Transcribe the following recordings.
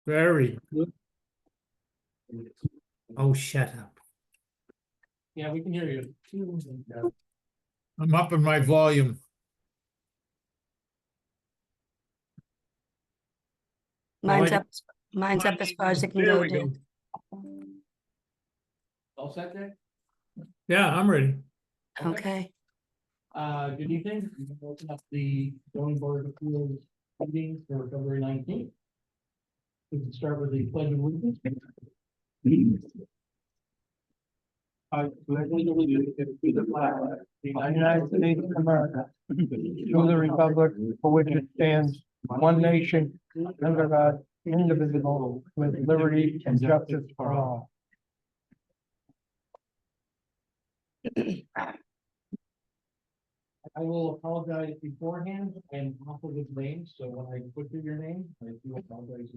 Very good. Oh, shut up. Yeah, we can hear you. I'm upping my volume. Mine's I- up, mine's up as far as it can There go, we Dan. All set there? Yeah, I'm ready. Okay, Good evening. We'll open up the zoning board of appeals meeting for February 19th. We can start with the pledge of allegiance. I pledge allegiance to the flag of the United States of America, to the republic for which it stands, one nation, under God, indivisible, with liberty and justice for all. I will apologize beforehand and offer with names, so when I butcher your name, I do apologize.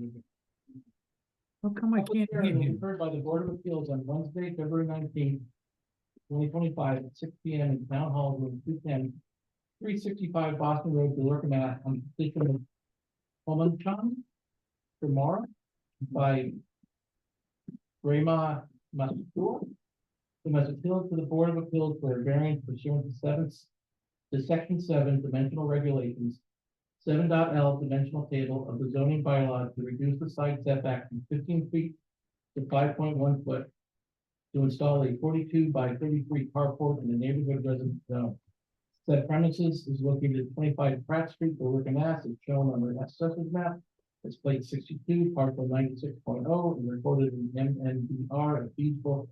How come I can't hear you? Heard by the Board of Appeals on Wednesday, February 19th, 2025, at 6 p.m. in Town Hall, room 210, 365 Boston Road, Billerica, Mass. On petition of Homanchan Kumar by Rema Masur. Who has appealed to the Board of Appeals for a variance pursuant to Section 7 dimensional regulations, 7.L dimensional table of the zoning bylaw to reduce the side setback from 15 feet to 5.1 foot to install a 42 by 33 carport in the neighborhood residence zone. Said premises is located at 25 Pratt Street, Billerica, Mass. As shown on the assessor's map. It's plate 62, parcel 96.0, and recorded in MNBR at deed book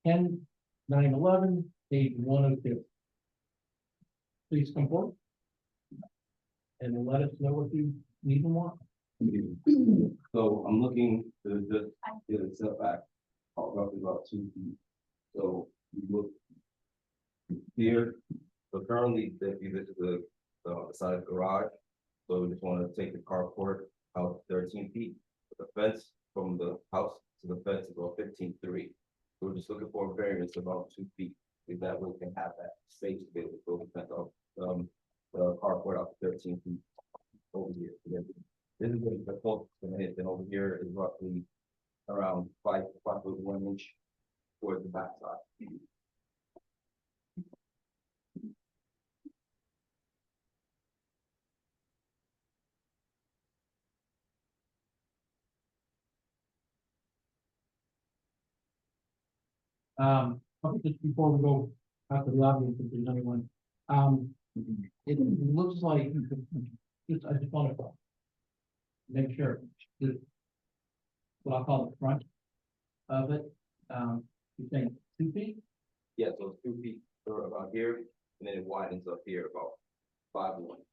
10/9/11, page 102. Please come forward. And let us know what you need and want. So I'm looking to just get a setback of roughly about 2 feet. So we look here, so currently this is the side garage. So we just want to take the carport out 13 feet. The fence from the house to the fence is about 15.3. So we're just looking for a variance about 2 feet. If that way we can have that space to be able to build the fence out, the carport out 13 feet over here. This is what the closest to it, and over here is roughly around 5 foot 1 inch towards the back side. Just before we go out to the audience, if there's anyone, it looks like, I just want to make sure, that what I'll call the front of it, you're saying 2 feet? Yeah, so it's 2 feet or about here, and then it widens up here about 5'1"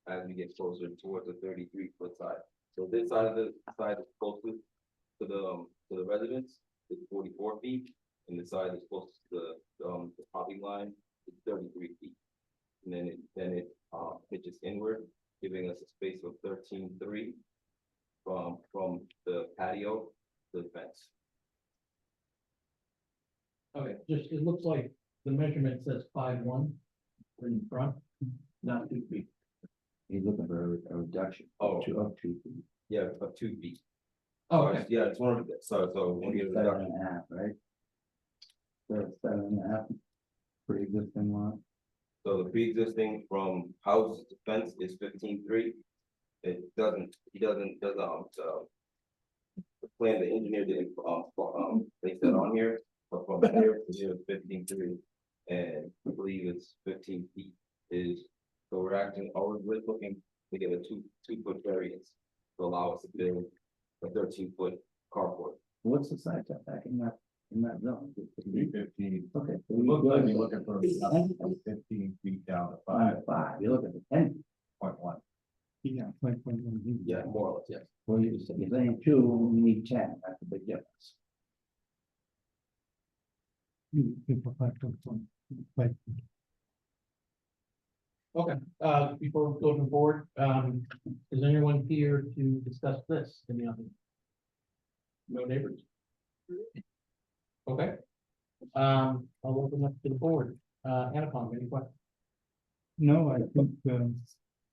as we get closer towards the 33-foot side. So this side of the side is closest to the residence is 44 feet, and the side is closest to the property line is 33 feet. And then it pitches inward, giving us a space of 13.3 from the patio to the fence. Okay, just, it looks like the measurement says 5'1" in front, not 2 feet. He's looking for a reduction. Oh. Of 2 feet. Yeah, of 2 feet. Oh, So okay. yeah, it's one of the, so when we get a reduction. 7.5, right? So 7.5, pre-existing lot. So the pre-existing from house to fence is 15.3. It doesn't, the plan, the engineer didn't, place that on here, but from here to here is 15.3. And I believe it's 15 feet is, so we're looking to get a two foot variance to allow us to build a 13-foot carport. What's the side setback in that zone? 15. Okay. So Looks like you're you're looking for 15 feet down to 5.1. 5, you're looking at 10. Yeah, 5.1. Yeah, more or less, yes. Well, you're saying 2, you need 10, that's a big difference. Okay, before we go to the board, is anyone here to discuss this in the audience? No neighbors? Okay. I'll open up to the board. Anupam, any questions? No, I think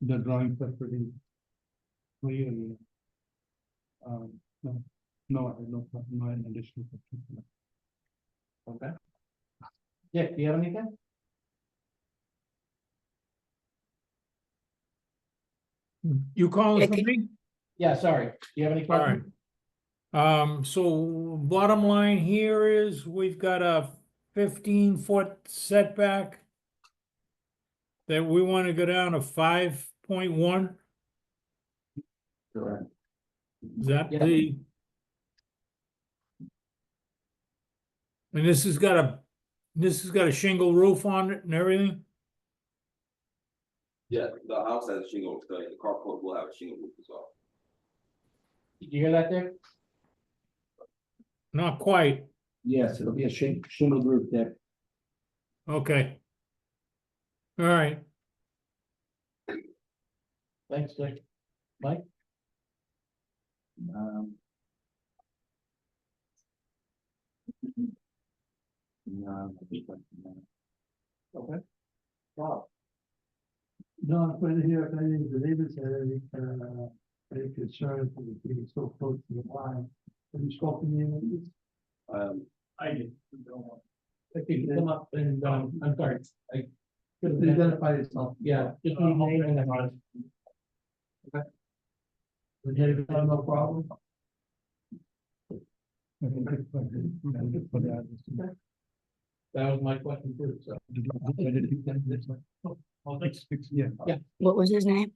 the drawings are pretty clear. No, I have no problem, no additional. question. Okay. Dick, do you have anything? You calling Yeah, for can- me? Yeah, sorry. Do you have any All right. questions? So bottom line here is we've got a 15-foot setback that we want to go down to 5.1. Correct. Is that Yeah. the? And this has got a shingle roof on it and everything? Yeah, the house has a shingle, the carport will have a shingle roof as well. Did you hear that, Dick? Not quite. Yes, it'll be a shingle roof deck. Okay. All right. Thanks, Dick. Mike? No, Okay. Wow. No, I'm putting it here, if any of the neighbors had any concerns with being so close to the line. Have you spoken to anyone? I did. If you can come up and, I'm sorry, I. could have Identify yourself. Yeah, just need name and address. Okay. Would you have no problem? That was my question too, so. Yeah. Yeah. What was his name?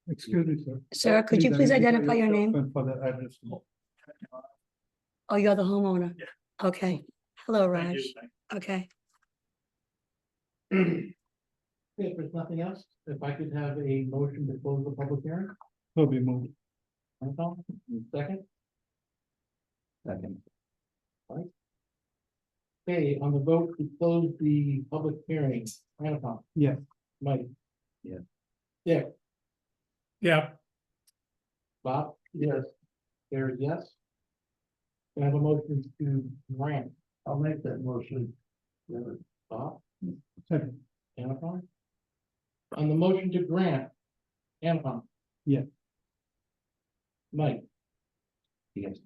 Excuse me, sir. Sir, could you please identify your name? For the address. Oh, you're the homeowner? Okay. Hello, Raj. Okay. If there's nothing else, if I could have a motion to close the public hearing, Will be moved. Anton, second. second. Okay, on the vote to close the public hearing, Anton. Yes. Mike. Yes. Dick, Yeah. Bob. Yes. Gary, yes. Can I have a motion to grant? I'll make that motion. Bob, Second. Anton. On the motion to grant, Anton. Yeah. Mike, Yes.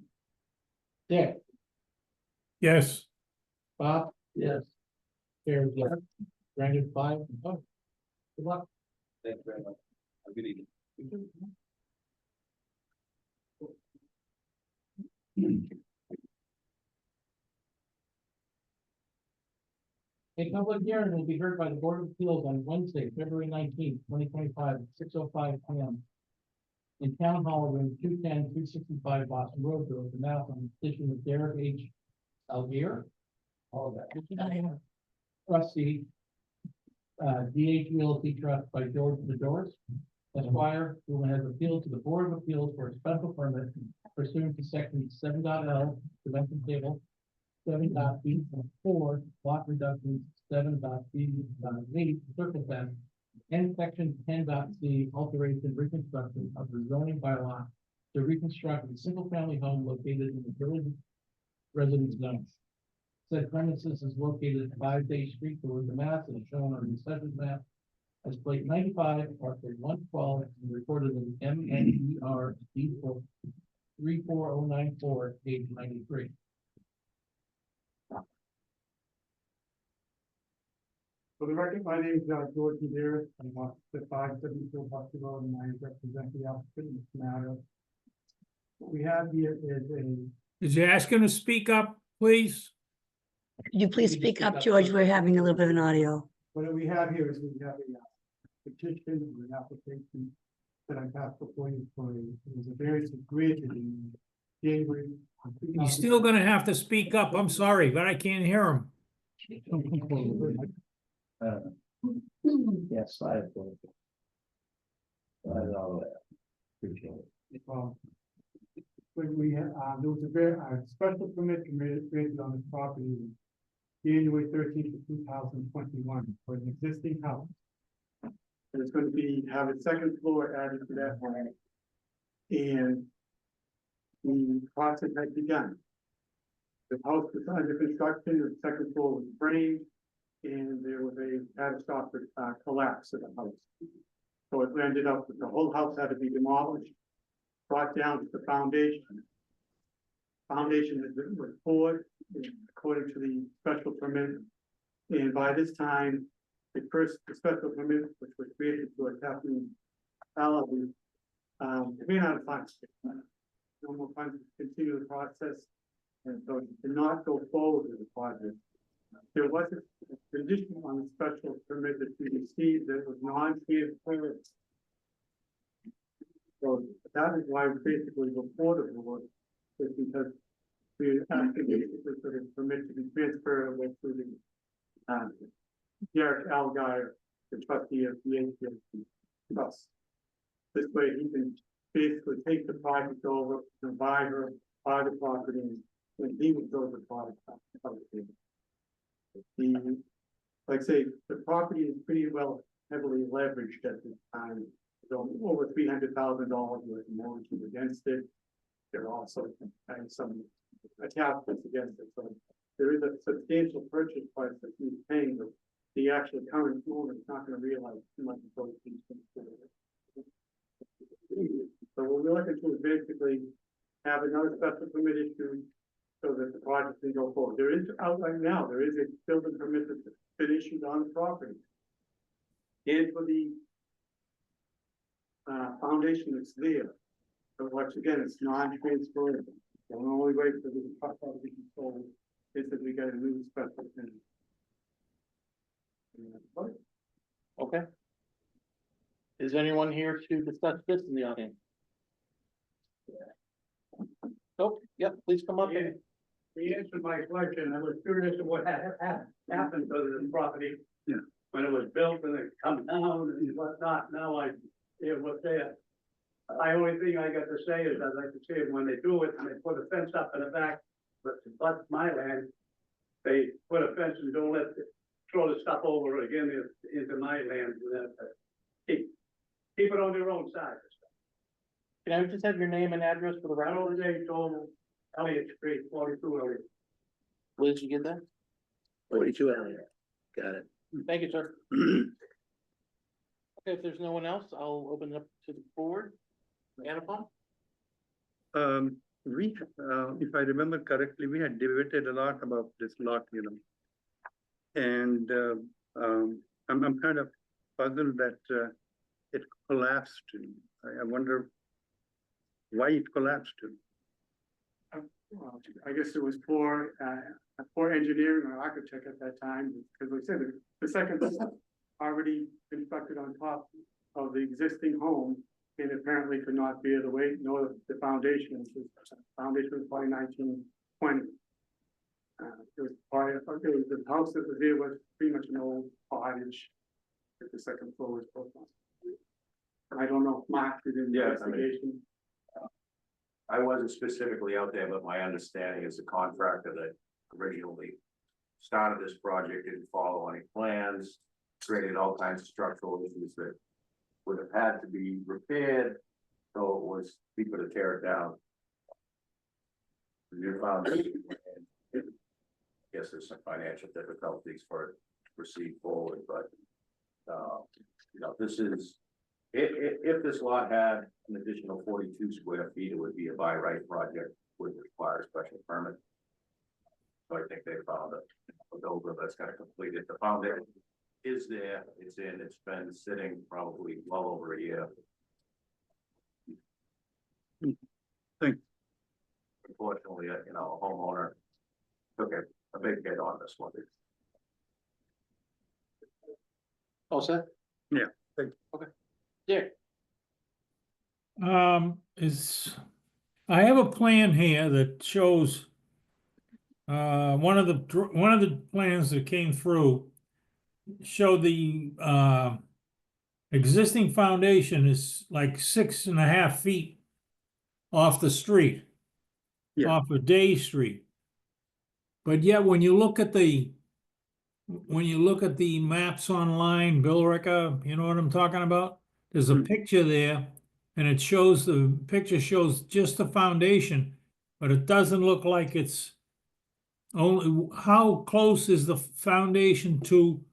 Dick, Yes. Bob. Yes. Gary, yes. Granted 5. Oh. Good luck. Thank you very much. Have a good evening. A public hearing will be heard by the Board of Appeals on Wednesday, February 19th, 2025, at 6:05 p.m. in Town Hall, room 210-365 Boston Road, Village of Mass, on the petition of Derek H. Algier. All of that. Trustee, DH Realty Trust by George Bedores, Esquire, who has appealed to the Board of Appeals for a special permit pursuant to section 7.L, dimension table 7.B.4, lot reduction 7.B.8, circumstance, and section 10.C, alteration, reconstruction of the zoning bylaw to reconstruct a single-family home located in the village residence zone. Said premises is located at 5 Day Street, Village of Mass, and is shown on the assessor's map as plate 95, parcel 112, and recorded in MNER deed book 34094, page 93. For the record, my name is George Madeira. I'm on the 574 Buster Road, and I represent the applicant in this matter. What we have here is Did you ask him to speak up, please? Could you please speak up, George? We're having a little bit of an audio. what we have here is we have a petition or an application that I passed before you for it was a variance granted in January. You're still gonna have to speak up. I'm sorry, but I can't hear him. Yes, slide it forward. Slide it all the way up. Appreciate it. When we had, there was a special permit granted on this property in January 13th of 2021 for an existing house. And it's going to have a second floor added to that home. And the process had begun. The house was under construction, the second floor was framed, and there was a catastrophic collapse of the house. So it ended up that the whole house had to be demolished. brought down to the foundation. Foundation was poured according to the special permit. And by this time, the special permit, which was created to a Kathleen Allaby, ran out of funds. No more funds to continue the process, and so it did not go forward with the project. There was a condition on the special permit that we received that was non-transparent. So that is why we basically before the board, is because we actually basically for the permit to be transferred away to the Derek Algeier, the trustee of the AT&T Trust. This way he can basically take the project over and buy the property, and he would build the project. Like I say, the property is pretty well heavily leveraged at this time. So over $300,000 worth of mortgages against it. There are also some attachments against it. So there is a substantial purchase price that he's paying, but the actual current owner is not going to realize too much of those things. So what we're looking to is basically have another special permit issued so that the project can go forward. There is out right now, there is a building permit that's been issued on the property. And for the foundation that's there. So once again, it's non-transferable. The only way for the property to be sold is that we get a new special permit. Okay. Is anyone here to discuss this in the audience? Nope, yep, please come up. Yeah. He answered my question. I was curious of what happened to the property. Yeah. When it was built and it come down and whatnot. Now I hear what's there. The only thing I got to say is I'd like to see it when they do it and they put a fence up in the back, but that's my land. They put a fence and don't throw the stuff over again into my land. Keep it on their own side. Can I just have your name and address for the record? Ronald J. Toll, Elliott Street, 42 Elliott. Liz, did you get that? 42 Elliott. Got it. Thank you, sir. Okay, if there's no one else, I'll open it up to the board. Anupam? If I remember correctly, we had debated a lot about this lot, And I'm kind of puzzled that it collapsed. I wonder why it collapsed. Well, I guess it was poor engineering or architect at that time, because like I said, the second floor already constructed on top of the existing home, and apparently could not bear the weight, nor the foundation. The foundation was probably 1920. It was the house that was there was pretty much an old cottage that the second floor was built on. I don't know if Mark did an Yes, I mean, investigation. I wasn't specifically out there, but my understanding is the contractor that originally started this project didn't follow any plans, created all kinds of structural issues that would have had to be repaired, so it was cheaper to tear it down. The new foundation, I guess there's some financial difficulties for it to proceed forward, but this is, if this lot had an additional 42 square feet, it would be a by right project, would require a special permit. So I think they found a builder that's gonna complete it. The foundation is there, it's been sitting probably well over a year. Thanks. Unfortunately, a homeowner took a big hit on this one. All set? Yeah, thanks. Okay. Dick? I have a plan here that shows one of the plans that came through showed the existing foundation is like 6.5 feet off the street, Yeah. off of Day Street. But yet, when you look at the maps online, Bill Ricker, you know what I'm talking about? There's a picture there, and the picture shows just the foundation, but it doesn't look like it's only, how close is the foundation to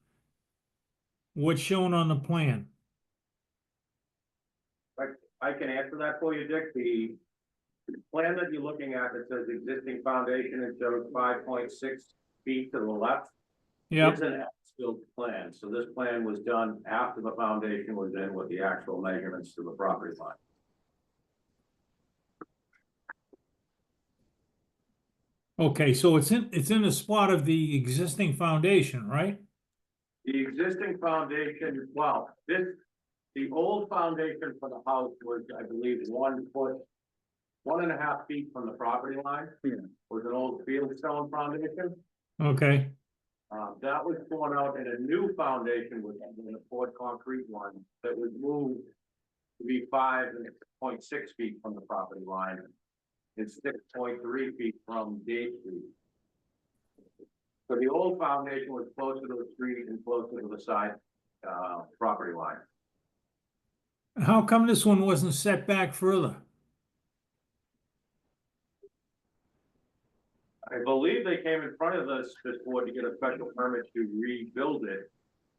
what's shown on the plan? I can answer that for you, Dick. The plan that you're looking at, that says existing foundation, it shows 5.6 feet to the left. Yep, It's an as-built plan, so this plan was done after the foundation was in with the actual measurements to the property line. okay, so it's in the spot of the existing foundation, right? The existing foundation, well, the old foundation for the house was, I believe, 1 foot, 1.5 feet from the property line. Was an old fieldstone foundation. Okay, That was torn out and a new foundation was a poured concrete one that was moved to be 5.6 feet from the property line and 6.3 feet from Dave Street. So the old foundation was closer to the street and closer to the side, property line. how come this one wasn't set back further? I believe they came in front of this board to get a special permit to rebuild it.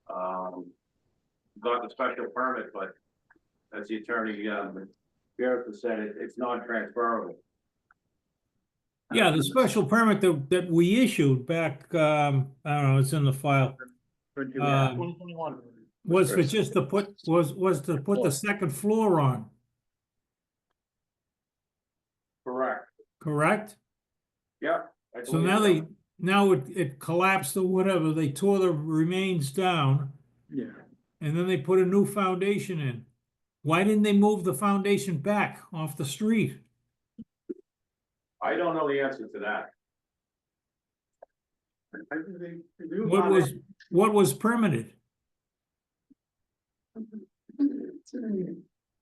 Got the special permit, but as the attorney, Garrett said, it's non-transferable. Yeah, the special permit that we issued back, I don't know, it's in the file. 2021. Was for just to put, was to put the second floor on, Correct. correct? Yep. I So believe now now it collapsed or whatever, they tore the remains down. Yeah. And then they put a new foundation in. Why didn't they move the foundation back off the street? I don't know the answer to that. I think they do. What was permitted?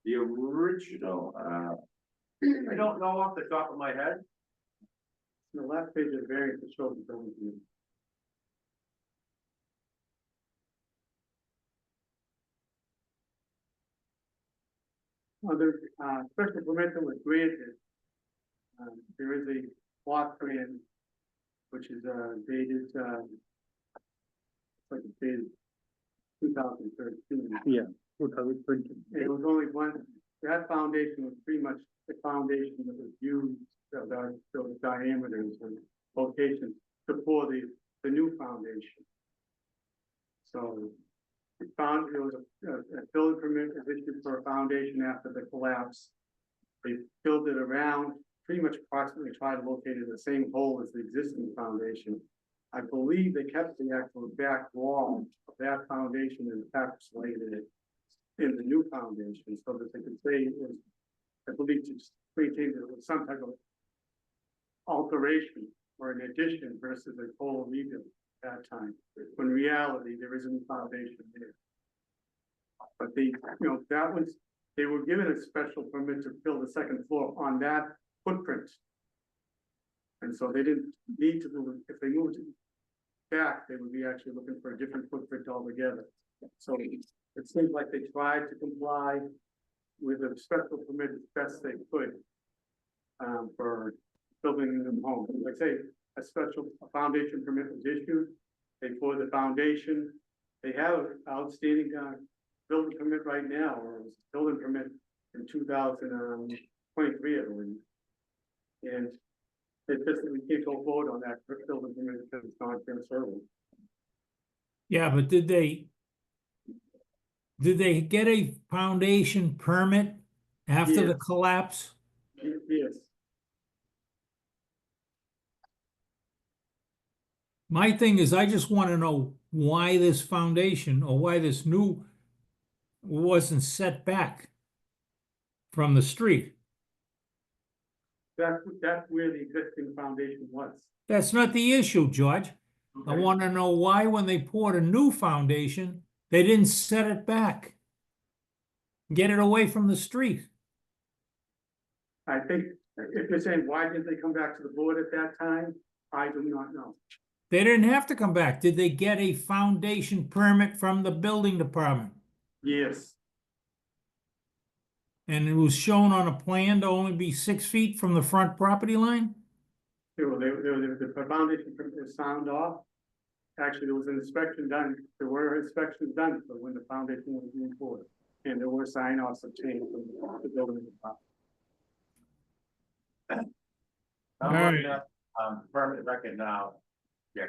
The original, I don't know off the top of my head. The last page of the variance that shows the building view. Other, special permit that was granted. There is a plot plan, which is, dated, it's like it's dated 2013. Yeah, 2013. It was only one, that foundation was pretty much the foundation that was used, the diameters and locations to pour the new foundation. So it was a building permit was issued for a foundation after the collapse. They filled it around, pretty much approximately tried to locate it in the same hole as the existing foundation. I believe they kept the actual back wall of that foundation and encapsulated it in the new foundation so that they could say it was, I believe, to maintain that it was some type of alteration or an addition versus a total rebuild at that time. When in reality, there isn't a foundation there. But that was, they were given a special permit to build the second floor on that footprint. And so they didn't need to move it. If they moved it back, they would be actually looking for a different footprint altogether. So it seems like they tried to comply with a special permit as best they could for building a new home. Like I say, a foundation permit was issued. They poured the foundation. They have an outstanding building permit right now, or it was a building permit in 2023, I believe. And it's just that we can't go forward on that building permit because it's not transferable. Yeah, but did they get a foundation permit after the Yes. collapse? Yes. My thing is, I just want to know why this foundation or why this new wasn't set back from the street. That's where the existing foundation was. That's not the issue, George. I Okay. want to know why when they poured a new foundation, they didn't set it back. Get it away from the street. I think if you're saying, why didn't they come back to the board at that time? I do not know. They didn't have to come back. Did they get a foundation permit from the building department? Yes, And it was shown on a plan to only be 6 feet from the front property line? the foundation was signed off. Actually, there was an inspection done. There were inspections done for when the foundation was being poured. And there were sign offs obtained from the building department. I'm All looking right. at, permit record now. Yeah,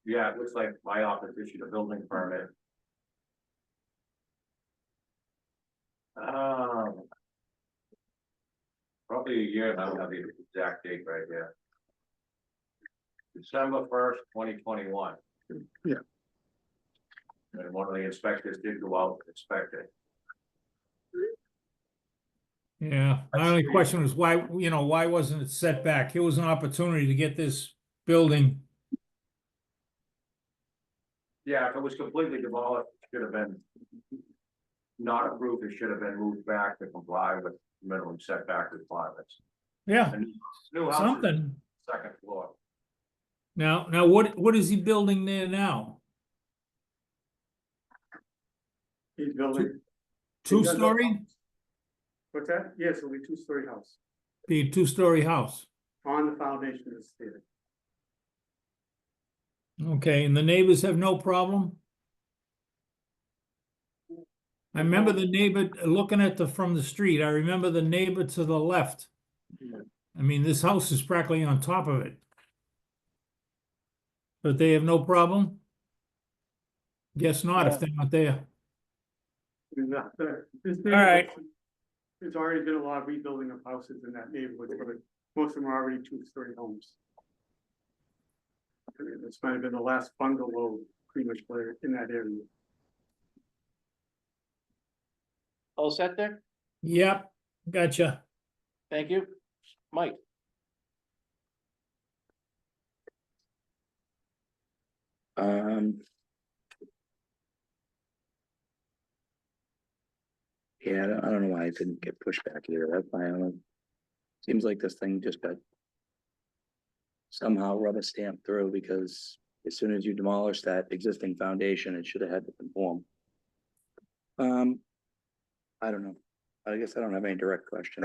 yeah, it looks like my office issued a building permit. Probably a year, and I don't have the exact date right here. December 1st, 2021. Yeah. And one of the inspectors did go out and inspect it. Yeah, my only question was why, why wasn't it set back? Here was an opportunity to get this building. Yeah, if it was completely demolished, it should have been not approved, it should have been moved back to comply with minimum setback requirements. Yeah, And new house, is something. second floor. Now, what is he building there now? He's building, Two-story? what's that? Yes, it'll be two-story house Be a two-story house. on the foundation of the theater. Okay, and the neighbors have no problem? I remember the neighbor looking at from the street. I remember the neighbor to the left. I mean, this house is practically on top of it. But they have no problem? Guess not if they're not there. This All right. neighborhood, there's already been a lot of rebuilding of houses in that neighborhood, but most of them are already two-story homes. I mean, this might have been the last bungalow pretty much where in that area. All set there? Yep, gotcha. Thank you. Mike? Yeah, I don't know why it didn't get pushed back here. That's my only. Seems like this thing just got somehow rubber stamped through because as soon as you demolish that existing foundation, it should have had to conform. I don't know. I guess I don't have any direct question.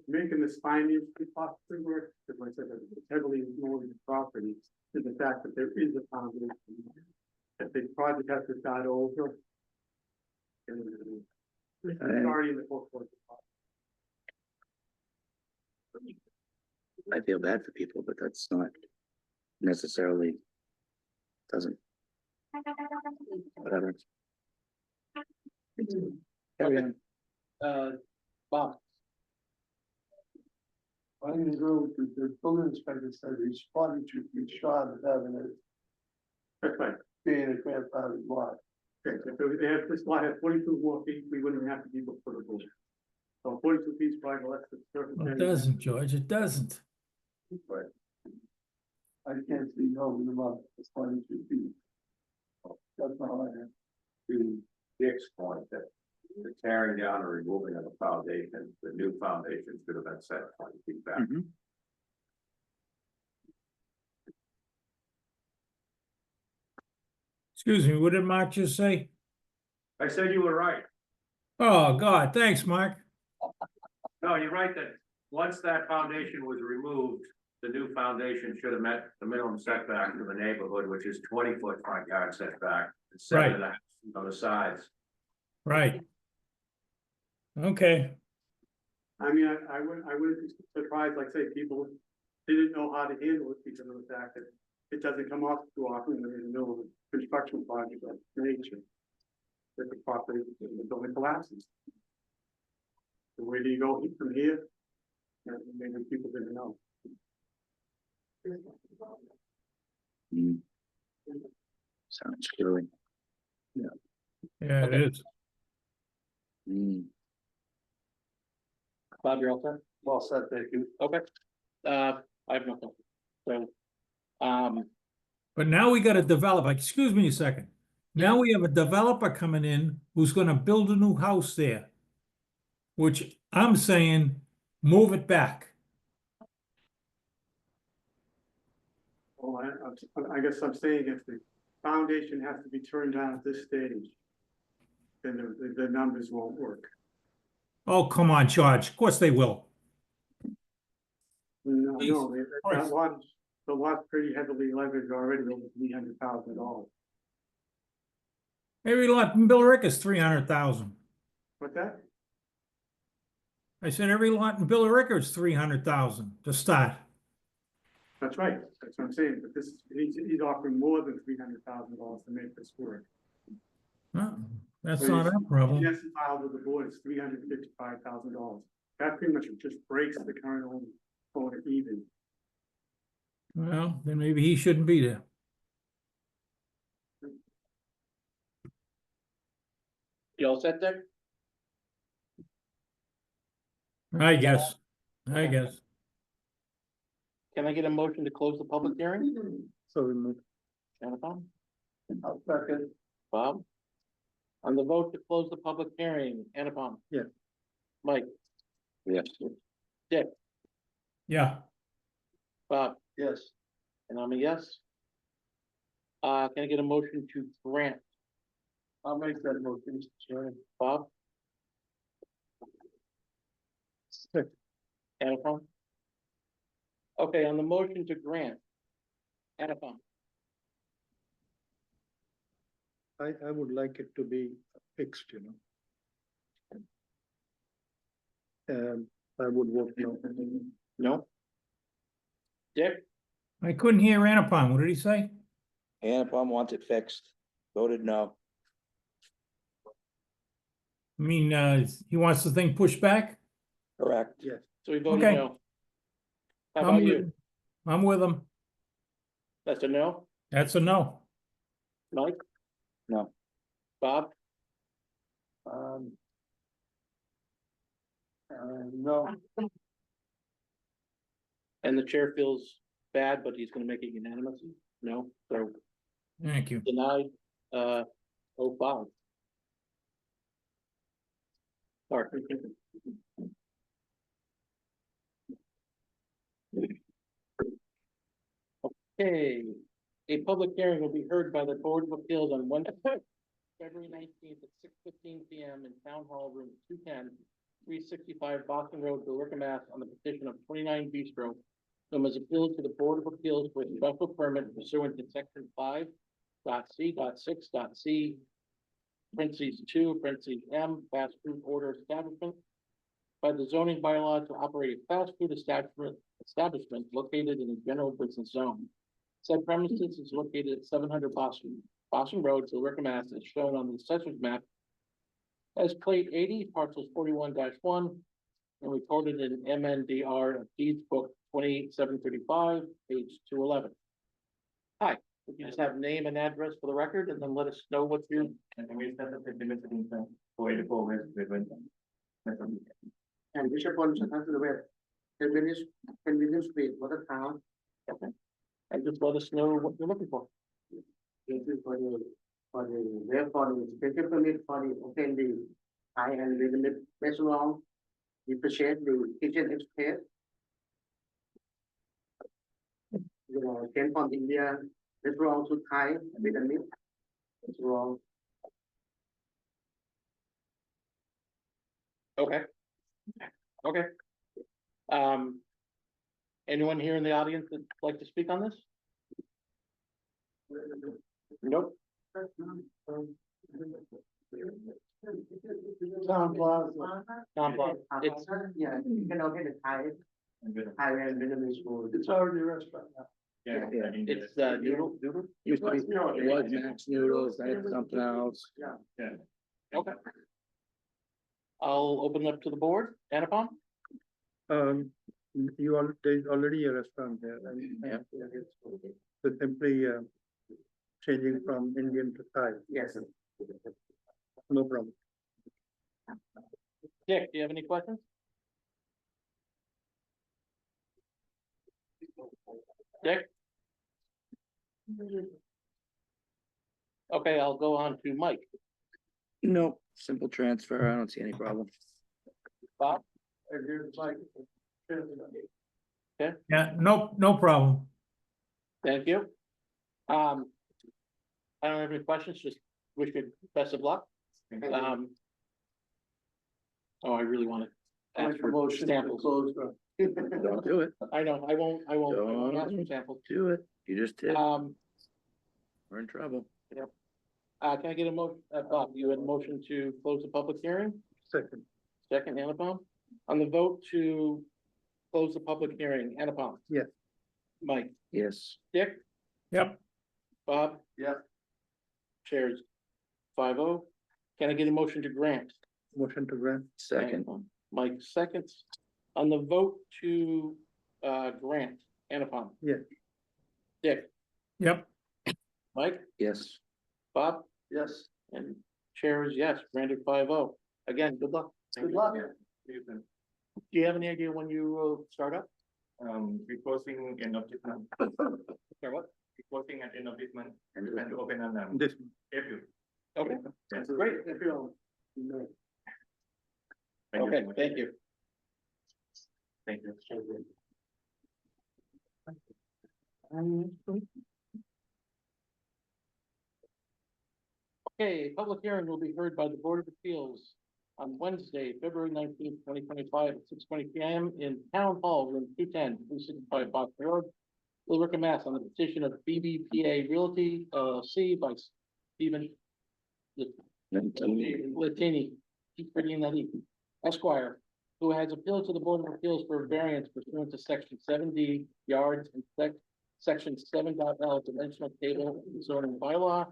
Making this finding possibly work, because like I said, it's heavily ignoring the property, is the fact that there is a foundation. That the project has to start over. And it's already in the foreclosure. I feel bad for people, but that's not necessarily doesn't. Whatever. Carry on. Bob? I'm gonna go with the building inspector said he's 42 feet short of having it That's right. being a grandfather lot. Okay, so if they have, this lot has 42 more feet, we wouldn't have to be before the building. So 42 feet is probably less than surface Well, it area. doesn't, George, it doesn't. But I can't see over the lot, it's 22 feet. That's all I have. To Dick's point, that the tearing down or removing of the foundation, the new foundation should have been set 20 feet back. Mhm. Excuse me, what did Mark just say? I said you were right. Oh, God, thanks, Mark. No, you're right that once that foundation was removed, the new foundation should have met the minimum setback for the neighborhood, which is 20-foot front yard setback. And 7.5 on the sides. Right. Okay, I mean, I wouldn't be surprised, like say, people didn't know how to handle it because of the fact that it doesn't come off too often when you're in the middle of a construction project of nature. That the property, the building collapses. So where do you go from here? And maybe people didn't know. Mm. Sounds screwy. yeah, it is. Mm. Bob, you're all set? Well said, thank you. Okay. I have nothing. So, But now we got a developer, excuse me a second. Now we have a developer coming in who's gonna build a new house there. Which I'm saying, move it back. Well, I guess I'm saying if the foundation has to be turned down at this stage, then the numbers won't work. Oh, come on, George, of course they will. No, Please, that lot, the lot's pretty heavily leveraged already over $300,000. Every lot in Billerica's 300,000. What's that? I said every lot in Billerica's 300,000 to start. That's right, that's what I'm saying, but this, he's offering more than $300,000 to make this work. No, that's So not he's- our problem. Yes, filed with the board is $355,000. That pretty much just breaks the current owner even. Well, then maybe he shouldn't be there. You all set there? I guess. I guess. Can I get a motion to close the public hearing? So we move. Jennifer? I'll second. Bob? On the vote to close the public hearing, Anupam? Yes. Mike? Yes. Dick? Yeah. Bob? Yes. And I'm a yes. Can I get a motion to grant? I'll make that motion, Mr. Chairman. Bob? Anupam? Okay, on the motion to grant. Anupam? I would like it to be fixed, I would vote no. No? Dick? I couldn't hear Anupam. What did he say? Anupam wants it fixed. Voted no. I mean, he wants the thing pushed back? Correct. Yes. So we voted Okay. no. How I'm about with- you? I'm with him. That's a no? That's a no. Mike? No. Bob? No. And the chair feels bad, but he's gonna make it unanimous? No, so Thank you. denied, 05. Sorry. Okay, a public hearing will be heard by the Board of Appeals on Wednesday, February 19th at 6:15 PM in Town Hall Room 210, 365 Boston Road, Billerica, Mass. On the petition of 29 Bistro, whom has appealed to the Board of Appeals for a special permit pursuant to section 5.C.6.C, parentheses 2, parentheses M, fast food order establishment, by the zoning bylaw to operate a fast food establishment located in a general business zone. Said premises is located at 700 Boston Road, Billerica, Mass. As shown on the assessor's map as plate 80, parcels 41-1, and recorded in MNDR of Deeds Book 2735, page 211. Hi, if you just have name and address for the record, and then let us know what you. And Bishop on to the west. Convenience street for the town. And just let us know what you're looking for. This is for the where for the special permit for the open the high and limit restaurant. We purchase the kitchen space. 10 from India, restaurant to Thai, Vietnamese. Restaurant. Okay. Okay. Anyone here in the audience that'd like to speak on this? Nope. Town Plaza. Tom Block. It's, Yeah, you can open the Thai and Vietnamese food. It's already a restaurant now. it's, Noodle. Used to be, it was Max Noodles, then it's something else. Okay. I'll open it up to the board. Anupam? There's already a restaurant there, Yeah. so simply, changing from Indian to Thai, Yes, sir. no problem. Dick, do you have any questions? Dick? Okay, I'll go on to Mike. No, simple transfer. I don't see any problem. Bob? And here's Mike. Yeah, no problem. Thank you. I don't have any questions, just wish you best of luck. Oh, I really want to ask Make a for motion to samples. close the. Don't do it. I know, I won't ask for Don't. samples. Do it. You just did. Um, We're in trouble. Can I get a motion, Bob, you had a motion to close the public hearing? Second. Second, Anupam. On the vote to close the public hearing, Anupam. Yes. Mike, Yes, Dick, Yep, Bob, Yeah. chairs 5-0. Can I get a motion to grant? Motion to grant. second, Anupam. Mike seconds. On the vote to grant, Anupam. Yes. Dick, yep. Mike, yes. Bob? Yes. And chair is yes, granted 5-0. Again, good luck. Good luck. Do you have any idea when you will start up? We're closing end of this month. Or what? We're closing at end of this month and to open on This. April. Okay, Yes. great. Thank you so Okay, much. thank you. Thank you. Okay, public hearing will be heard by the Board of Appeals on Wednesday, February 19th, 2025, at 6:20 p.m. in Town Hall, room 210, 265 Box Road, Billerica, Mass, on the petition of BBPA Realty LLC by Stephen Latini, keep reading that Esquire, who has appealed to the Board of Appeals for a variance pursuant to section 7D yards and section 7.L dimensional table zoning bylaw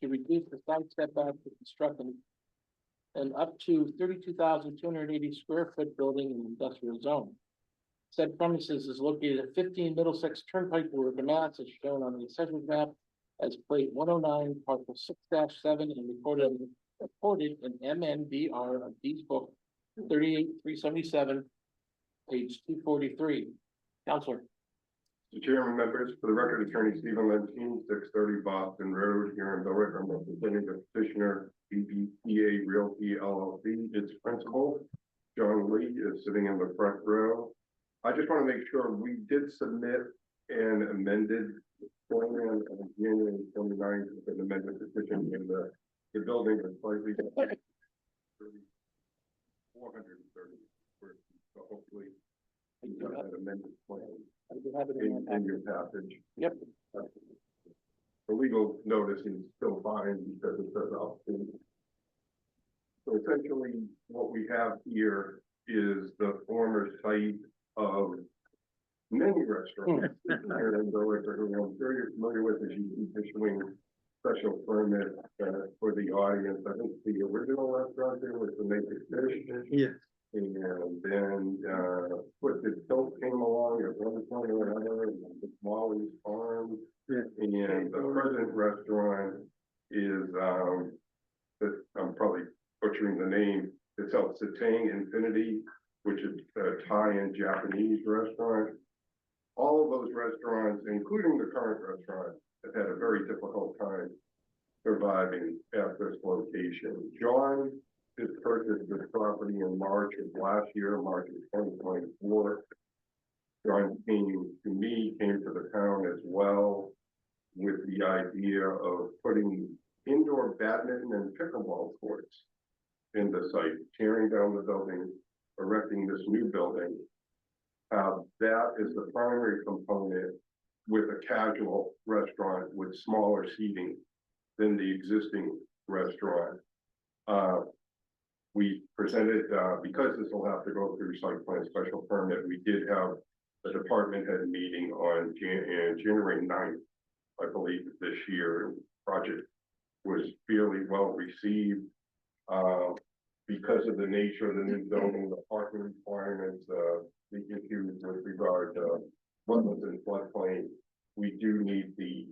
to reduce the side setback to construct an up to 32,280 square foot building in the industrial zone. Said premises is located at 15 Middlesex Turnpike, Billerica, Mass, as shown on the assessment map as plate 109, parcel 6-7, and recorded in MNBR of Deeds Book 38-377, page 243. Counselor. Mr. Chairman, members, for the record, Attorney Stephen Lentini, 630 Boston Road here in Billerica. I'm representing the petitioner, BBPA Realty LLC. Its principal, John Lee, is sitting in the front row. I just want to make sure we did submit an amended plan on January 29th with an amended petition in the building is slightly 430 square feet. So hopefully you got that amended plan in your passage. Yep. The legal notice is still fine because it says up. So essentially, what we have here is the former site of many restaurants here in Billerica, who I'm sure you're familiar with, as you keep issuing special permit for the audience. I think the original restaurant there was the Naked Fish. Yes. And then, Twisted Silk came along at one point or another, and the Molly's Farm. Yeah. And the present restaurant is, I'm probably butchering the name, it's El Satang Infinity, which is a Thai and Japanese restaurant. All of those restaurants, including the current restaurant, have had a very difficult time surviving at this location. John just purchased this property in March of last year, March of 2024. John came to me, came to the town as well with the idea of putting indoor badminton and pickleball courts in the site, tearing down the building, erecting this new building. That is the primary component with a casual restaurant with smaller seating than the existing restaurant. We presented, because this will have to go through site plan special permit, we did have a department head meeting on January 9th, I believe, this year. The project was fairly well received. Because of the nature of the new zoning, the parking requirements, the issues with regard to wetlands and floodplain, we do need the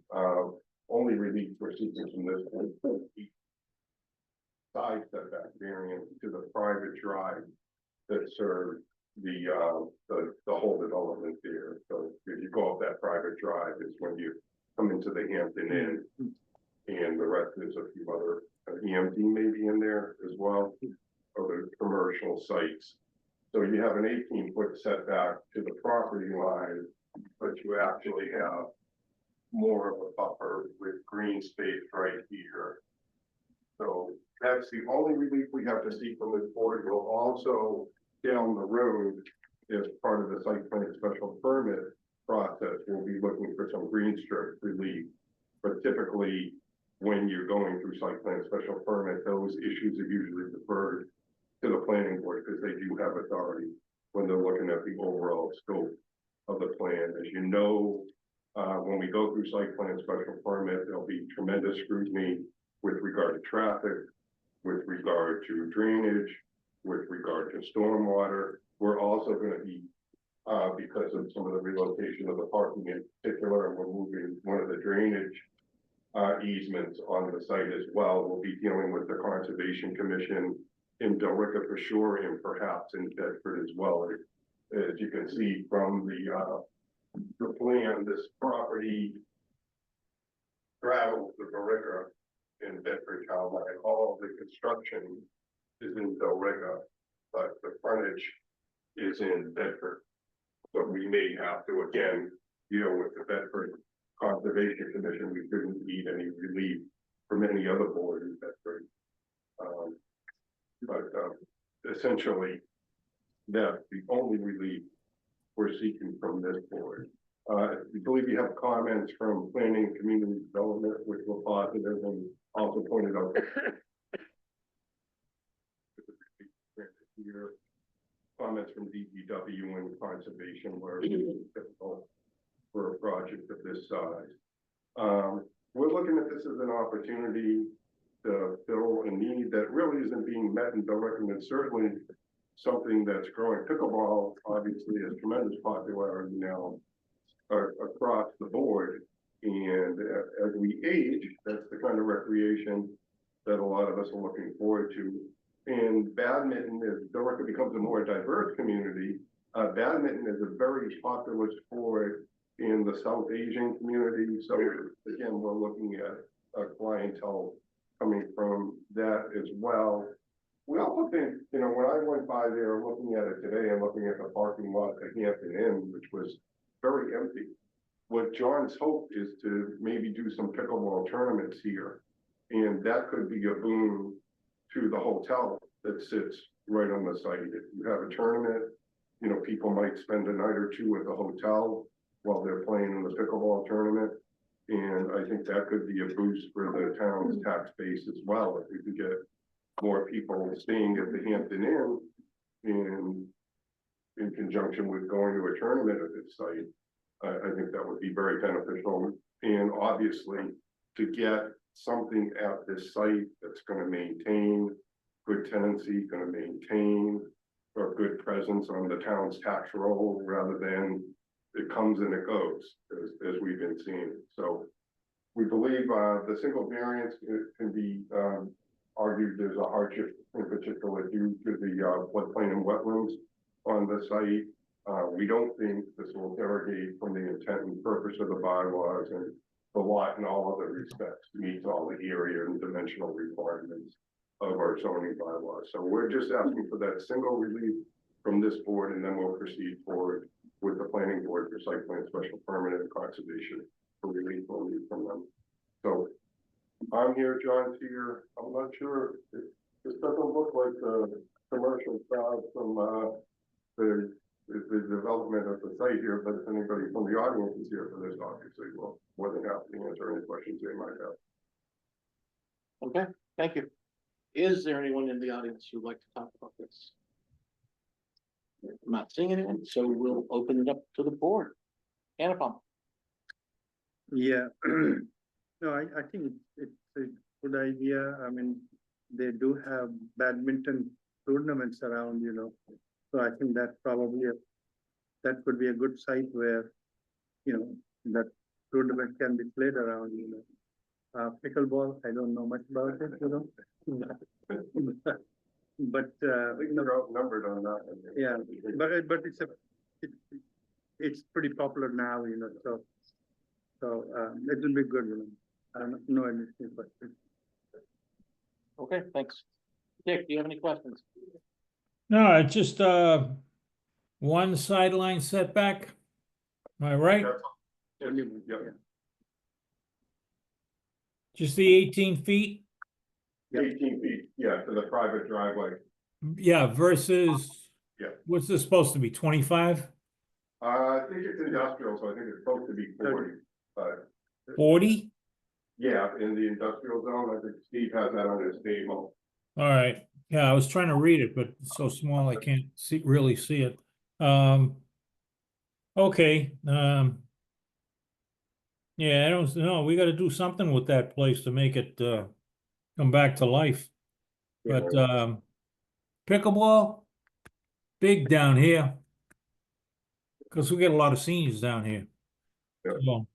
only relief we're seeking from this side setback variance to the private drive that serves the whole development there. So if you go up that private drive, it's when you come into the Hampton Inn, and the rest is a few other EMD maybe in there as well, other commercial sites. So you have an 18-foot setback to the property line, but you actually have more of a buffer with green space right here. So that's the only relief we have to seek from this board. We'll also, down the road, as part of the site plan special permit process, we'll be looking for some green strip relief. But typically, when you're going through site plan special permit, those issues are usually deferred to the planning board, because they do have authority when they're looking at the overall scope of the plan. As you know, when we go through site plan special permit, there'll be tremendous scrutiny with regard to traffic, with regard to drainage, with regard to stormwater. We're also gonna be, because of some of the relocation of the parking in particular, and we're moving one of the drainage easements on the site as well. We'll be dealing with the Conservation Commission in Billerica for sure, and perhaps in Bedford as well. As you can see from the plan, this property straddles the Billerica in Bedford town line. All of the construction is in Billerica, but the frontage is in Bedford. So we may have to again deal with the Bedford Conservation Commission. We couldn't need any relief from any other board in Bedford. Essentially, that's the only relief we're seeking from this board. I believe you have comments from planning and community development, which were positive, and also pointed out here, comments from DPW and conservation were difficult for a project of this size. We're looking at this as an opportunity to fill a need that really isn't being met in Billerica, and it's certainly something that's growing. Pickleball obviously has tremendous popularity now across the board, and as we age, that's the kind of recreation that a lot of us are looking forward to. And badminton, as Billerica becomes a more diverse community, badminton is a very popular sport in the South Asian community. So again, we're looking at a clientele coming from that as well. We also think, you know, when I went by there looking at it today and looking at the parking lot at Hampton Inn, which was very empty, what John's hope is to maybe do some pickleball tournaments here. And that could be a boon to the hotel that sits right on the site. If you have a tournament, you know, people might spend a night or two at the hotel while they're playing in the pickleball tournament. And I think that could be a boost for the town's tax base as well, if we could get more people staying at the Hampton Inn in conjunction with going to a tournament at this site. I think that would be very beneficial. And obviously, to get something at this site that's going to maintain good tenancy, going to maintain a good presence on the town's tax roll, rather than it comes and it goes, as we've been seeing. So we believe the single variance can be argued there's a hardship, in particular due to the floodplain and wetlands on the site. We don't think this will derogate from the intent and purpose of the bylaws, and the lot in all other respects meets all the area and dimensional requirements of our zoning bylaws. So we're just asking for that single relief from this board, and then we'll proceed forward with the planning board for site plan special permit and conservation for relief only from them. So I'm here, John's here. I'm not sure, this doesn't look like the commercial crowd from the development of the site here, but if anybody from the audience is here for this, obviously, well, more than happy to answer any questions they might have. Okay, thank you. Is there anyone in the audience who'd like to talk about this? I'm not seeing anyone, so we'll open it up to the board. Anupam. Yeah, no, I think it's a good idea. I mean, they do have badminton tournaments around, you know. So I think that probably that could be a good site where, you know, that tournament can be played around, you know. Pickleball, I don't know much about it, you know. But They're outnumbered on that. yeah, but it's pretty popular now, you know. So it will be good, you know. I don't know anything, but Okay, thanks. Dick, do you have any questions? No, it's just one sideline setback. Am I right? Yeah. Just the 18 feet? 18 feet, yeah, to the private driveway. Yeah, versus. Yeah. What's this supposed to be, 25? I think it's industrial, so I think it's supposed to be 40, but 40? Yeah, in the industrial zone, I think Steve has that on his table. All right, yeah, I was trying to read it, but it's so small I can't really see it. Okay, yeah, I don't know, we gotta do something with that place to make it, come back to life. But, pickleball, big down here. Cause we get a lot of seniors down here. Yeah. So,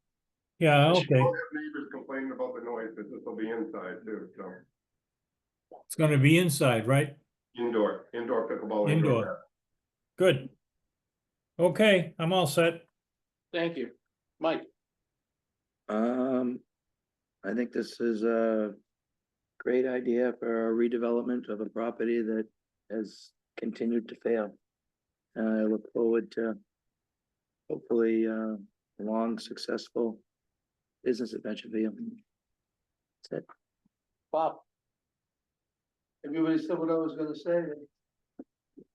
yeah, You okay, won't have neighbors complaining about the noise, but this will be inside too, so it's gonna be inside, right? indoor pickleball. Indoor. Good. Okay, I'm all set. Thank you. Mike, I think this is a great idea for a redevelopment of a property that has continued to fail. I look forward to hopefully, a long, successful business adventure for you. That's it. Bob, Everybody said what I was gonna say.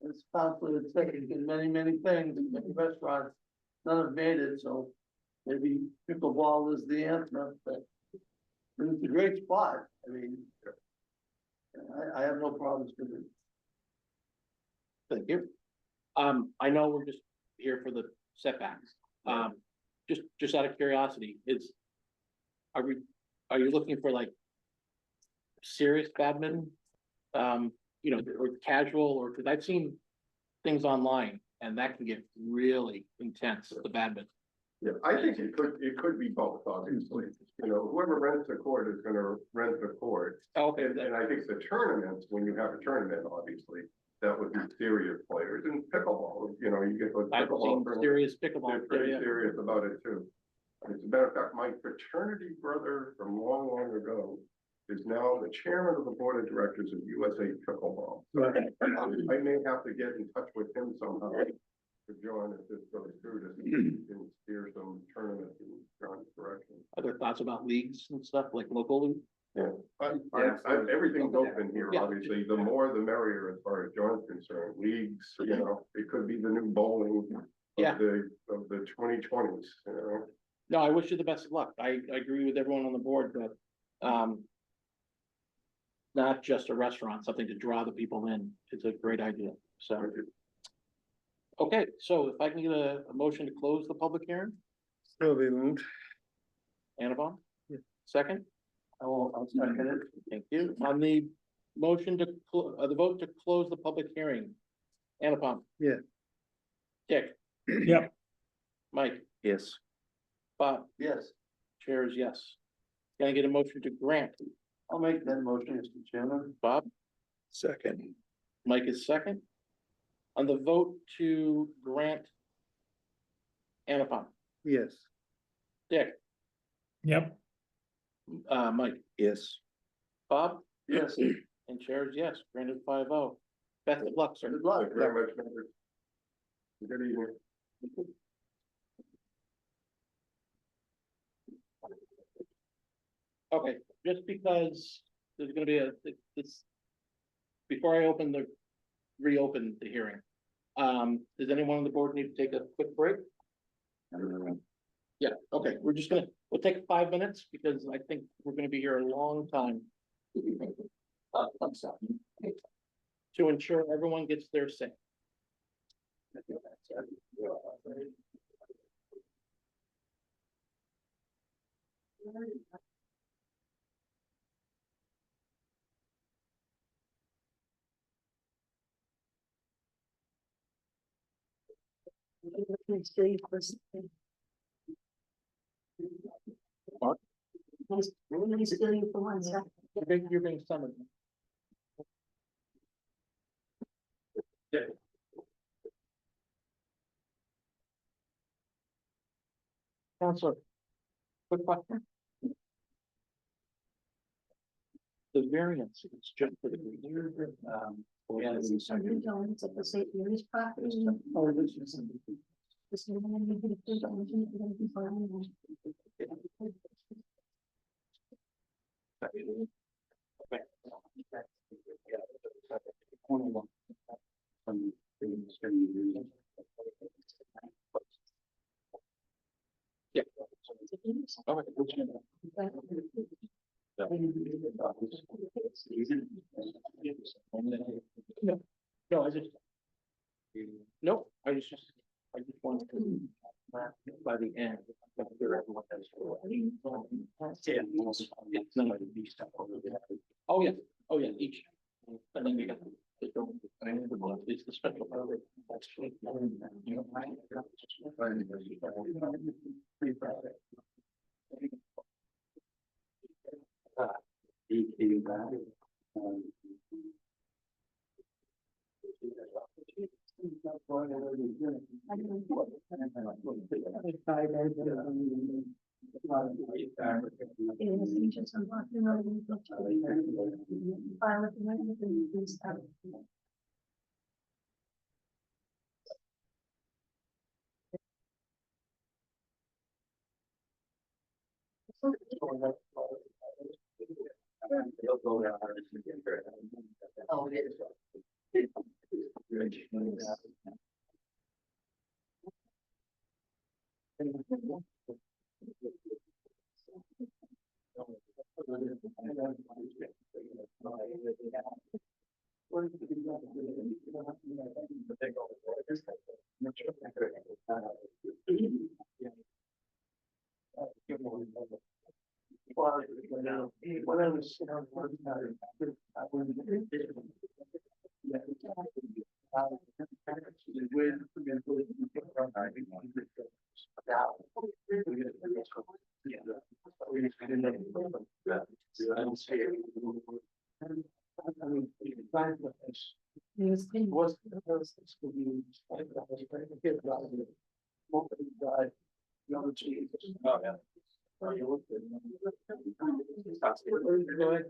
It's possibly it's taken in many, many things, many restaurants, none have made it, so maybe pickleball is the answer, but it's a great spot, I mean. I have no problems with it. thank you. I know we're just here for the setbacks. Just out of curiosity, are you looking for like serious badminton? You know, or casual, or, cause I've seen things online and that can get really intense, the badminton. Yeah, I think it could be both, obviously. You know, whoever rents the court is gonna rent the court. Okay, And I think the tournaments, when you have a tournament, obviously, that would be serious players. And pickleball, you know, you get those I've pickleball seen tournaments, serious pickleball. they're pretty yeah. serious about it too. As a matter of fact, my fraternity brother from long, long ago is now the chairman of the board of directors of USA Pickleball. So I may have to get in touch with him somehow to join if this goes through to see if he can steer some tournaments in John's direction. Are there thoughts about leagues and stuff, like local league? Yeah, everything's open here, Yeah. obviously, the more the merrier as far as John's concerned, leagues, you know, it could be the new bowling. Yeah. Of the 2020s, you know. No, I wish you the best of luck. I agree with everyone on the board, but, not just a restaurant, something to draw the people in. It's a great idea, so. Okay, so if I can get a motion to close the public hearing, So be moved. Annabelle? Second? I'll second it. Thank you. On the motion to, the vote to close the public hearing, Annabelle? Yeah. Dick? Yep. Mike? Yes. Bob? Yes, Chair is yes. Can I get a motion to grant? I'll make that motion, Mr. Chairman. Bob? Second. Mike is second. On the vote to grant Annapon, Yes. Dick, Yep. Mike, Yes. Bob, Yes, and Chair is yes, granted 5-0. Best of luck, sir. good luck. Thank you very much, members. Good evening. Okay, just because there's gonna be this, before I reopen the hearing, does anyone on the board need to take a quick break? Yeah, okay, we'll take 5 minutes because I think we're gonna be here a long time. To ensure everyone gets their say. You're being summoned. Counselor, quick question. The variance, it's just for the rear, yeah, At the St. Mary's property. Oh, this is. This is one of the things I'm gonna be finding. Yeah. Okay. No, I just. Nope, I just wanted to, by the end. make sure everyone has- It's none of these stuff over there. Oh, yeah, each. And then we got. It's the special. permit. That's, you know, Oh, it is. When I was. Go ahead,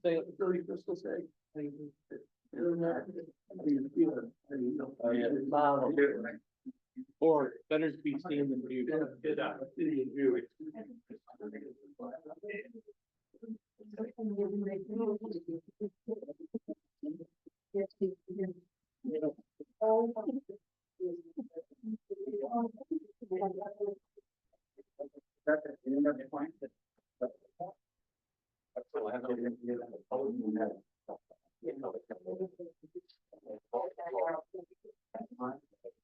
say, Billy Crystal say. or better to be seen than viewed.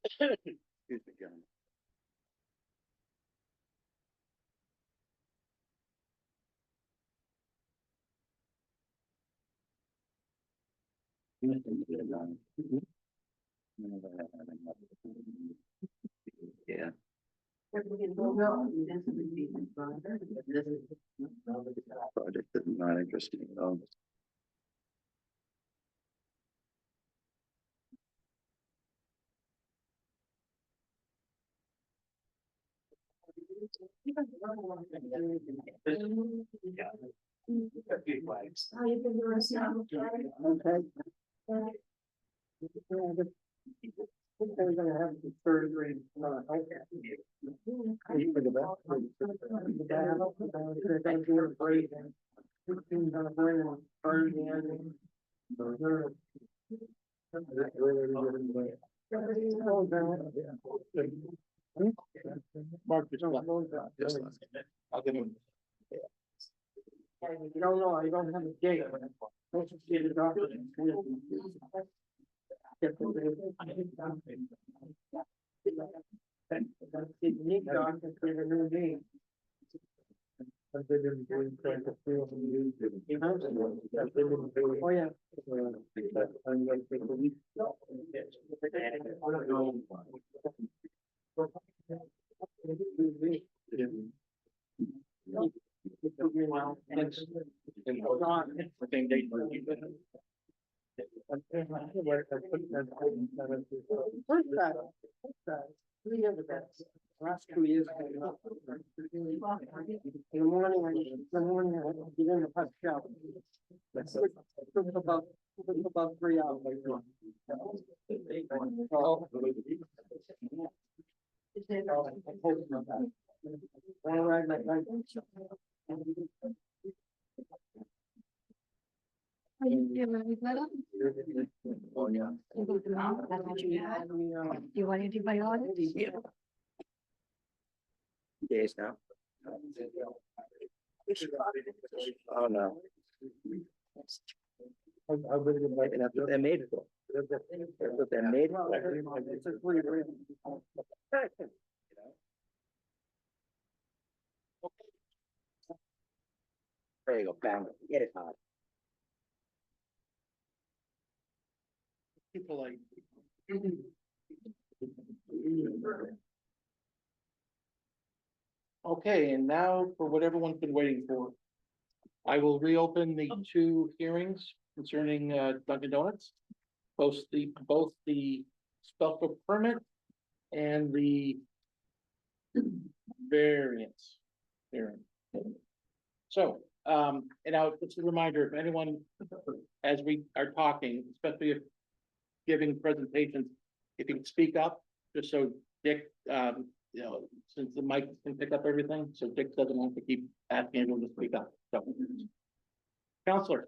Excuse me, gentlemen. Yeah. Project is not interesting at all. They're gonna have the third grade. Thank you for breathing. Mark, just I'll give him. No, I don't have a date. Don't you see the doctor? Unique doctor for the new name. Oh, yeah. Last 2 years. In the morning, I get in the hot shower. Took about 3 hours. Wanna ride my bike? Oh, yeah. You want antibiotics? Yeah. Days now. Oh, no. And that's what they're made for. That's what they're made for. There you go, bang, get it hard. People like. Okay, and now for what everyone's been waiting for. I will reopen the two hearings concerning Dunkin' Donuts. Both the special permit and the variance. Hearing. So, and now just a reminder, if anyone, as we are talking, especially if giving presentations, if you can speak up, just so Dick, you know, since the mic can pick up everything, so Dick doesn't have to keep asking everyone to speak up, so. Counselor,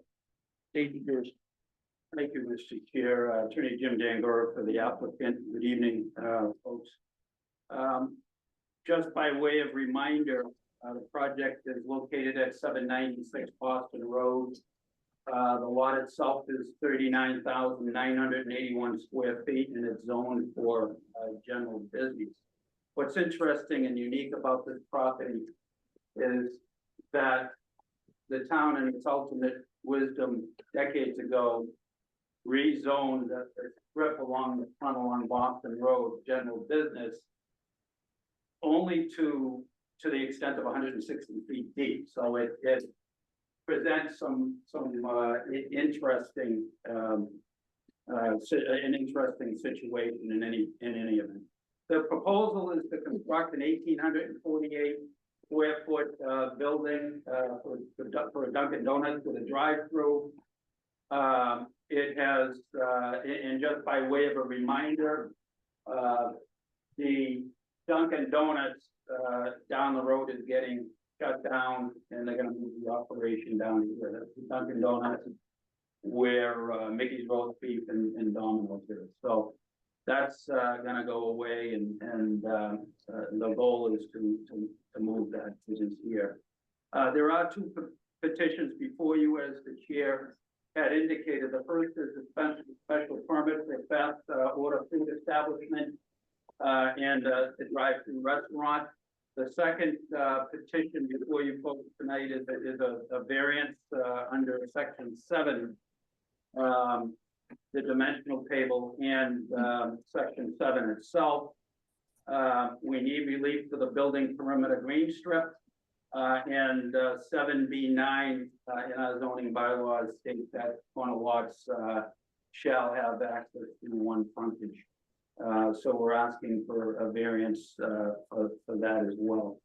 stage is yours. Thank you, Mr. Chair. Attorney Jim Dangor for the applicant. Good evening, folks. Just by way of reminder, the project is located at 796 Boston Road. The lot itself is 39,981 square feet and it's zoned for general business. What's interesting and unique about this property is that the town in its ultimate wisdom decades ago rezoned the strip along the front along Boston Road, general business, only to the extent of 160 feet deep. So it presents some interesting an interesting situation in any event. The proposal is to construct an 1,848 square foot building for a Dunkin' Donuts with a drive-through. It has, and just by way of a reminder, the Dunkin' Donuts down the road is getting shut down, and they're going to move the operation down here. That's the Dunkin' Donuts, where Mickey's Roast Beef and Domino's is. So that's going to go away, and the goal is to move that business here. There are two petitions before you, as the chair had indicated. The first is a special permit for fast order food establishment and a drive-through restaurant. The second petition before you folks tonight is a variance under section 7, the dimensional table, and section 7 itself. We need relief to the building perimeter green strip, and 7B9 in our zoning bylaws states that corner lots shall have access to one frontage. So we're asking for a variance for that as well.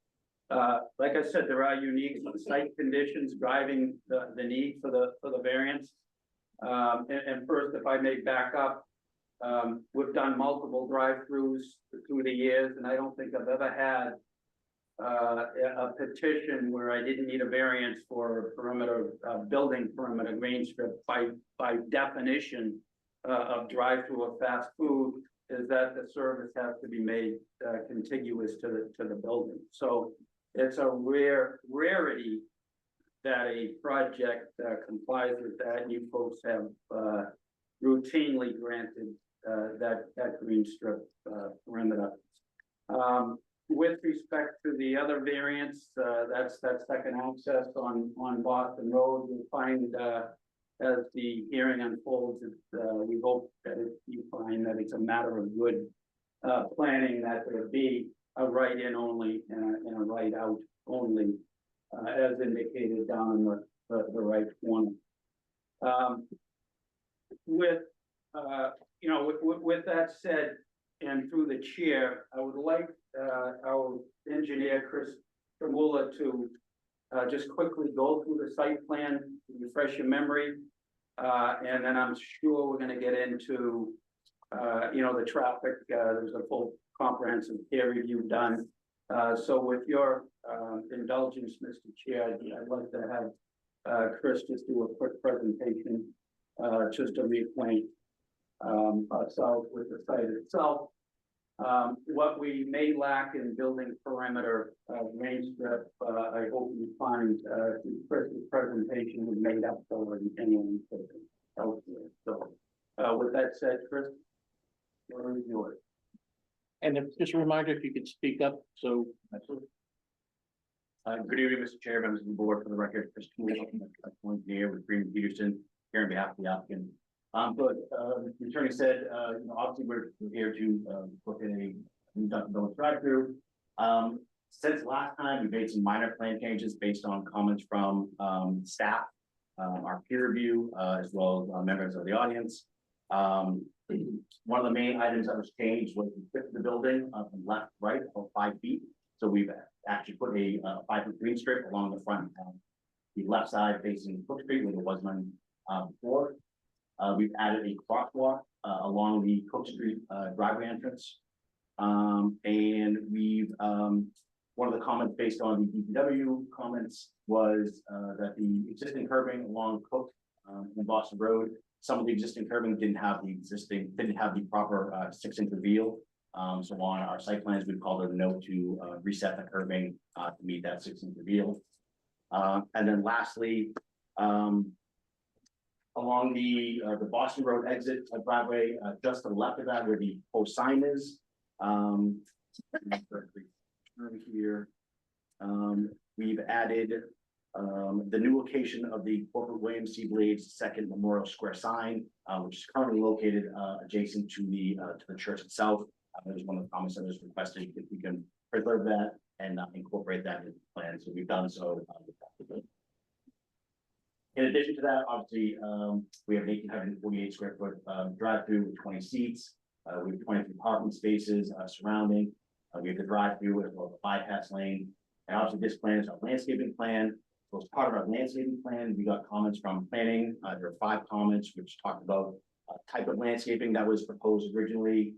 Like I said, there are unique site conditions driving the need for the variance. And first, if I may back up, we've done multiple drive-throughs through the years, and I don't think I've ever had a petition where I didn't need a variance for a perimeter building perimeter green strip. By definition of drive-through of fast food is that the service has to be made contiguous to the building. So it's a rarity that a project complies with that. You folks have routinely granted that green strip perimeter. With respect to the other variance, that's second access on Boston Road. You'll find as the hearing unfolds, we hope that you find that it's a matter of good planning, that there be a right in only and a right out only, as indicated down in the right corner. With that said, and through the chair, I would like our engineer Chris Tremula to just quickly go through the site plan, refresh your memory, and then I'm sure we're going to get into the traffic. There's a full comprehensive peer review done. So with your indulgence, Mr. Chair, I'd like to have Chris just do a quick presentation, just to reacquaint ourselves with the site itself, What we may lack in building perimeter, range strip, I hope you find, Chris's presentation was made up for in any elsewhere. So, with that said, Chris, what is yours? And just a reminder, if you could speak up, so. Good evening, Mr. Chair, members of the board. For the record, Chris Toole, here with Green Peterson, here on behalf of the applicant. The attorney said, obviously we're here to look at a new Dunkin' Donuts drive-through. Since last time, we made some minor plan changes based on comments from staff, our peer review, as well as members of the audience. One of the main items that was changed was the width of the building from left to right about 5 feet. So we've actually put a 5-foot green strip along the front, the left side facing Cook Street where there was none before. We've added a crosswalk along the Cook Street driveway entrance. And we've, one of the comments based on the DPW comments was that the existing curbing along Cook and Boston Road, some of the existing curbing didn't have the proper 6-inch reveal. So on our site plans, we've called it a note to reset the curbing to meet that 6-inch reveal. And then lastly, along the Boston Road exit driveway, just to the left of that where the post sign is. Here, we've added the new location of the corporate William C. Blades second Memorial Square sign, which is currently located adjacent to the church itself. That was one of the comments that was requested if we can preserve that and incorporate that into the plan. So we've done so. In addition to that, obviously, we have 1,848 square foot drive-through with 20 seats. We have 23 parking spaces surrounding. We have the drive-through as well as the bypass lane. And obviously, this plan is our landscaping plan. So as part of our landscaping plan, we got comments from planning. There are 5 comments which talked about type of landscaping that was proposed originally,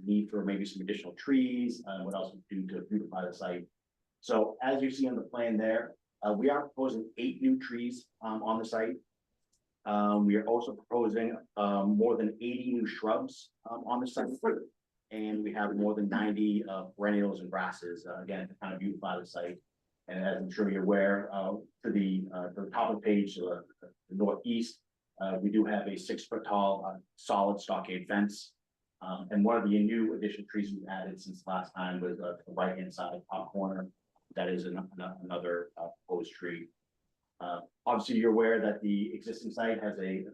need for maybe some additional trees, what else we do to beautify the site. So as you see on the plan there, we are proposing 8 new trees on the site. We are also proposing more than 80 new shrubs on the site. And we have more than 90 perennials and grasses, again, to kind of beautify the site. And as I'm sure you're aware, to the top of the page, the northeast, we do have a 6-foot tall solid stockade fence. And one of the new additional trees we've added since last time was the right-hand side top corner. That is another proposed tree. Obviously, you're aware that the existing site has a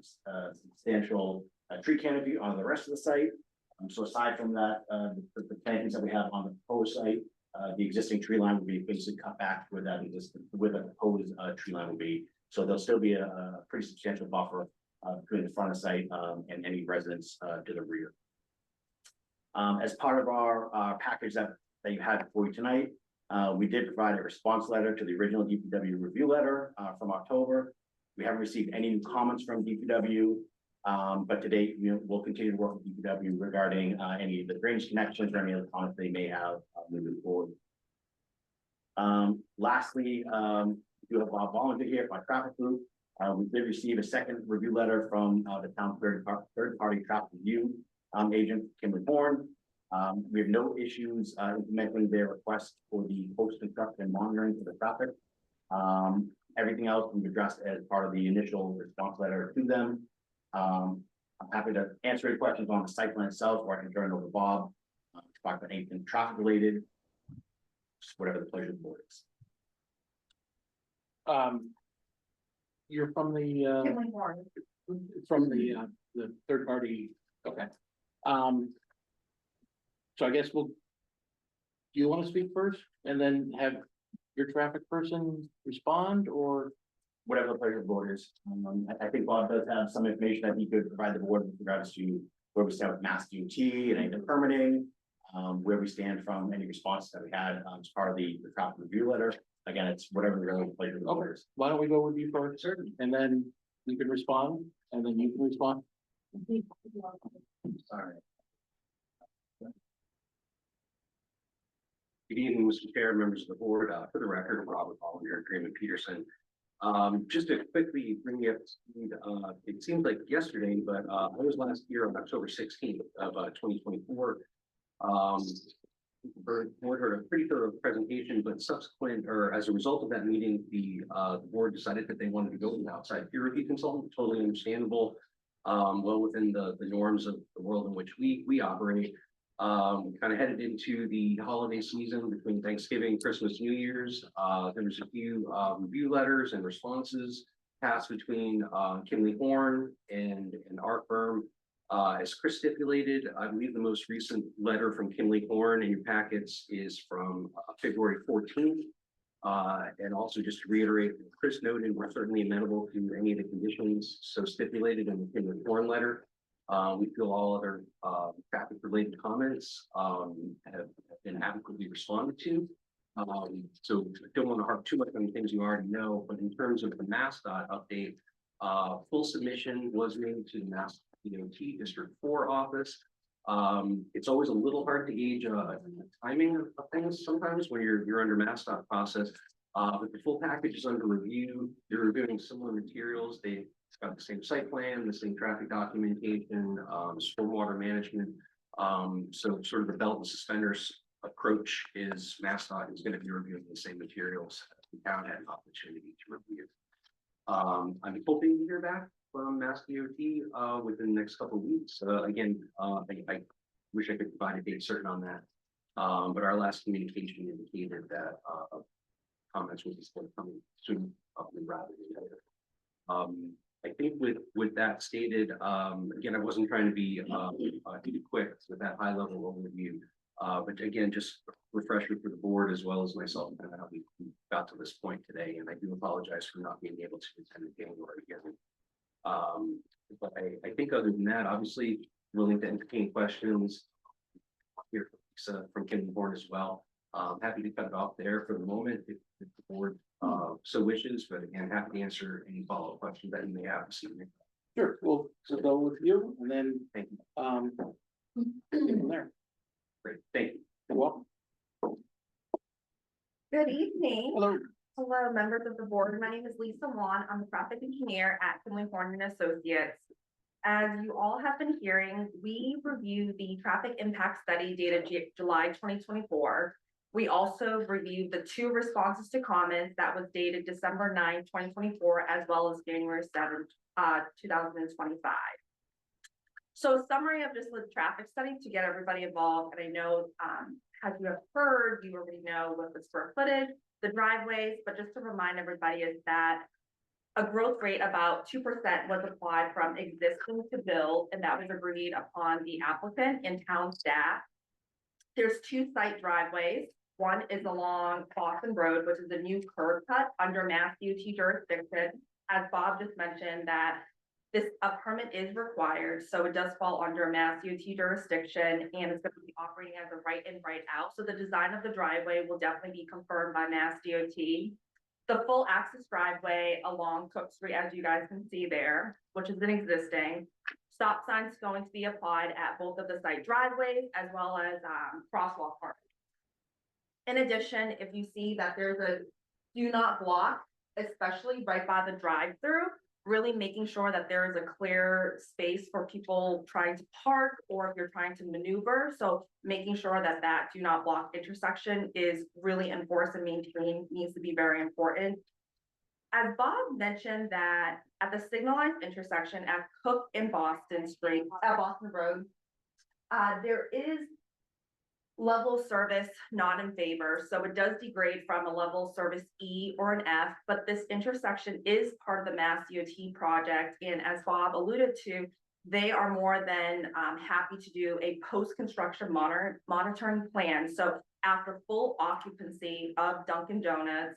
substantial tree canopy on the rest of the site. So aside from that, the plantings that we have on the proposed site, the existing tree line will be basically cut back where that where the proposed tree line will be. So there'll still be a pretty substantial buffer between the front of the site and any residents to the rear. As part of our package that you had before you tonight, we did provide a response letter to the original DPW review letter from October. We haven't received any new comments from DPW, but to date, we'll continue to work with DPW regarding any of the drainage connections or any other comments they may have moving forward. Lastly, we do have Bob Volunteer here for our traffic group. We did receive a second review letter from the town third-party traffic review agent, Kimberly Horn. We have no issues implementing their request for the post-construction monitoring for the traffic. Everything else we've addressed as part of the initial response letter to them. I'm happy to answer any questions on the site plan itself, or I can turn it over to Bob to talk about anything traffic related, just whatever the pleasure of the board is. You're from the third party, okay. So I guess do you want to speak first and then have your traffic person respond, or? Whatever the pleasure of the board is. I think Bob does have some information that he could provide the board with regards to where we stand with Mass DOT and any of the permitting, where we stand from any responses that we had as part of the traffic review letter. Again, it's whatever the pleasure of the board is. Why don't we go with you first, and then you can respond, and then you can respond. Sorry. Good evening, Mr. Chair, members of the board. For the record, Robert Volunteer, Green Peterson. Just to quickly bring you up to speed, it seems like yesterday, but I was last year on October 16th of 2024 Board heard a pretty thorough presentation, but subsequent, or as a result of that meeting, the board decided that they wanted to go with an outside peer review consultant, totally understandable. Well within the norms of the world in which we operate. Kind of headed into the holiday season between Thanksgiving, Christmas, New Year's. There was a few review letters and responses passed between Kimley Horn and our firm. As Chris stipulated, I believe the most recent letter from Kimley Horn in your packets is from February 14th. And also just to reiterate, what Chris noted, we're certainly amenable to any of the conditions so stipulated in the Kimley Horn letter. We feel all other traffic related comments have been adequately responded to. So I don't want to harp too much on the things you already know, but in terms of the MassDOT update, full submission was made to the Mass DOT District 4 office. It's always a little hard to gauge timing of things sometimes when you're under MassDOT process. But the full package is under review. They're reviewing similar materials. They've got the same site plan, the same traffic documentation, stormwater management. So sort of the belt and suspenders approach is MassDOT is going to be reviewing the same materials the town had an opportunity to review. I'm hoping to hear back from Mass DOT within the next couple of weeks. Again, I wish I could provide a date certain on that. But our last communication indicated that comments will be still coming soon, rather than later. I think with that stated, again, I wasn't trying to be too quick with that high level overview. But again, just refresher for the board as well as myself, kind of how we got to this point today. And I do apologize for not being able to attend the January hearing. But I think other than that, obviously willing to entertain questions. Here from Kim Horn as well. Happy to cut it off there for the moment if the board so wishes, but again, happy to answer any follow-up questions that you may have this evening. Sure, we'll go with you and then, Thank you. from there. Great, thank you. You're welcome. Good evening. Hello. Hello, members of the board. My name is Lisa Wan. I'm the traffic engineer at Kimley Horn and Associates. As you all have been hearing, we reviewed the traffic impact study dated July 2024. We also reviewed the 2 responses to comments that was dated December 9, 2024, as well as January 7, 2025. So summary of just the traffic study to get everybody involved. And I know, as you have heard, you already know what the square footage, the driveways, but just to remind everybody is that a growth rate about 2% was applied from existing to build, and that was agreed upon the applicant and town staff. There's 2 site driveways. One is along Boston Road, which is a new curb cut under Mass DOT jurisdiction. As Bob just mentioned, that a permit is required, so it does fall under Mass DOT jurisdiction, and it's going to be operating as a right in, right out. So the design of the driveway will definitely be confirmed by Mass DOT. The full access driveway along Cook Street, as you guys can see there, which is an existing. Stop signs going to be applied at both of the site driveways as well as crosswalk parking. In addition, if you see that there's a do not block, especially right by the drive-through, really making sure that there is a clear space for people trying to park or if you're trying to maneuver. So making sure that that do not block intersection is really enforced and maintained needs to be very important. As Bob mentioned that at the signalized intersection at Cook and Boston Street, Boston Road, there is level service not in favor. So it does degrade from a level service E or an F, but this intersection is part of the Mass DOT project. And as Bob alluded to, they are more than happy to do a post-construction monitoring plan. So after full occupancy of Dunkin' Donuts,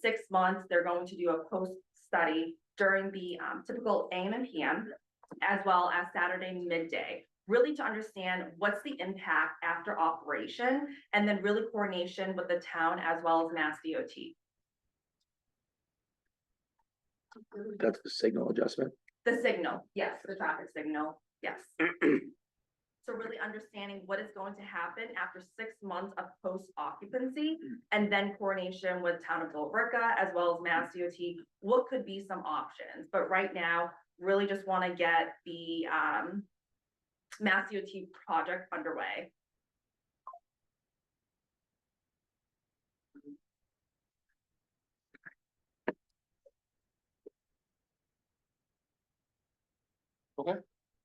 6 months, they're going to do a post study during the typical AM and PM, as well as Saturday midday, really to understand what's the impact after operation, and then really coordination with the town as well as Mass DOT. That's the signal adjustment. The signal, yes, the traffic signal, yes. So really understanding what is going to happen after 6 months of post occupancy, and then coordination with town of Billerica as well as Mass DOT, what could be some options. But right now, really just want to get the Mass DOT project underway.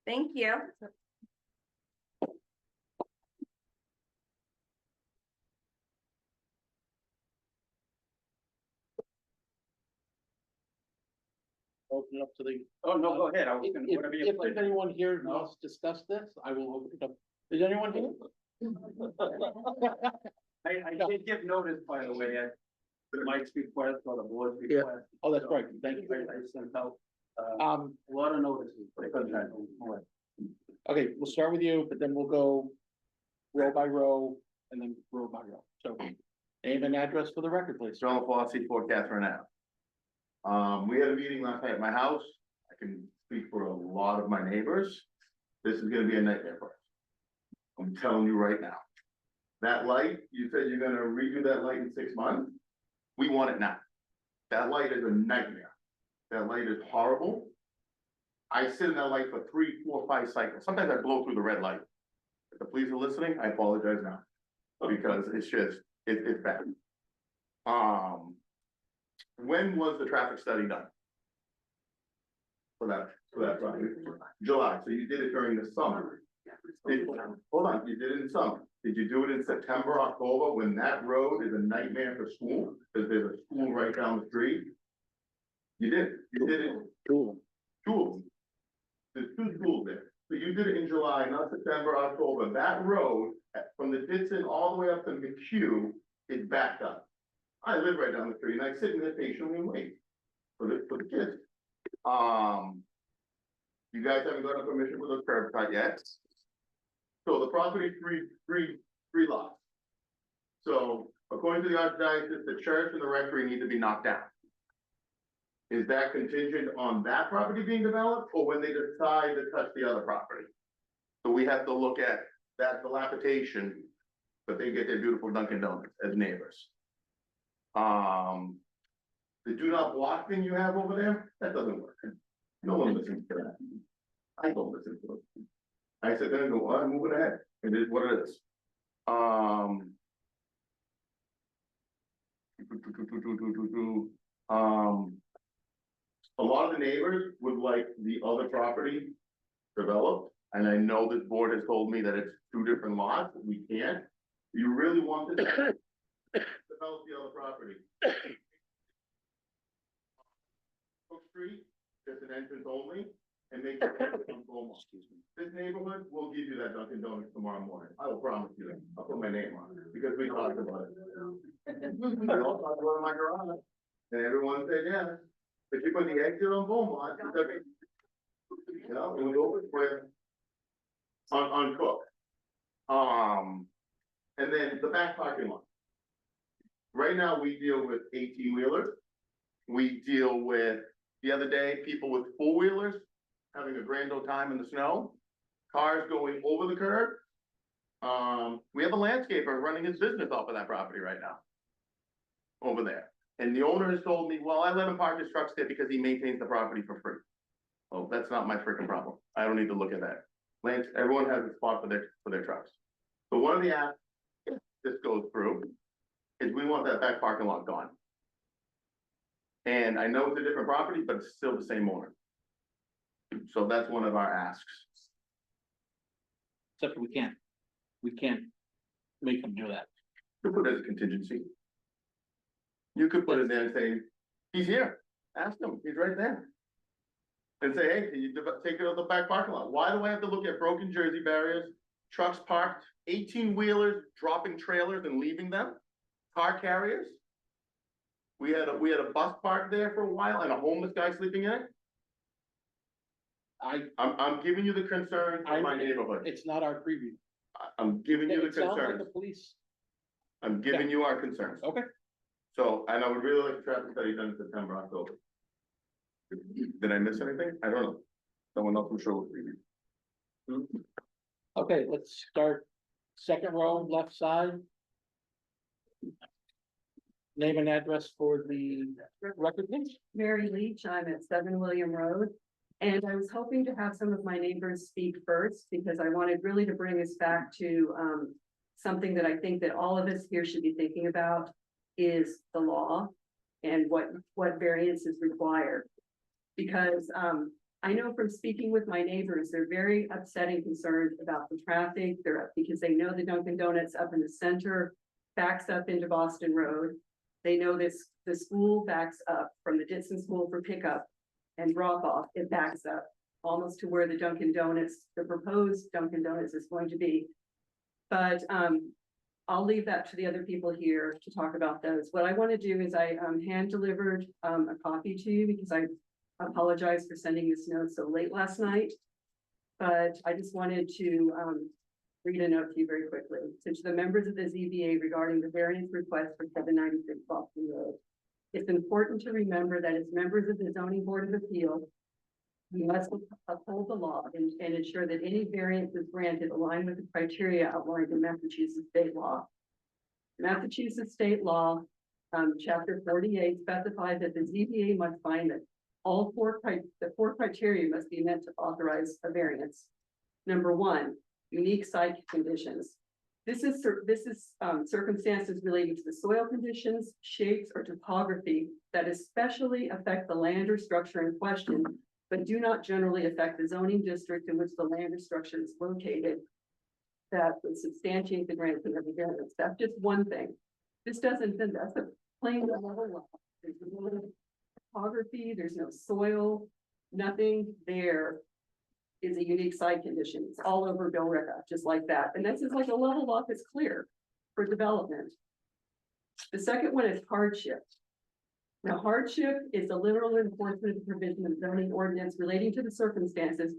Thank you. Open it up to the. Oh, no, go ahead. I was gonna, whatever you If there's anyone here who wants to discuss this, I will open it up. Is anyone here? I did give notice, by the way, at Mike's request or the board's Yeah. request. Oh, that's right. Thank you. I sent out, Um, a lot of notices. because I don't know it. okay, we'll start with you, but then we'll go row by row and then row by row. So name and address for the record, please. John Fossey, 4 Catherine Ave. We had a meeting last night at my house. I can speak for a lot of my neighbors. This is gonna be a nightmare for us. I'm telling you right now. That light, you said you're gonna redo that light in 6 months. We want it now. That light is a nightmare. That light is horrible. I sit in that light for 3, 4, 5 cycles. Sometimes I blow through the red light. If the police are listening, I apologize now. Because it's just, it's bad. When was the traffic study done? For that project? July, so you did it during the summer. Hold on, you did it in summer. Did you do it in September, October, when that road is a nightmare for school? Because there's a school right down the street? You did it, Cool. 2 of them. There's 2 schools there. So you did it in July, not September, October. That road, from the Ditson all the way up to McHugh, is backed up. I live right down the street and I sit in there patiently and wait for the kids. You guys haven't got a permission for the curb cut yet. So the property three lots. So according to the archdiocese, the church and the rectory need to be knocked down. Is that contingent on that property being developed or when they decide to touch the other property? So we have to look at that dilapidation, but they get their beautiful Dunkin' Donuts as neighbors. The do not block thing you have over there, that doesn't work. No one listens to that. I don't listen to it. I sit there and go, I'm moving ahead. It is what it is. A lot of the neighbors would like the other property developed, and I know this board has told me that it's 2 different lots, we can't. You really want this? Develop the other property. Cook Street, just an entrance only, and make it on Beaumont. This neighborhood will give you that Dunkin' Donuts tomorrow morning. I will promise you that. I'll put my name on it because we talked about it. We all talked about it in my garage, and everyone said yes. But you put the exit on Beaumont, it doesn't- you know, it was over with on Cook. And then the back parking lot. Right now, we deal with 18-wheelers. We deal with, the other day, people with 4-wheelers having a grand old time in the snow. Cars going over the curb. We have a landscaper running his business off of that property right now. Over there. And the owner has told me, well, I let him park his trucks there because he maintains the property for free. Well, that's not my freaking problem. I don't need to look at that. Lance, everyone has a spot for their trucks. So one of the asks, if this goes through, is we want that back parking lot gone. And I know it's a different property, but it's still the same owner. So that's one of our asks. Except we can't make them do that. You put it as a contingency. You could put it there and say, he's here, ask him, he's right there. And say, hey, can you take it out the back parking lot? Why do I have to look at broken Jersey barriers, trucks parked, 18-wheelers dropping trailers and leaving them, car carriers? We had a bus parked there for a while and a homeless guy sleeping in it. I'm giving you the concern of my neighborhood. It's not our preview. I'm giving you the It sounds like concerns. the police. I'm giving you our concerns. Okay. So, and I would really like the traffic study done in September, October. Did I miss anything? I don't know. Someone else I'm sure will preview. Okay, let's start second row, left side. Name and address for the record, please. Mary Leach, I'm at 7 William Road. And I was hoping to have some of my neighbors speak first because I wanted really to bring us back to something that I think that all of us here should be thinking about is the law and what variances require. Because I know from speaking with my neighbors, they're very upset and concerned about the traffic. Because they know the Dunkin' Donuts up in the center backs up into Boston Road. They know the school backs up from the Ditson School for pickup and drop off. It backs up almost to where the Dunkin' Donuts, the proposed Dunkin' Donuts is going to be. But I'll leave that to the other people here to talk about those. What I want to do is I hand delivered a copy to you because I apologize for sending this note so late last night. But I just wanted to read a note to you very quickly. So to the members of the ZBA regarding the variance request for 796 Boston Road. It's important to remember that as members of the Zoning Board of Appeals, we must uphold the law and ensure that any variances granted align with the criteria outlined in Massachusetts state law. Massachusetts state law, chapter 48 specifies that the ZBA must find that the four criteria must be met to authorize a variance. Number one, unique site conditions. This is circumstances relating to the soil conditions, shapes, or topography that especially affect the land or structure in question, but do not generally affect the zoning district in which the land or structure is located. That would substantiate the granting of the variance. That's just one thing. This doesn't, that's a plain level law. There's no topography, there's no soil, nothing there is a unique site condition. It's all over Billerica, just like that. And this is like a level lot that's clear for development. The second one is hardship. Now, hardship is the literal enforcement of the provision of zoning ordinance relating to the circumstances,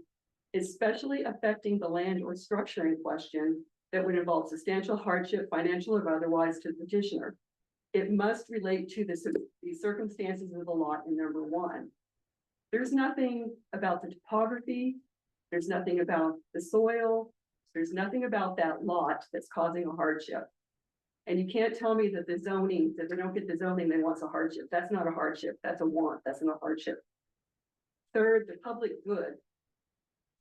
especially affecting the land or structure in question that would involve substantial hardship, financial or otherwise, to the petitioner. It must relate to the circumstances of the lot in number one. There's nothing about the topography. There's nothing about the soil. There's nothing about that lot that's causing a hardship. And you can't tell me that the zoning, that they don't get the zoning, they want a hardship. That's not a hardship. That's a want. That's not a hardship. Third, the public good.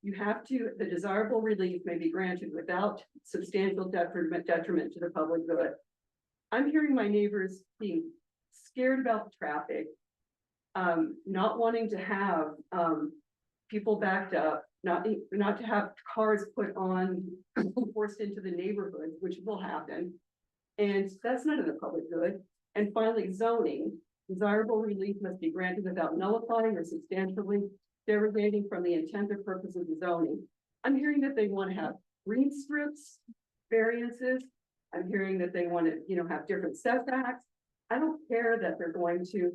You have to, the desirable relief may be granted without substantial detriment to the public good. I'm hearing my neighbors being scared about the traffic, not wanting to have people backed up, not to have cars put on, forced into the neighborhood, which will happen. And that's not in the public good. And finally, zoning. Desirable relief must be granted without nullifying or substantially derogating from the intent or purpose of the zoning. I'm hearing that they want to have green strips, variances. I'm hearing that they want to, have different setbacks. I don't care that they're going to,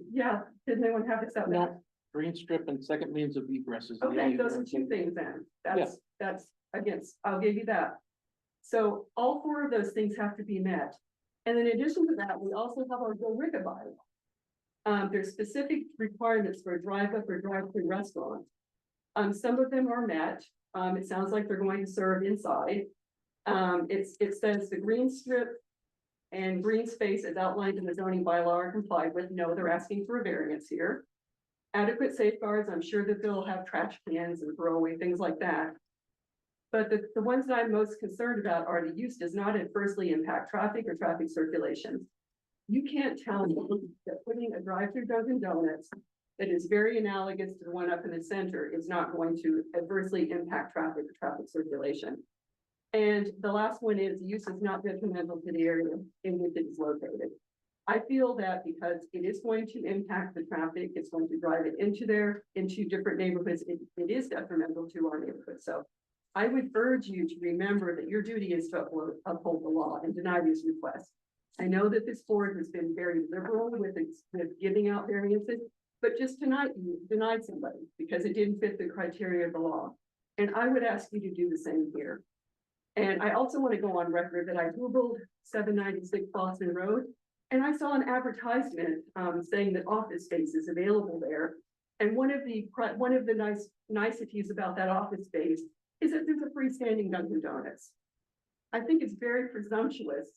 didn't they want to have a setback? No, green strip and second means of egress is. the Okay, only those are difference. two things then. That's against, I'll give you that. So all four of those things have to be met. And in addition to that, we also have our Billerica bylaw. There's specific requirements for a drive-up or drive-through restaurant. Some of them are met. It sounds like they're going to serve inside. It says the green strip and green space as outlined in the zoning bylaw are complied with. No, they're asking for a variance here. Adequate safeguards, I'm sure that they'll have trash cans and throwaway things like that. But the ones that I'm most concerned about are the use does not adversely impact traffic or traffic circulation. You can't tell me that putting a drive-through Dunkin' Donuts that is very analogous to the one up in the center is not going to adversely impact traffic or traffic circulation. And the last one is use is not detrimental to the area in which it is located. I feel that because it is going to impact the traffic, it's going to drive it into different neighborhoods, it is detrimental to our neighborhood. So I would urge you to remember that your duty is to uphold the law and deny these requests. I know that this board has been very liberal with giving out variances, but just tonight you denied somebody because it didn't fit the criteria of the law. And I would ask you to do the same here. And I also want to go on record that I Googled 796 Boston Road, and I saw an advertisement saying that office space is available there. And one of the niceties about that office space is that there's a freestanding Dunkin' Donuts. I think it's very presumptuous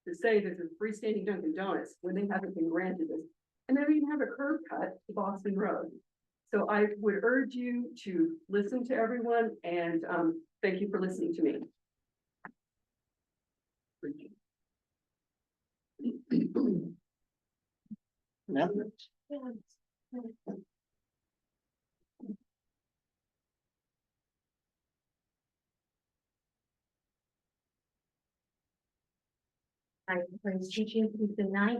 to say there's a freestanding Dunkin' Donuts when they haven't been granted this. And they don't even have a curb cut to Boston Road. So I would urge you to listen to everyone and thank you for listening to me. Yeah. Hi, Prince teaching tonight.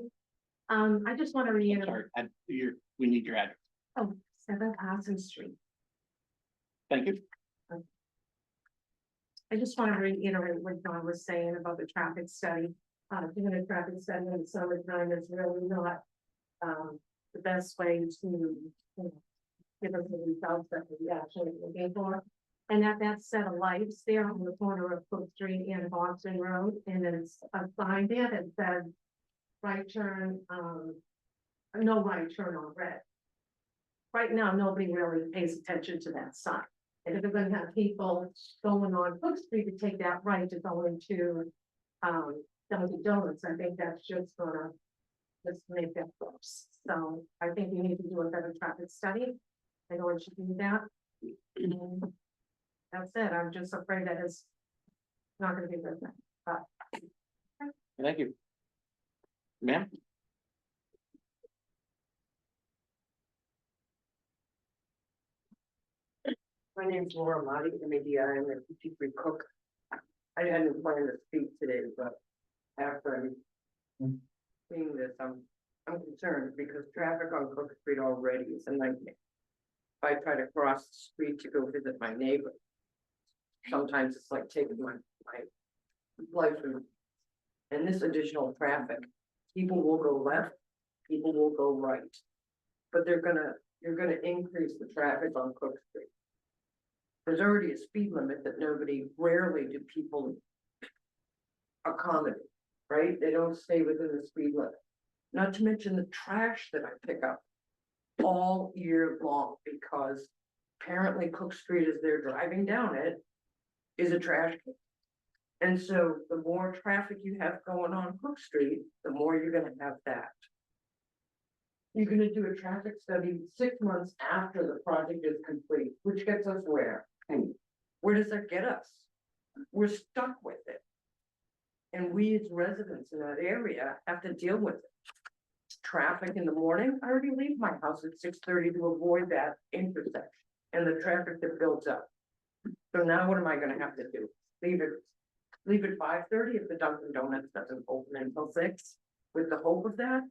I just want to reiterate, We need your address. 7 Carson Street. Thank you. I just want to reiterate what Don was saying about the traffic study. Doing a traffic study in the summertime is really not, the best way to, you know, give us the results that we actually looking for. And that set of lights there on the corner of Cook Street and Boston Road, and it's a sign there that says right turn, no right turn on red. Right now, nobody really pays attention to that sign. And if we're gonna have people going on Cook Street to take that right to go into, Dunkin' Donuts, I think that's just gonna just make that worse. So I think we need to do a better traffic study in order to do that. And that's it. I'm just afraid that it's not gonna be good, but Thank you. Ma'am? My name's Laura Motti, MEDI, I'm a 53 cook. I hadn't planned to speak today, but after I'm seeing this, I'm concerned because traffic on Cook Street already is a nightmare. If I try to cross the street to go visit my neighbor, sometimes it's like taking my life. And this additional traffic, people will go left, people will go right. But you're gonna increase the traffic on Cook Street. There's already a speed limit that rarely do people accommodate, right? They don't stay within the speed limit. Not to mention the trash that I pick up all year long, because apparently Cook Street, as they're driving down it, is a trash can. And so the more traffic you have going on Cook Street, the more you're gonna have that. You're gonna do a traffic study 6 months after the project is complete, which gets us where? And where does that get us? We're stuck with it. And we as residents in that area have to deal with it. Traffic in the morning, I already leave my house at 6:30 to avoid that intersection and the traffic that builds up. So now what am I gonna have to do? Leave at 5:30 if the Dunkin' Donuts doesn't open until 6, with the hope of that?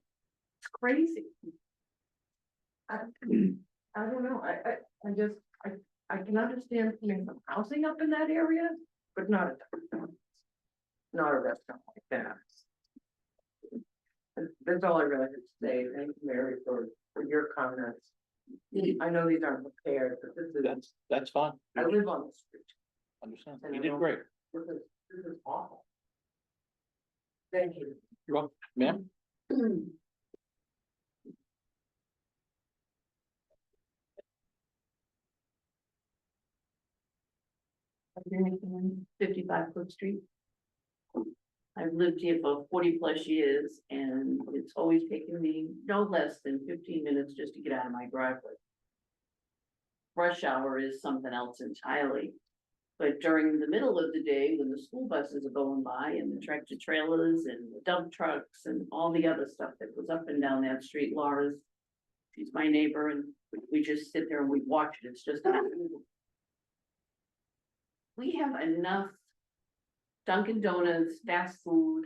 It's crazy. I don't know, I can understand putting some housing up in that area, but not a Dunkin' Donuts. Not a restaurant like that. That's all I really have to say. Thank you, Mary, for your comments. I know these aren't prepared, but this is. That's fine. I live on the street. Understand. and You I did don't- great. This is awful. Thank you. You're welcome. Ma'am? 55 Cook Street. I've lived here for 40+ years and it's always taken me no less than 15 minutes just to get out of my driveway. Rush hour is something else entirely. But during the middle of the day, when the school buses are going by and the tractor trailers and the dump trucks and all the other stuff that goes up and down that street, Laura's, she's my neighbor, and we just sit there and we watch it. It's just unbelievable. We have enough Dunkin' Donuts, fast food,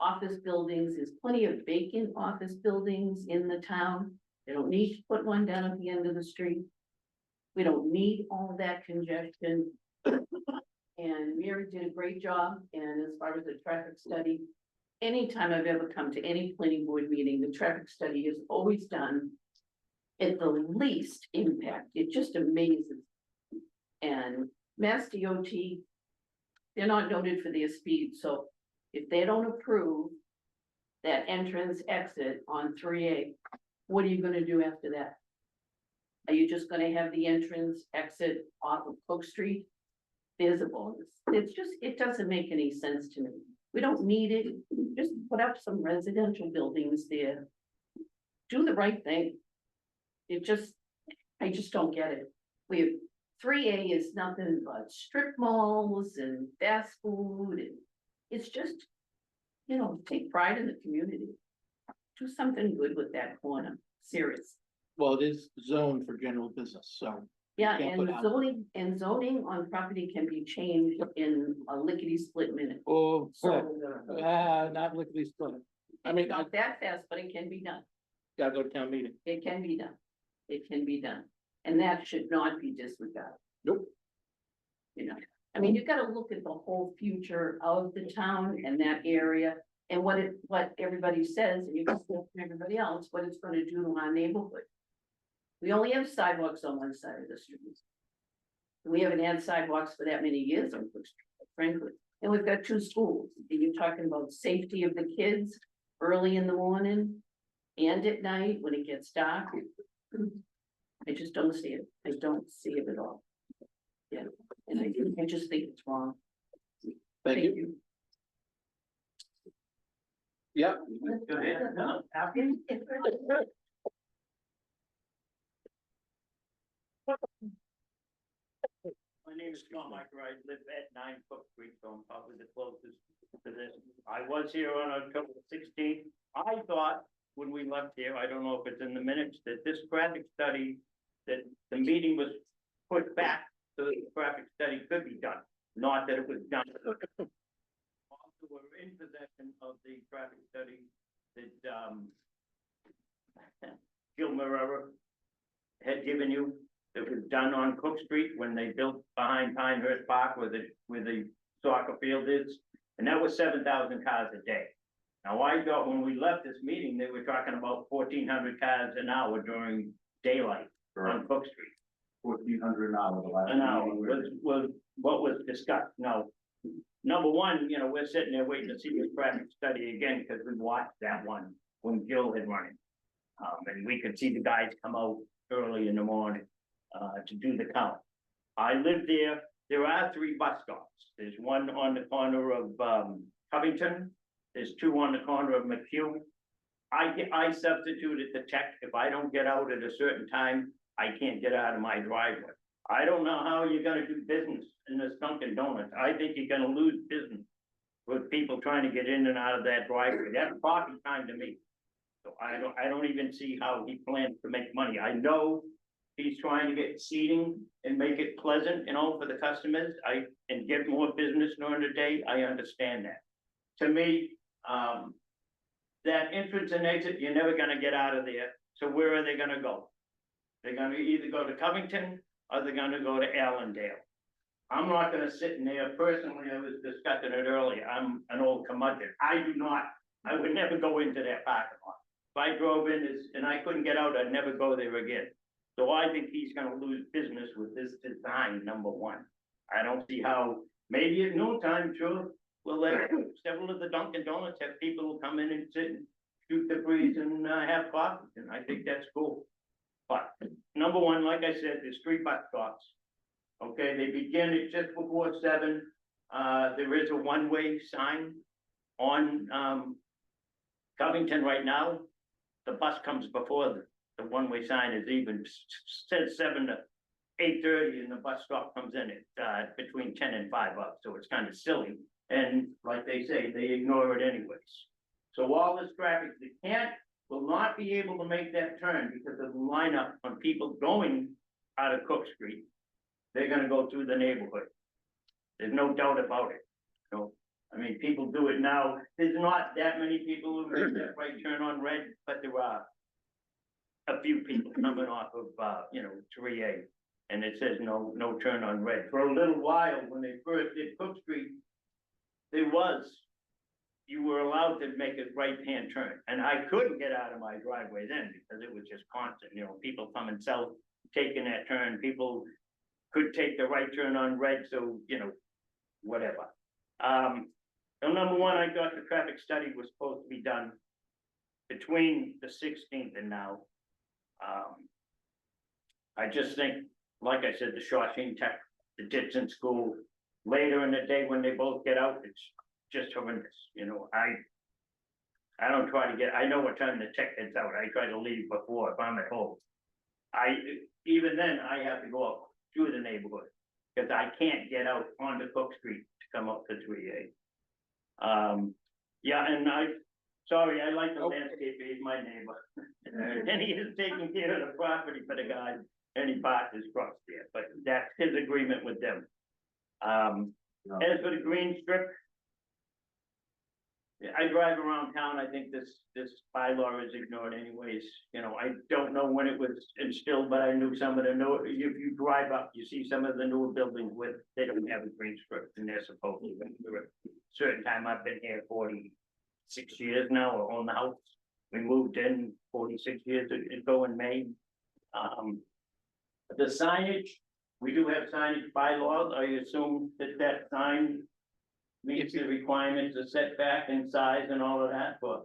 office buildings. There's plenty of vacant office buildings in the town. They don't need to put one down at the end of the street. We don't need all that congestion. And Mary did a great job. And as far as the traffic study, anytime I've ever come to any planning board meeting, the traffic study is always done at the least impact. It just amazes. And Mass DOT, they're not noted for their speed, so if they don't approve that entrance exit on 3A, what are you gonna do after that? Are you just gonna have the entrance exit off of Cook Street visible? It's just, it doesn't make any sense to me. We don't need it, just put up some residential buildings there. Do the right thing. I just don't get it. We have 3A is nothing but strip malls and fast food, and it's just, you know, take pride in the community. Do something good with that corner, serious. Well, it is zoned for general business, so Yeah, Can't and put out- zoning on property can be changed in a lickety split minute. Oh, So, not lickety split. I mean, I not that fast, but it can be done. gotta go to town meeting. It can be done. It can be done. And that should not be disregarded. Nope. You know, I mean, you've gotta look at the whole future of the town and that area. And what everybody says, and you can hear from everybody else, what it's gonna do to our neighborhood. We only have sidewalks on one side of the street. We haven't had sidewalks for that many years, on Brook Street, frankly. And we've got two schools. And you're talking about safety of the kids early in the morning and at night when it gets dark. I just don't see it. I don't see it at all. Yeah, and I just think it's wrong. Thank you. Yep. Go ahead. No, my name is Tom Michael. I live at 9 Cook Street, so I'm probably the closest to this. I was here on October 16th. I thought when we left here, I don't know if it's in the minutes, that this traffic study, that the meeting was put back so that the traffic study could be done, not that it was done. Also, we're in possession of the traffic study that, Gil Marrera had given you. It was done on Cook Street when they built behind Pinehurst Park where the soccer field is. And that was 7,000 cars a day. Now, I thought when we left this meeting, they were talking about 1,400 cars an hour during daylight on Cook Street. 1,400 an hour. The last An hour meeting was what was discussed. Now, number one, you know, we're sitting there waiting to see the traffic study again because we watched that one when Gil had run it. And we could see the guys come out early in the morning to do the count. I live there. There are 3 bus stops. There's one on the corner of Covington. There's 2 on the corner of McHugh. I substituted the tech. If I don't get out at a certain time, I can't get out of my driveway. I don't know how you're gonna do business in this Dunkin' Donuts. I think you're gonna lose business with people trying to get in and out of that driveway. That's coffee time to me. So I don't even see how he plans to make money. I know he's trying to get seating and make it pleasant, you know, for the customers. And get more business during the day. I understand that. To me, that entrance and exit, you're never gonna get out of there. So where are they gonna go? They're gonna either go to Covington or they're gonna go to Allendale. I'm not gonna sit in there personally. I was discussing it earlier. I'm an old curmudgeon. I would never go into that parking lot. If I drove in this and I couldn't get out, I'd never go there again. So I think he's gonna lose business with this design, number one. I don't see how, maybe at noontime, sure, we'll let several of the Dunkin' Donuts have people who come in and sit and shoot the breeze and have coffee, and I think that's cool. But number one, like I said, there's 3 bus stops. Okay, they begin at just before 7. There is a one-way sign on Covington right now. The bus comes before the one-way sign is even, says 7 to 8:30, and the bus stop comes in at between 10 and 5 up, so it's kind of silly. And like they say, they ignore it anyways. So all this traffic, will not be able to make that turn because of the lineup on people going out of Cook Street. They're gonna go through the neighborhood. There's no doubt about it. So, I mean, people do it now. There's not that many people who make that right turn on red, but there are a few people coming off of, 3A. And it says no turn on red. For a little while, when they first did Cook Street, you were allowed to make a right-hand turn. And I couldn't get out of my driveway then because it was just constant, people coming south, taking that turn. People could take the right turn on red, so, whatever. So number one, I thought the traffic study was supposed to be done between the 16th and now. I just think, like I said, the Shawshene Tech, the Ditson School, later in the day when they both get out, it's just horrendous, I don't try to I know what time the tech gets out. I try to leave before if I'm at home. Even then, I have to go up through the neighborhood because I can't get out onto Cook Street to come up to 3A. Yeah, and sorry, I like the landscape, he's my neighbor. And he is taking care of the property for the guys. any partners trucks there, but that's his agreement with them. As for the green strip. Yeah, I drive around town, I think this bylaw is ignored anyways, you know, I don't know when it was instilled, but I knew some of the new, if you drive up, you see some of the newer buildings with, they don't have a green strip, and they're supposed to, do it. Certain time, I've been here 46 years now, or own the house, we moved in 46 years ago in May. The signage, we do have signage bylaws, I assume that sign meets the requirements of setback and size and all of that, but.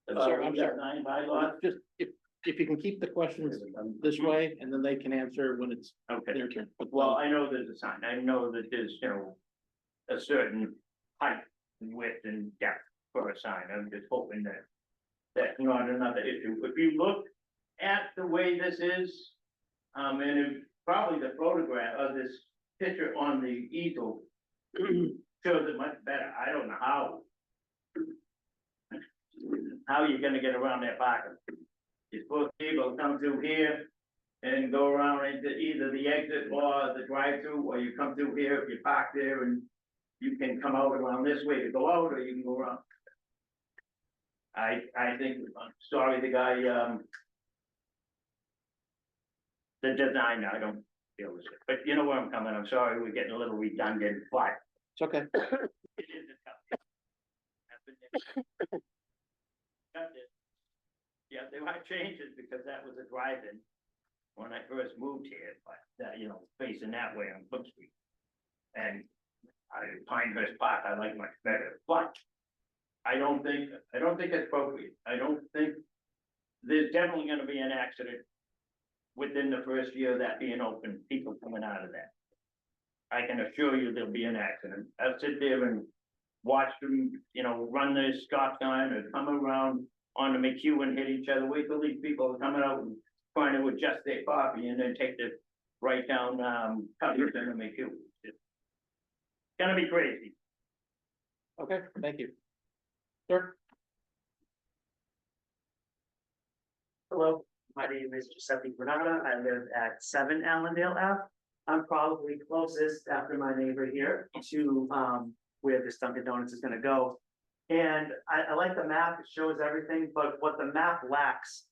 Sir, I'm sorry. Sign bylaws, Just, if you can keep the questions this way, and then they can answer when it's okay. their turn. But, Well, I know there's a sign, I know that there's, you know, a certain height, and width and depth for a sign, I'm just hoping that. That's not another issue, if you look at the way this is, and probably the photograph of this picture on the easel. Shows it much better, I don't know how you're gonna get around that parking. You're supposed to be able to come through here and go around into either the exit or the drive-through, or you come through here, if you park there, and you can come out around this way to go out, or you can go around. I think, I'm sorry, the guy, the design, I don't deal with it, but you know where I'm coming, I'm sorry, we're getting a little redundant, but. it's okay. It is a tough job. I've been there. Got it. Yeah, there are changes because that was a drive-in when I first moved here, but you know, facing that way on Brook Street. And Pinehurst Park, I like much better, but I don't think it's appropriate. I don't think there's definitely gonna be an accident within the first year of that being open, people coming out of that. I can assure you there'll be an accident. I'll sit there and watch them, you know, run their stop sign or come around onto McHugh and hit each other. Wait till these people are coming out and trying to adjust their coffee and then take the right down, Covington and McHugh. It's gonna be crazy. Okay, thank you. Sir? Hello, my name is Giuseppe Granata. I live at 7 Allendale Ave. I'm probably closest after my neighbor here to where this Dunkin' Donuts is gonna go. And I like the map, it shows everything, but what the map lacks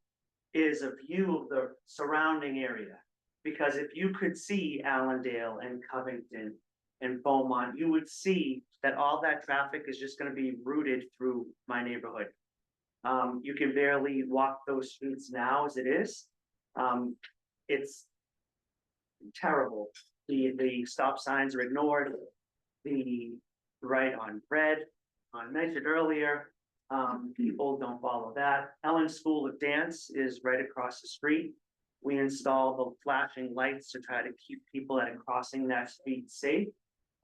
is a view of the surrounding area. Because if you could see Allendale and Covington and Beaumont, you would see that all that traffic is just gonna be routed through my neighborhood. You can barely walk those streets now as it is. It's terrible. The stop signs are ignored. The right on red, I mentioned earlier, people don't follow that. Ellen School of Dance is right across the street. We install the flashing lights to try to keep people that are crossing that street safe.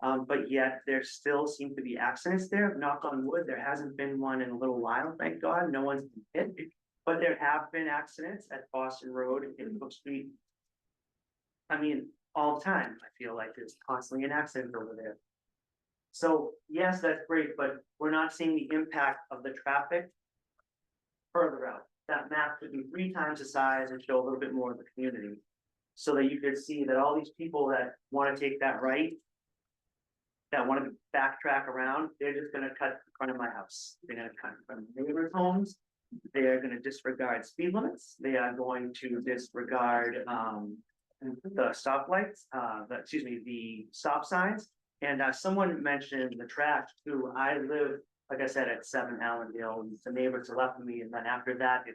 But yet there still seem to be accidents there. Knock on wood, there hasn't been one in a little while, thank God, no one's been hit. But there have been accidents at Boston Road and Brook Street. I mean, all the time, I feel like there's constantly an accident over there. So yes, that's great, but we're not seeing the impact of the traffic further out. That map should be 3 times the size and show a little bit more of the community. So that you could see that all these people that want to take that right, that want to backtrack around, they're just gonna cut in front of my house. They're gonna cut in front of neighbors' homes. They are gonna disregard speed limits. They are going to disregard the stoplights, the stop signs. And someone mentioned the trash too. I live, like I said, at 7 Allendale, and the neighbors are left of me, and then after that,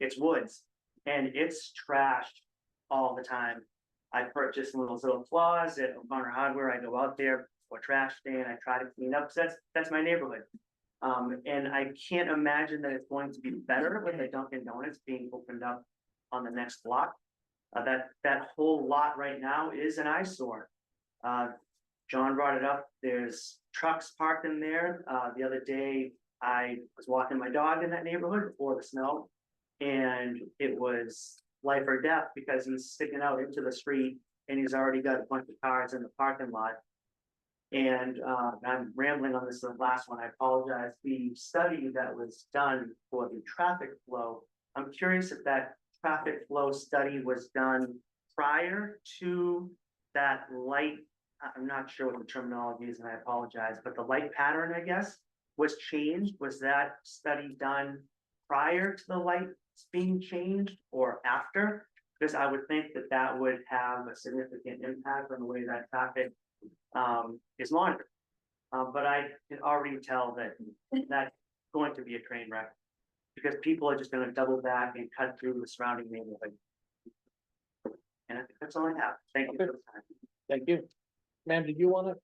it's woods. And it's trashed all the time. I purchased little flaws at O'Connor Hardware. I go out there for trash day and I try to clean up. So that's my neighborhood. And I can't imagine that it's going to be better with the Dunkin' Donuts being opened up on the next block. That whole lot right now is an eyesore. John brought it up. There's trucks parked in there. The other day, I was walking my dog in that neighborhood before the snow, and it was life or death because he's sticking out into the street and he's already got a bunch of cars in the parking lot. And I'm rambling on this last one. I apologize. The study that was done for the traffic flow, I'm curious if that traffic flow study was done prior to that light, I'm not sure what the terminology is, and I apologize, but the light pattern, I guess, was changed. Was that study done prior to the lights being changed or after? Because I would think that that would have a significant impact on the way that traffic is monitored. But I can already tell that that's going to be a train wreck, because people are just gonna double back and cut through the surrounding neighborhood. And I think that's all I have. Thank you for the time. Thank you. Ma'am, did you wanna?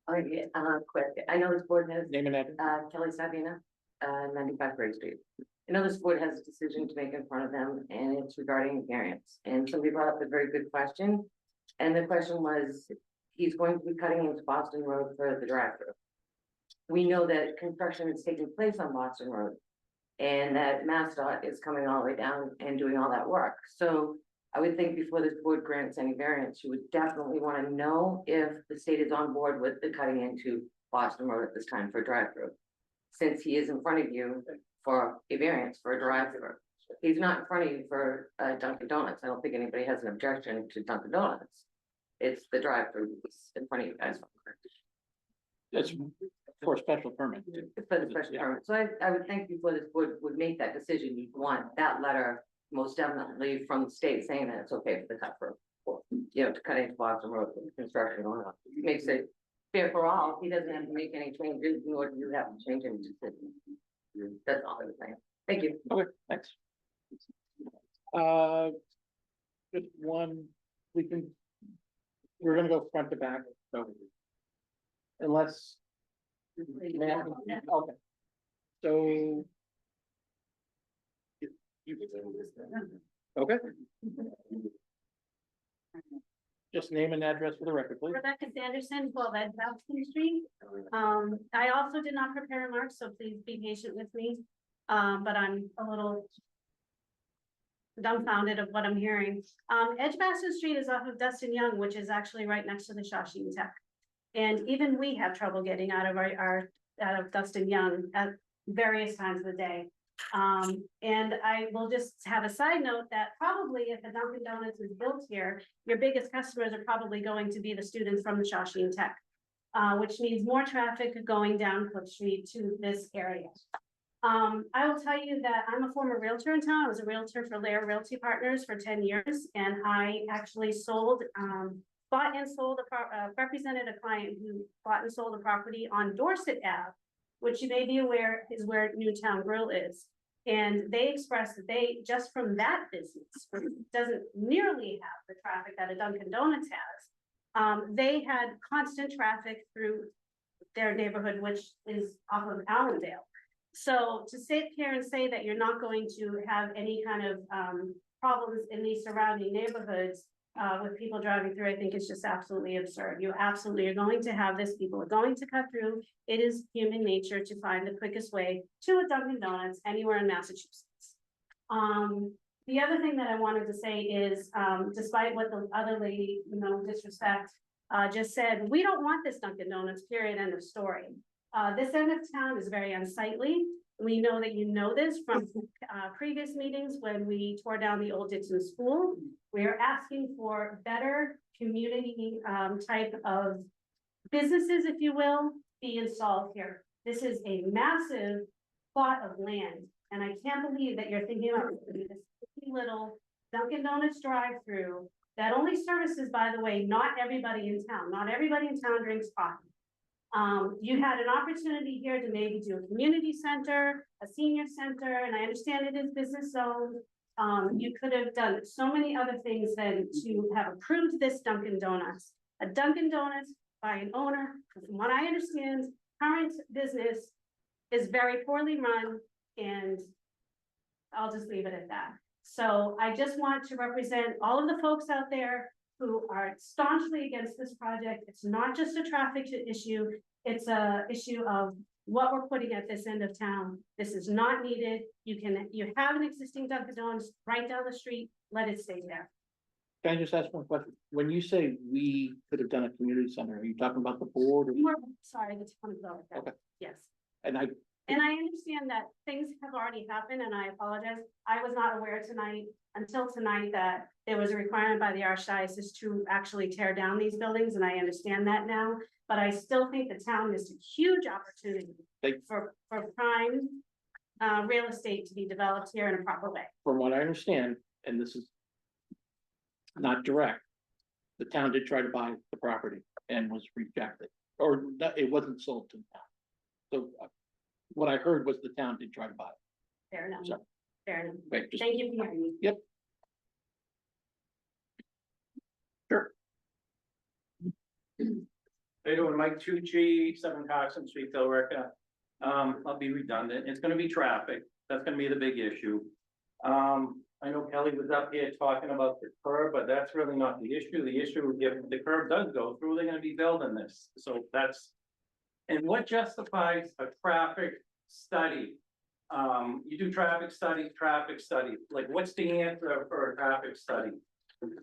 Okay, quick, I know this board has, Name and address. Kelly Sabina, 95 Gray Street. I know this board has a decision to make in front of them, and it's regarding variance, and somebody brought up a very good question. And the question was, he's going to be cutting into Boston Road for the drive-through. We know that construction is taking place on Boston Road, and that MassDOT is coming all the way down and doing all that work. So I would think before this board grants any variance, you would definitely want to know if the state is on board with the cutting into Boston Road at this time for drive-through. Since he is in front of you for a variance for a drive-through. He's not in front of you for Dunkin' Donuts. I don't think anybody has an objection to Dunkin' Donuts. It's the drive-through that's in front of you guys. That's for a special permit. It's for the special permit. So I would think before this board would make that decision, you'd want that letter most definitely from the state saying that it's okay for the cut through. You know, to cut into Boston Road with construction going on. Makes it fair for all. He doesn't have to make any changes, nor do you have to change any decision. That's all I was saying. Thank you. Okay, thanks. Just one, we're gonna go front to back, so. Unless. Ma'am, okay. So. Okay. Just name and address for the record, please. Rebecca Sanderson, 12 Ed Babson Street. I also did not prepare remarks, so please be patient with me. But I'm a little dumbfounded of what I'm hearing. Edgebaston Street is off of Dustin Young, which is actually right next to the Shawshene Tech. And even we have trouble getting out of out of Dustin Young at various times of the day. And I will just have a side note that probably if a Dunkin' Donuts is built here, your biggest customers are probably going to be the students from the Shawshene Tech, which means more traffic going down Cook Street to this area. I will tell you that I'm a former realtor in town. I was a realtor for Lair Realty Partners for 10 years, and I actually bought and sold represented a client who bought and sold a property on Dorset Ave, which you may be aware is where Newtown Grill is. And they expressed that they, just from that business, which doesn't nearly have the traffic that a Dunkin' Donuts has, they had constant traffic through their neighborhood, which is off of Allendale. So to sit here and say that you're not going to have any kind of problems in these surrounding neighborhoods with people driving through, I think it's just absolutely absurd. You absolutely are going to have this. People are going to cut through. It is human nature to find the quickest way to a Dunkin' Donuts anywhere in Massachusetts. The other thing that I wanted to say is, despite what the other lady, disrespect, just said, we don't want this Dunkin' Donuts, period, end of story. This end of town is very unsightly. We know that you know this from previous meetings when we tore down the old Dixon School. We are asking for better community type of businesses, if you will, be installed here. This is a massive plot of land, and I can't believe that you're thinking about this little Dunkin' Donuts drive-through that only services, by the way, not everybody in town. Not everybody in town drinks coffee. You had an opportunity here to maybe do a community center, a senior center, and I understand it is business zoned. You could have done so many other things than to have approved this Dunkin' Donuts. A Dunkin' Donuts by an owner, from what I understand, current business is very poorly run, and I'll just leave it at that. So I just want to represent all of the folks out there who are staunchly against this project. It's not just a traffic issue, it's a issue of what we're putting at this end of town. This is not needed. You have an existing Dunkin' Donuts right down the street, let it stay there. Can I just ask one question? When you say we could have done a community center, are you talking about the board? Sorry, the town of Belleville. Okay. Yes. And I And I understand that things have already happened and I apologize. I was not aware until tonight that there was a requirement by the Archdiocese to actually tear down these buildings, and I understand that now. But I still think the town missed a huge opportunity for prime real estate to be developed here in a proper way. From what I understand, and this is not direct, the town did try to buy the property and was rejected, or it wasn't sold to the town. So what I heard was the town did try to buy it. Fair enough. So, Fair enough. wait, just, Thank you for hearing me. yep. Sure. How you doing? Mike Tucci, 7 Carson Street, Billerica. I'll be redundant. It's gonna be traffic. That's gonna be the big issue. I know Kelly was up here talking about the curb, but that's really not the issue. The issue, if the curb does go through, they're gonna be building this. So that's, and what justifies a traffic study? You do traffic study, like what's the answer for a traffic study?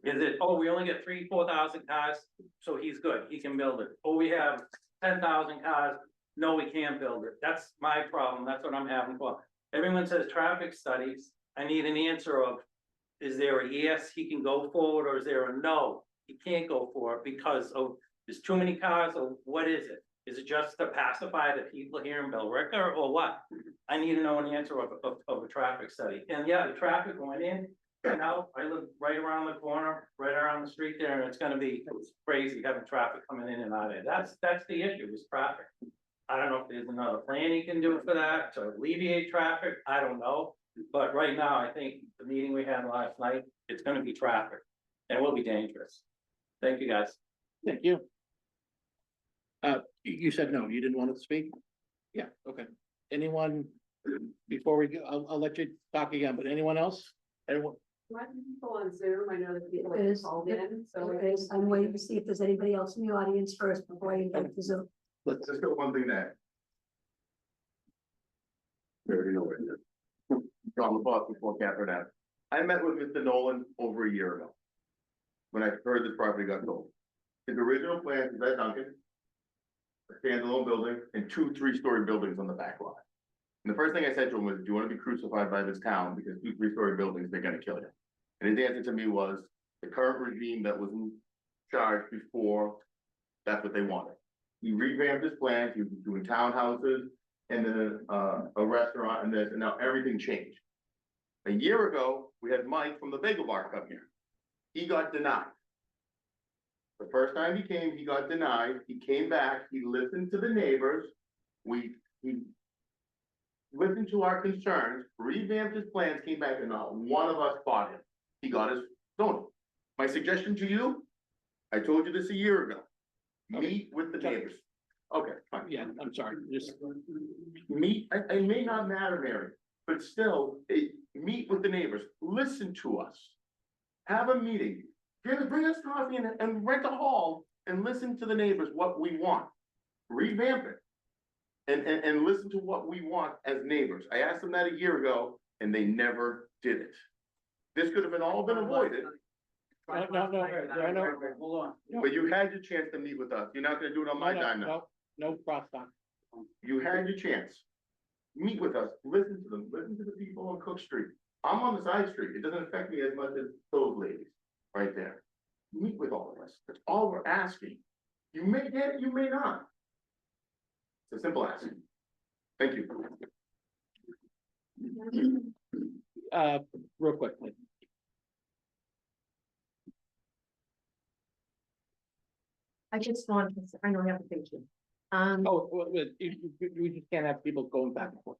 Is it, oh, we only get 3,000-4,000 cars, so he's good, he can build it. Oh, we have 10,000 cars, no, we can't build it. That's my problem, that's what I'm having for. Everyone says traffic studies, I need an answer of, is there a yes, he can go forward, or is there a no, he can't go for it because of, there's too many cars, or what is it? Is it just to pacify the people here in Billerica, or what? I need to know an answer of a traffic study. And yeah, the traffic going in, and out, I live right around the corner, right around the street there, and it's gonna be crazy having traffic coming in and out of there. That's the issue, is traffic. I don't know if there's another plan you can do for that, to alleviate traffic, I don't know. But right now, I think the meeting we had last night, it's gonna be traffic, and it will be dangerous. Thank you, guys. Thank you. You said no, you didn't want to speak? Yeah, okay. Anyone, before we go, I'll let you talk again, but anyone else? Anyone? People on Zoom, I know that people There have is- called in, so. There is. I'm waiting to see if there's anybody else in the audience first before I invite the Zoom. Let's Just got one thing that. We already know it. John LaFosse before Catherine Ave. I met with Mr. Nolan over a year ago. When I heard this property got sold. His original plan is that Duncan. A standalone building and 2 3-story buildings on the back lot. And the first thing I said to him was, do you want to be crucified by this town? Because 2 3-story buildings, they're gonna kill you. And his answer to me was, the current regime that was in charge before, that's what they wanted. He revamped his plans, he was doing townhouses, and then a restaurant and this, and now everything changed. A year ago, we had Mike from the Bagel Bar come here. He got denied. The first time he came, he got denied. He came back, he listened to the neighbors. He listened to our concerns, revamped his plans, came back, and not one of us fought him. He got his zoning. My suggestion to you, I told you this a year ago. Meet with the neighbors. Okay, fine. Yeah, I'm sorry, just, Meet, it may not matter, Mary, but still, meet with the neighbors, listen to us. Have a meeting, bring us coffee and rent a hall and listen to the neighbors what we want. Revamp it. And listen to what we want as neighbors. I asked them that a year ago and they never did it. This could have all been avoided, no, Hold on. but you had your chance to meet with us. You're not gonna do it on my dime now. no crosstalk. You had your chance. Meet with us, listen to them, listen to the people on Cook Street. I'm on the side street. It doesn't affect me as much as those ladies right there. Meet with all of us. That's all we're asking. You may get it, you may not. It's a simple ask. Thank you. Real quickly. I just want, I know we have to thank you. We just can't have people going back and forth.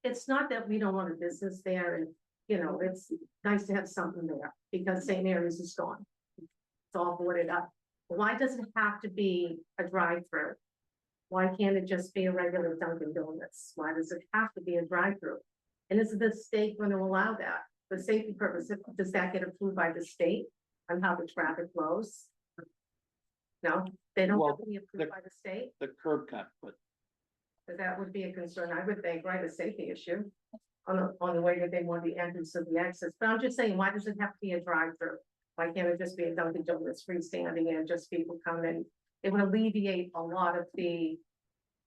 It's not that we don't want a business there and, you know, it's nice to have something there because St. Mary's is gone. It's all boarded up. Why does it have to be a drive-through? Why can't it just be a regular Dunkin' Donuts? Why does it have to be a drive-through? And is the state going to allow that? For safety purposes, does that get approved by the state on how the traffic flows? No, they don't have to be approved by the state? The curb cut, but But that would be a concern, I would think, right, a safety issue on the way that they want the entrance of the exits. But I'm just saying, why does it have to be a drive-through? Why can't it just be a Dunkin' Donuts freestanding and just people come in? It would alleviate a lot of the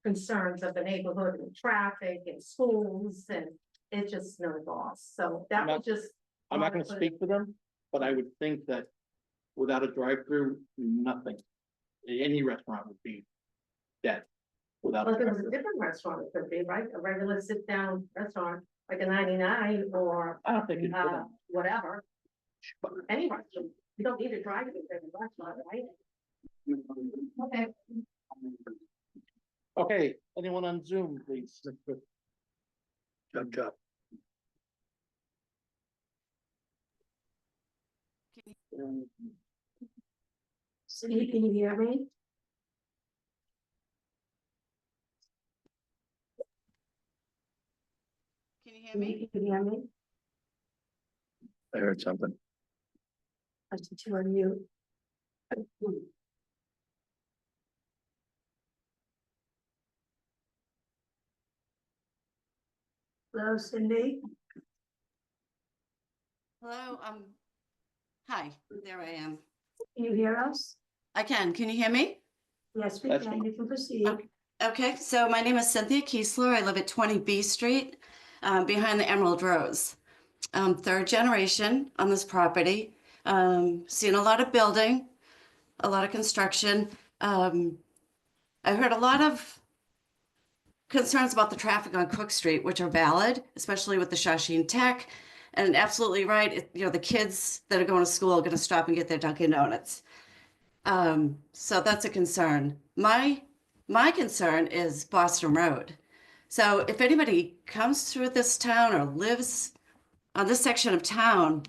concerns of the neighborhood and traffic and schools and it just snowballs. So that was just. I'm not gonna speak for them, but I would think that without a drive-through, nothing, any restaurant would be dead without. Well, a if it was a drive-through. different restaurant, it could be, right? A regular sit-down restaurant, like a 99 or I don't think it's. whatever. Any restaurant. You don't need a drive-through for every restaurant, right? Okay. Okay, anyone on Zoom, please? Chop chop. Cindy, can you hear me? Can you hear me? Can you hear me? I heard something. I should turn you. Hello, Cindy? Hello, hi, there I am. Can you hear us? I can you hear me? Yes, we That's can. fine. You can proceed. Okay, so my name is Cynthia Kiesler. I live at 20 B Street, behind the Emerald Rose. Third generation on this property. Seen a lot of building, a lot of construction. I heard a lot of concerns about the traffic on Cook Street, which are valid, especially with the Shawshene Tech. And absolutely right, the kids that are going to school are going to stop and get their Dunkin' Donuts. So that's a concern. My concern is Boston Road. So if anybody comes through this town or lives on this section of town,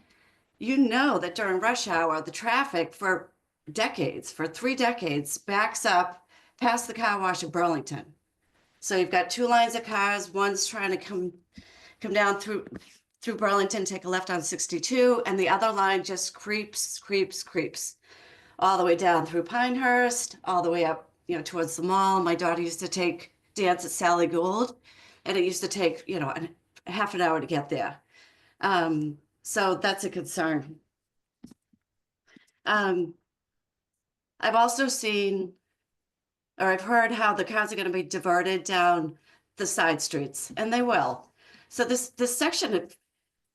you know that during rush hour, the traffic for decades, for 3 decades, backs up past the car wash of Burlington. So you've got 2 lines of cars, one's trying to come down through Burlington, take a left on 62, and the other line just creeps all the way down through Pinehurst, all the way up, towards the mall. My daughter used to dance at Sally Gould, and it used to take, half an hour to get there. So that's a concern. I've also seen, or I've heard how the cars are going to be diverted down the side streets, and they will. So this section,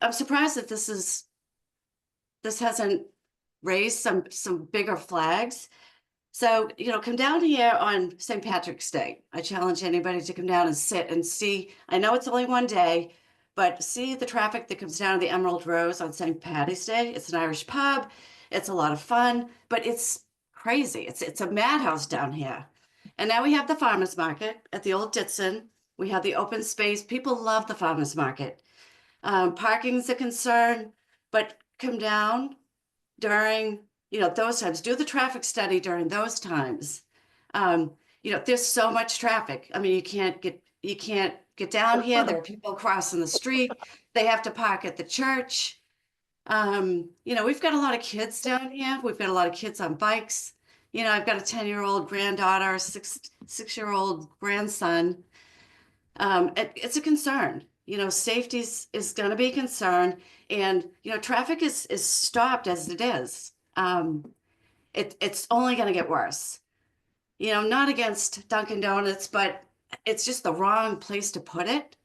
I'm surprised that this hasn't raised some bigger flags. So, come down here on St. Patrick's Day. I challenge anybody to come down and sit and see. I know it's only one day, but see the traffic that comes down to the Emerald Rose on St. Patty's Day. It's an Irish pub. It's a lot of fun, but it's crazy. It's a madhouse down here. And now we have the farmer's market at the old Ditson. We have the open space. People love the farmer's market. Parking's a concern, but come down during, those times. Do the traffic study during those times. There's so much traffic. I mean, you can't get down here. There are people crossing the street. They have to park at the church. We've got a lot of kids down here. We've got a lot of kids on bikes. I've got a 10-year-old granddaughter, 6-year-old grandson. It's a concern. Safety is going to be a concern, and traffic is stopped as it is. It's only going to get worse. Not against Dunkin' Donuts, but it's just the wrong place to put it.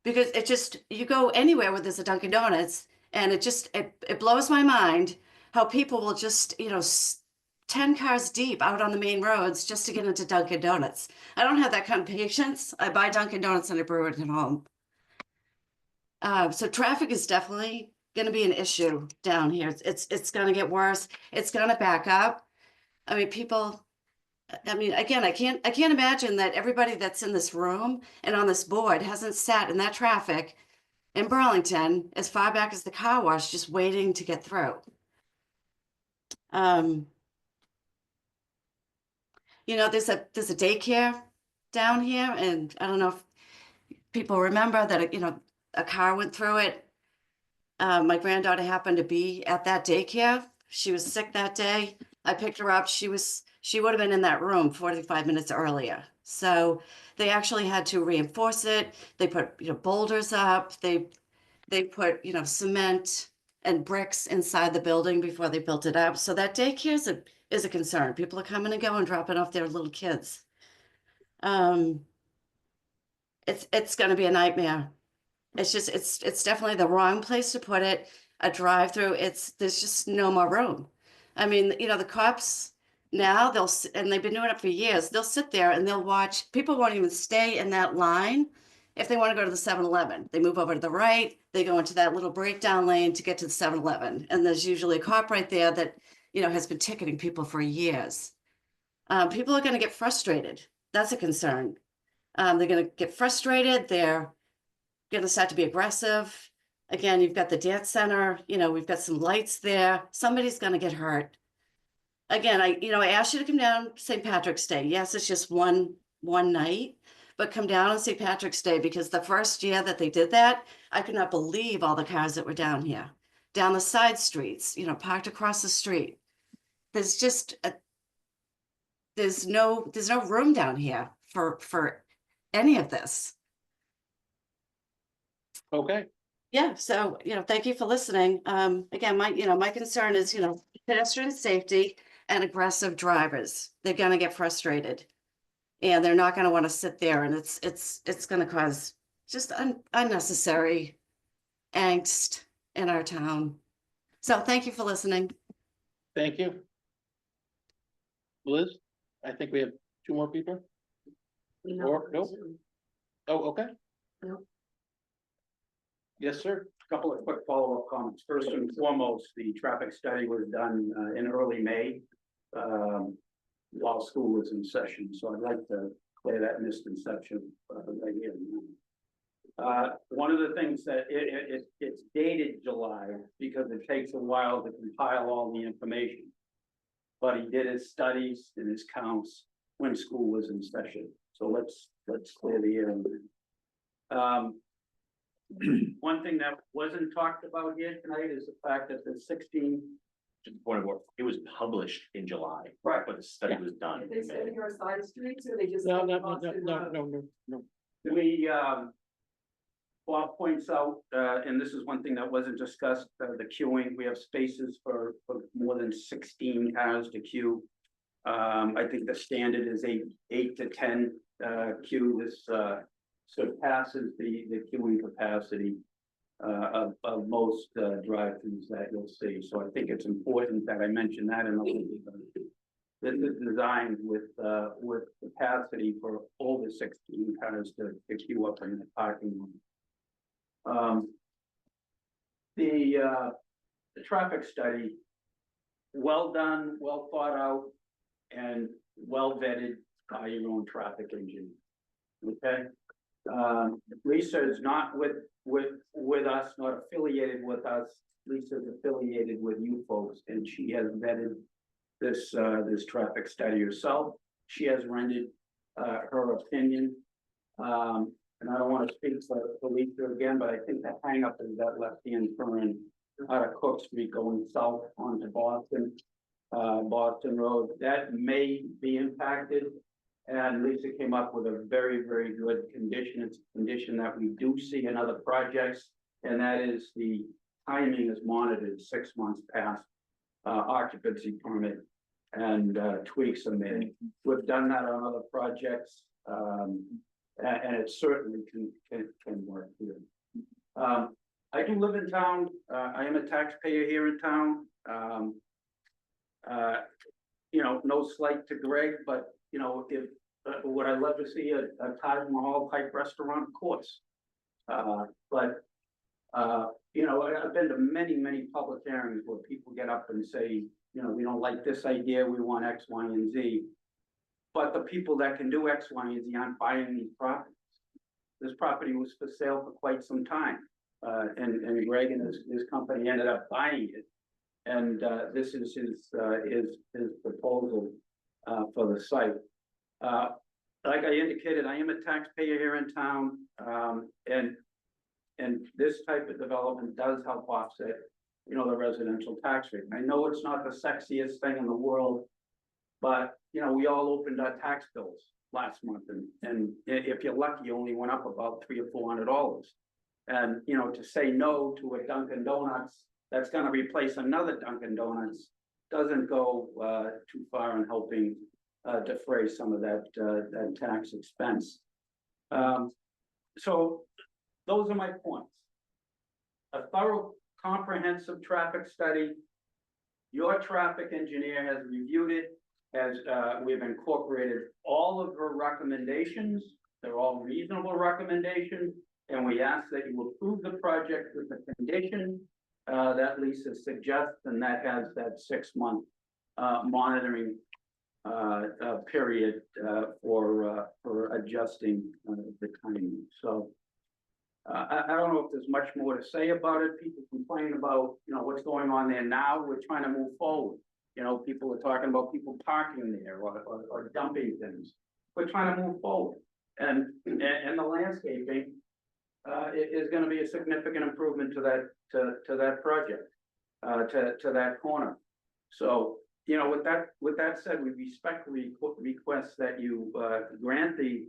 Because you go anywhere where there's a Dunkin' Donuts, and it blows my mind how people will just 10 cars deep out on the main roads just to get into Dunkin' Donuts. I don't have that kind of patience. I buy Dunkin' Donuts and I brew it at home. So traffic is definitely going to be an issue down here. It's going to get worse. It's going to back up. I mean, again, I can't imagine that everybody that's in this room and on this board hasn't sat in that traffic in Burlington as far back as the car wash, just waiting to get through. There's a daycare down here, and I don't know if people remember that, a car went through it. My granddaughter happened to be at that daycare. She was sick that day. I picked her up. She would have been in that room 45 minutes earlier. So they actually had to reinforce it. They put, boulders up. They put, cement and bricks inside the building before they built it up. So that daycare is a concern. People are coming and going, dropping off their little kids. It's gonna be a nightmare. It's just, it's definitely the wrong place to put it, a drive-through, there's just no more room. I mean, you know, the cops now, and they've been doing it for years, they'll sit there and they'll watch, people won't even stay in that line if they want to go to the 7-Eleven. They move over to the right, they go into that little breakdown lane to get to the 7-Eleven, and there's usually a cop right there that, you know, has been ticketing people for years. People are gonna get frustrated, that's a concern. They're gonna get frustrated, they're gonna start to be aggressive. Again, you've got the dance center, you know, we've got some lights there, somebody's gonna get hurt. Again, I asked you to come down St. Patrick's Day. Yes, it's just one night, but come down on St. Patrick's Day, because the first year that they did that, I could not believe all the cars that were down here, down the side streets, you know, parked across the street. There's just there's no room down here for any of this. Okay. Yeah, so, you know, thank you for listening. Again, my concern is, you know, pedestrian safety and aggressive drivers. They're gonna get frustrated. And they're not gonna wanna sit there, and it's gonna cause just unnecessary angst in our town. So thank you for listening. Thank you. Liz, I think we have 2 more people. Or, nope. Oh, okay. No. Yes, sir. Couple of quick follow-up comments. First and foremost, the traffic study was done in early May, while school was in session, so I'd like to clear that misconception right here. One of the things that it's dated July because it takes a while to compile all the information. But he did his studies and his counts when school was in session, so let's clear the air. One thing that wasn't talked about here tonight is the fact that the 16. To the point of what, it was published in July. Right. But the study was done. They said your side streets, or they just? No. We, Bob points out, and this is one thing that wasn't discussed, the queuing, we have spaces for more than 16 cars to queue. I think the standard is eight to 10 queue. This surpasses the queuing capacity of most drive-throughs that you'll see. So I think it's important that I mention that in the this is designed with capacity for over 16 cars to queue up in the parking lot. The traffic study, well done, well thought out, and well vetted by your own traffic engineer. Okay, Lisa is not with us, not affiliated with us. Lisa's affiliated with you folks, and she has vetted this traffic study herself. She has rendered her opinion. And I don't want to speak for Lisa again, but I think the hang up is that left-hand turn out of Cook Street going south onto Boston Road. That may be impacted. And Lisa came up with a very, very good condition. It's a condition that we do see in other projects, and that is the timing is monitored 6 months past occupancy permit, and tweaks are made. We've done that on other projects, and it certainly can work here. I do live in town. I am a taxpayer here in town. You know, no slight to Greg, but you know, if would I love to see a Taj Mahal type restaurant? Of course. But you know, I've been to many public hearings where people get up and say, you know, we don't like this idea, we want X, Y, and Z. But the people that can do X, Y, and Z aren't buying these properties. This property was for sale for quite some time. And Greg and his company ended up buying it. And this is his proposal for the site. Like I indicated, I am a taxpayer here in town, and this type of development does help offset, you know, the residential tax rate. I know it's not the sexiest thing in the world, but you know, we all opened our tax bills last month, and if you're lucky, you only went up about $300 or $400. And you know, to say no to a Dunkin' Donuts that's going to replace another Dunkin' Donuts doesn't go too far in helping defray some of that tax expense. So those are my points. A thorough, comprehensive traffic study. Your traffic engineer has reviewed it, we've incorporated all of her recommendations. They're all reasonable recommendations, and we ask that you approve the project with the condition that Lisa suggests, and that has that 6-month monitoring period for adjusting the timing. So I don't know if there's much more to say about it. People complain about, what's going on there now. We're trying to move forward. People are talking about people parking there or dumping things. We're trying to move forward. And the landscaping is going to be a significant improvement to that project, to that corner. So, with that said, we respectfully request that you grant the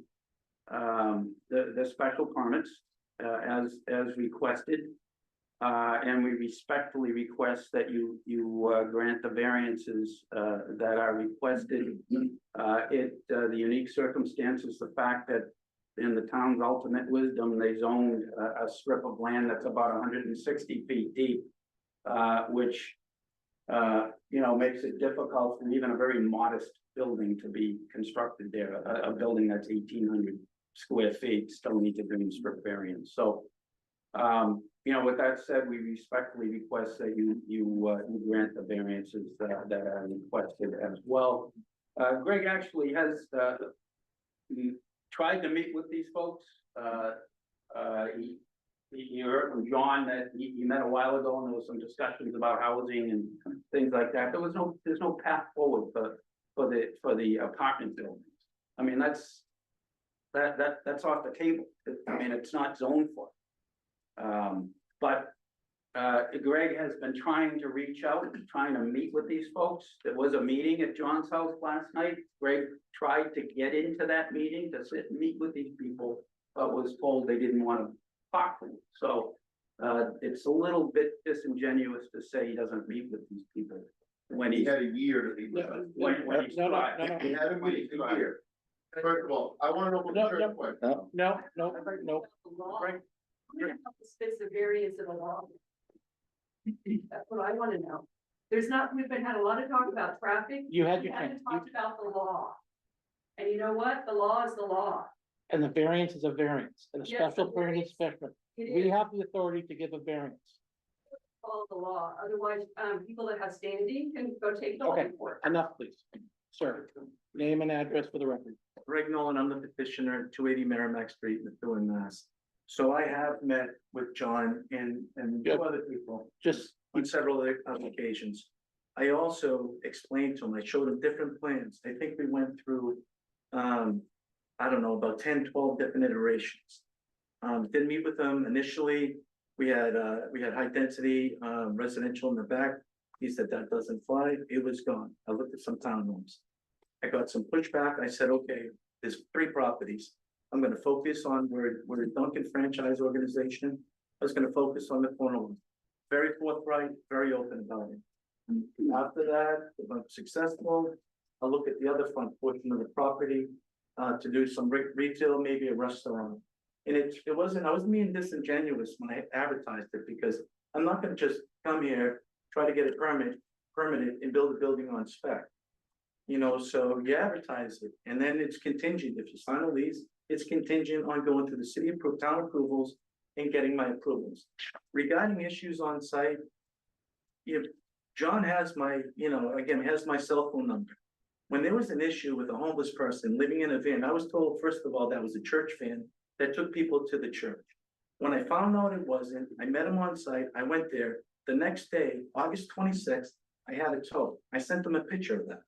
special permits as requested. And we respectfully request that you grant the variances that are requested. The unique circumstances, the fact that in the town's ultimate wisdom, they zoned a strip of land that's about 160 feet deep, which makes it difficult for even a very modest building to be constructed there. A building that's 1,800 square feet still needs a green strip variance. So, with that said, we respectfully request that you grant the variances that are requested as well. Greg actually has tried to meet with these folks. You heard from John that he met a while ago, and there was some discussions about housing and things like that. There's no path forward for the apartment buildings. I mean, that's off the table. I mean, it's not zoned for. But Greg has been trying to reach out, trying to meet with these folks. There was a meeting at John's house last night. Greg tried to get into that meeting to sit and meet with these people, but was told they didn't want to talk to him. So it's a little bit disingenuous to say he doesn't meet with these people when he had a year to meet with them. When he's tried. He had a meeting a year. First of all, I want to know what the church went. No. Right. Fits the variance of the law. That's what I want to know. We've had a lot of talk about traffic. You had We your haven't chance. talked about the law. And you know what? The law is the law. And the variance is a variance, and a Yes, special the permit variance. is special. It We is. have the authority to give a variance. Follow the law. Otherwise, people that have standing can go take the law Okay, for enough, please. Sir, name and address for the record. Greg Nolan, I'm the petitioner, 280 Merrimack Street, Methuen, Mass. So I have met with John and Good. two other people Just, on several other occasions. I also explained to him, I showed him different plans. I think we went through, I don't know, about 10, 12 different iterations. Didn't meet with them initially. We had high density residential in the back. He said that doesn't fly. It was gone. I looked at some townhomes. I got some pushback. I said, okay, there's 3 properties. I'm gonna focus on we're a Dunkin' franchise organization. I was gonna focus on the corner one. Very forthright, very open about it. After that, if I'm successful, I'll look at the other front portion of the property to do some retail, maybe a restaurant. And I wasn't being disingenuous when I advertised it, because I'm not gonna just come here, try to get it permitted and build a building on spec. So you advertise it, and then it's contingent. If you sign a lease, it's contingent on going through the city town approvals and getting my approvals. Regarding issues on site, John has has my cell phone number. When there was an issue with a homeless person living in a van, I was told, first of all, that was a church van that took people to the church. When I found out it wasn't, I met him on site. I went there. The next day, August 26th, I had it towed. I sent them a picture of that.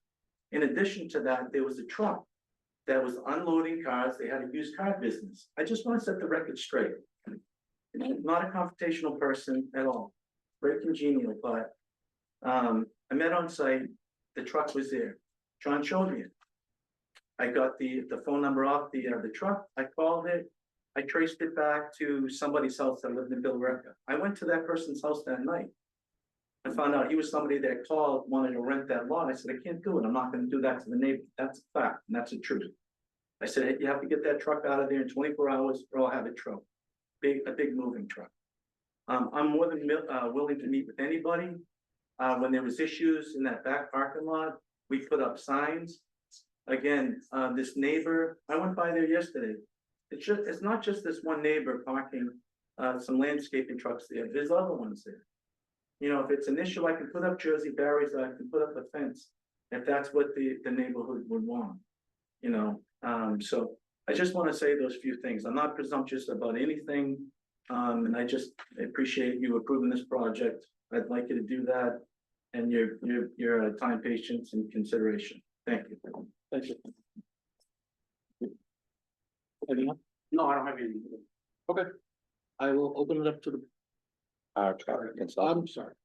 In addition to that, there was a truck that was unloading cars. They had a used car business. I just want to set the record straight. Not a confrontational person at all. Very congenial, but I met on site. The truck was there. John showed me it. I got the phone number off the truck. I called it. I traced it back to somebody's house that lived in Billerica. I went to that person's house that night. I found out he was somebody that called, wanting to rent that lot. I said, I can't do it. I'm not gonna do that to the neighbor. That's a fact, and that's the truth. I said, "Hey, you have to get that truck out of there in 24 hours, or I'll have it towed. A big moving truck. I'm more than willing to meet with anybody. When there was issues in that back parking lot, we put up signs. Again, this neighbor, I went by there yesterday. It's not just this one neighbor parking, some landscaping trucks there. There's other ones there. You know, if it's an issue, I can put up Jersey barriers, I can put up a fence, if that's what the neighborhood would want. You know, so I just want to say those few things. I'm not presumptuous about anything. And I just appreciate you approving this project. I'd like you to do that. And your time, patience, and consideration. Thank you. Thank you. Anything else? No, I don't have anything. Okay. I will open it up to the. Traffic consultant. I'm sorry.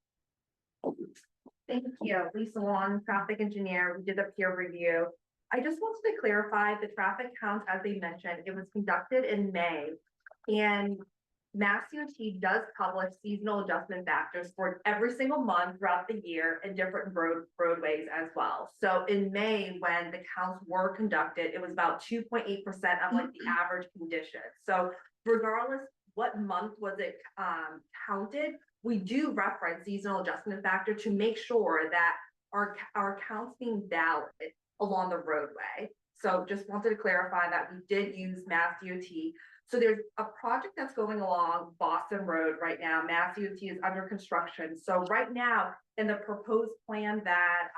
Thank you, Lisa Wan, traffic engineer. We did the peer review. I just wanted to clarify the traffic count, as they mentioned, it was conducted in May. And Mass DOT does publish seasonal adjustment factors for every single month throughout the year and different roadways as well. So in May, when the counts were conducted, it was about 2.8% of like the average condition. So regardless what month was it counted, we do reference seasonal adjustment factor to make sure that our counts being valid along the roadway. So just wanted to clarify that we did use Mass DOT. So there's a project that's going along Boston Road right now. Mass DOT is under construction. So right now, in the proposed plan that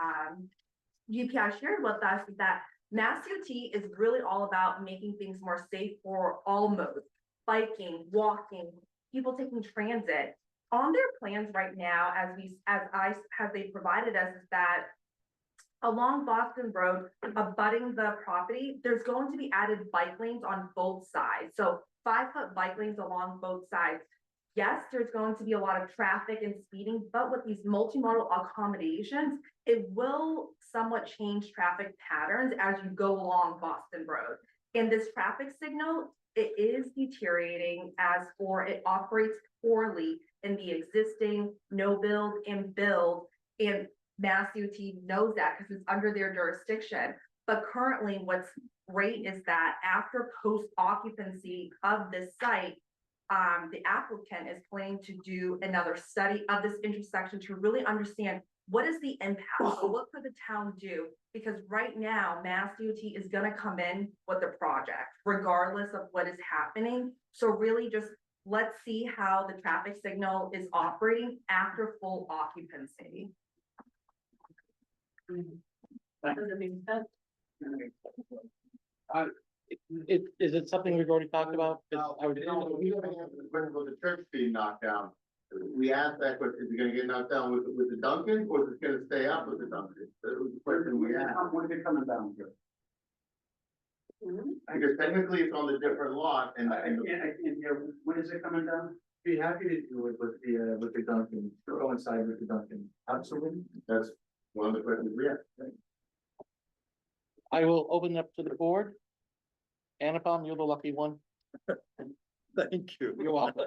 GPI shared with us, is that Mass DOT is really all about making things more safe for all modes, biking, walking, people taking transit. On their plans right now, as they provided us, is that along Boston Road, abutting the property, there's going to be added bike lanes on both sides. So 5-foot bike lanes along both sides. Yes, there's going to be a lot of traffic and speeding, but with these multimodal accommodations, it will somewhat change traffic patterns as you go along Boston Road. And this traffic signal, it is deteriorating it operates poorly in the existing no build and build, and Mass DOT knows that because it's under their jurisdiction. But currently what's great is that after post occupancy of this site, the applicant is planning to do another study of this intersection to really understand what is the impact, so what could the town do? Because right now, Mass DOT is gonna come in with the project, regardless of what is happening. So really just let's see how the traffic signal is operating after full occupancy. Does it make sense? Is it something we've already talked about? When the church being knocked down, we asked that question, is it gonna get knocked down with the Duncan, or is it gonna stay up with the Duncan? That was the question we asked. When is it coming down here? Because technically it's on the different lot and. I can't hear, when is it coming down? Be happy to do it with the Duncan, go inside with the Duncan. Absolutely. That's one of the questions we asked. I will open up to the board. Anupam, you're the lucky one. Thank you. You're welcome.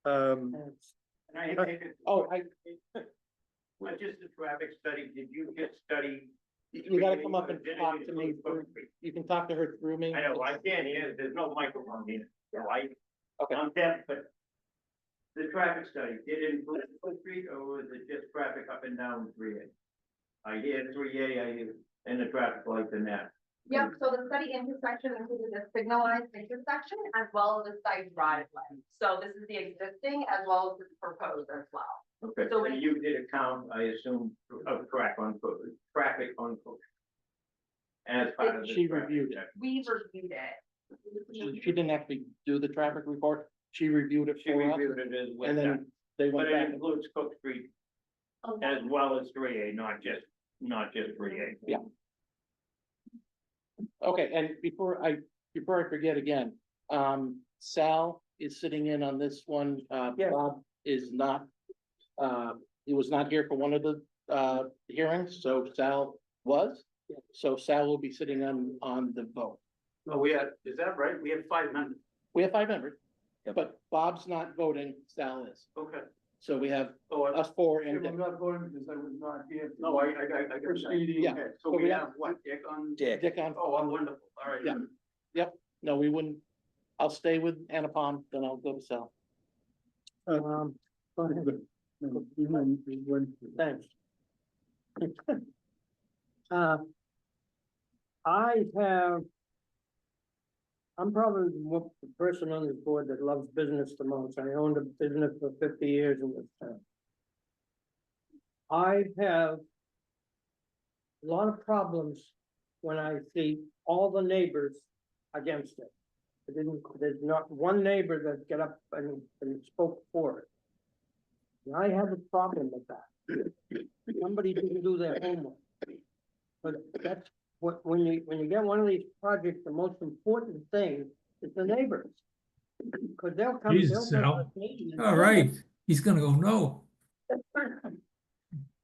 And I think Not just the traffic study, did you just study? You gotta come up and talk to me. You can talk to her through me. I know, I can't hear, there's no microphone here, so Okay. I'm deaf, but. The traffic study, did it include Foot Street, or was it just traffic up and down 3A? I hear 3A, I hear, and the traffic lights and that. Yep, so the study intersection included a signalized intersection as well as a side driveway. So this is the existing as well as the proposed as well. Okay, So so when- you did a count, I assume, of traffic on Foot. As part of the. She reviewed it. We reviewed it. She didn't actually do the traffic report. She reviewed it She for us. reviewed it as well. And then they But went it back. includes Cook Street as well as 3A, not just 3A. Yeah. Okay, and before I forget again, Sal is sitting in on this one. Bob is not, he was not here for one of the hearings, so Sal was. So Sal will be sitting on the vote. No, is that right? We have 5 members. We have 5 members, but Bob's not voting, Sal is. Okay. So we have Oh, us four I'm and not voting because I was not here. No, I got that. Proceeding. Yeah. Okay, So so we we have- have what, Dick on? Dick on. Oh, I'm wonderful, all right. Yeah. Yep, no, we wouldn't, I'll stay with Annapom, then I'll go to Sal. Go ahead. Thanks. I have. I'm probably the person on this board that loves business the most. I owned a business for 50 years in this town. I have a lot of problems when I see all the neighbors against it. There's not one neighbor that get up and spoke for it. And I have a problem with that. Somebody didn't do their homework. But that's what, when you get one of these projects, the most important thing is the neighbors. Cause they'll come. Jesus, they'll Al. come to me and- All right, he's gonna go, no.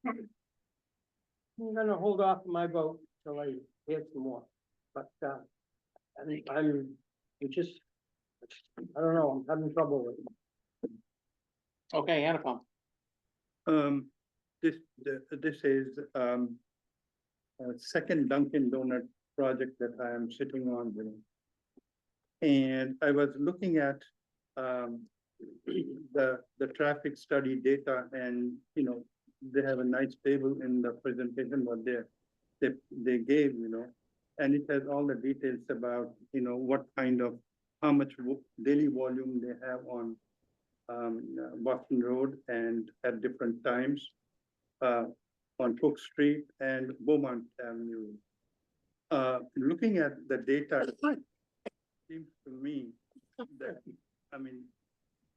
I'm gonna hold off my vote till I hear some more, but, it just, I don't know, I'm having trouble with it. Okay, Annapom. This is, second Dunkin' Donut project that I am sitting on with. And I was looking at, the traffic study data and, they have a nice table in the presentation what they gave, and it has all the details about, what kind of, how much daily volume they have on Boston Road and at different times, on Cook Street and Beaumont Avenue. Looking at the data, it seems to me that,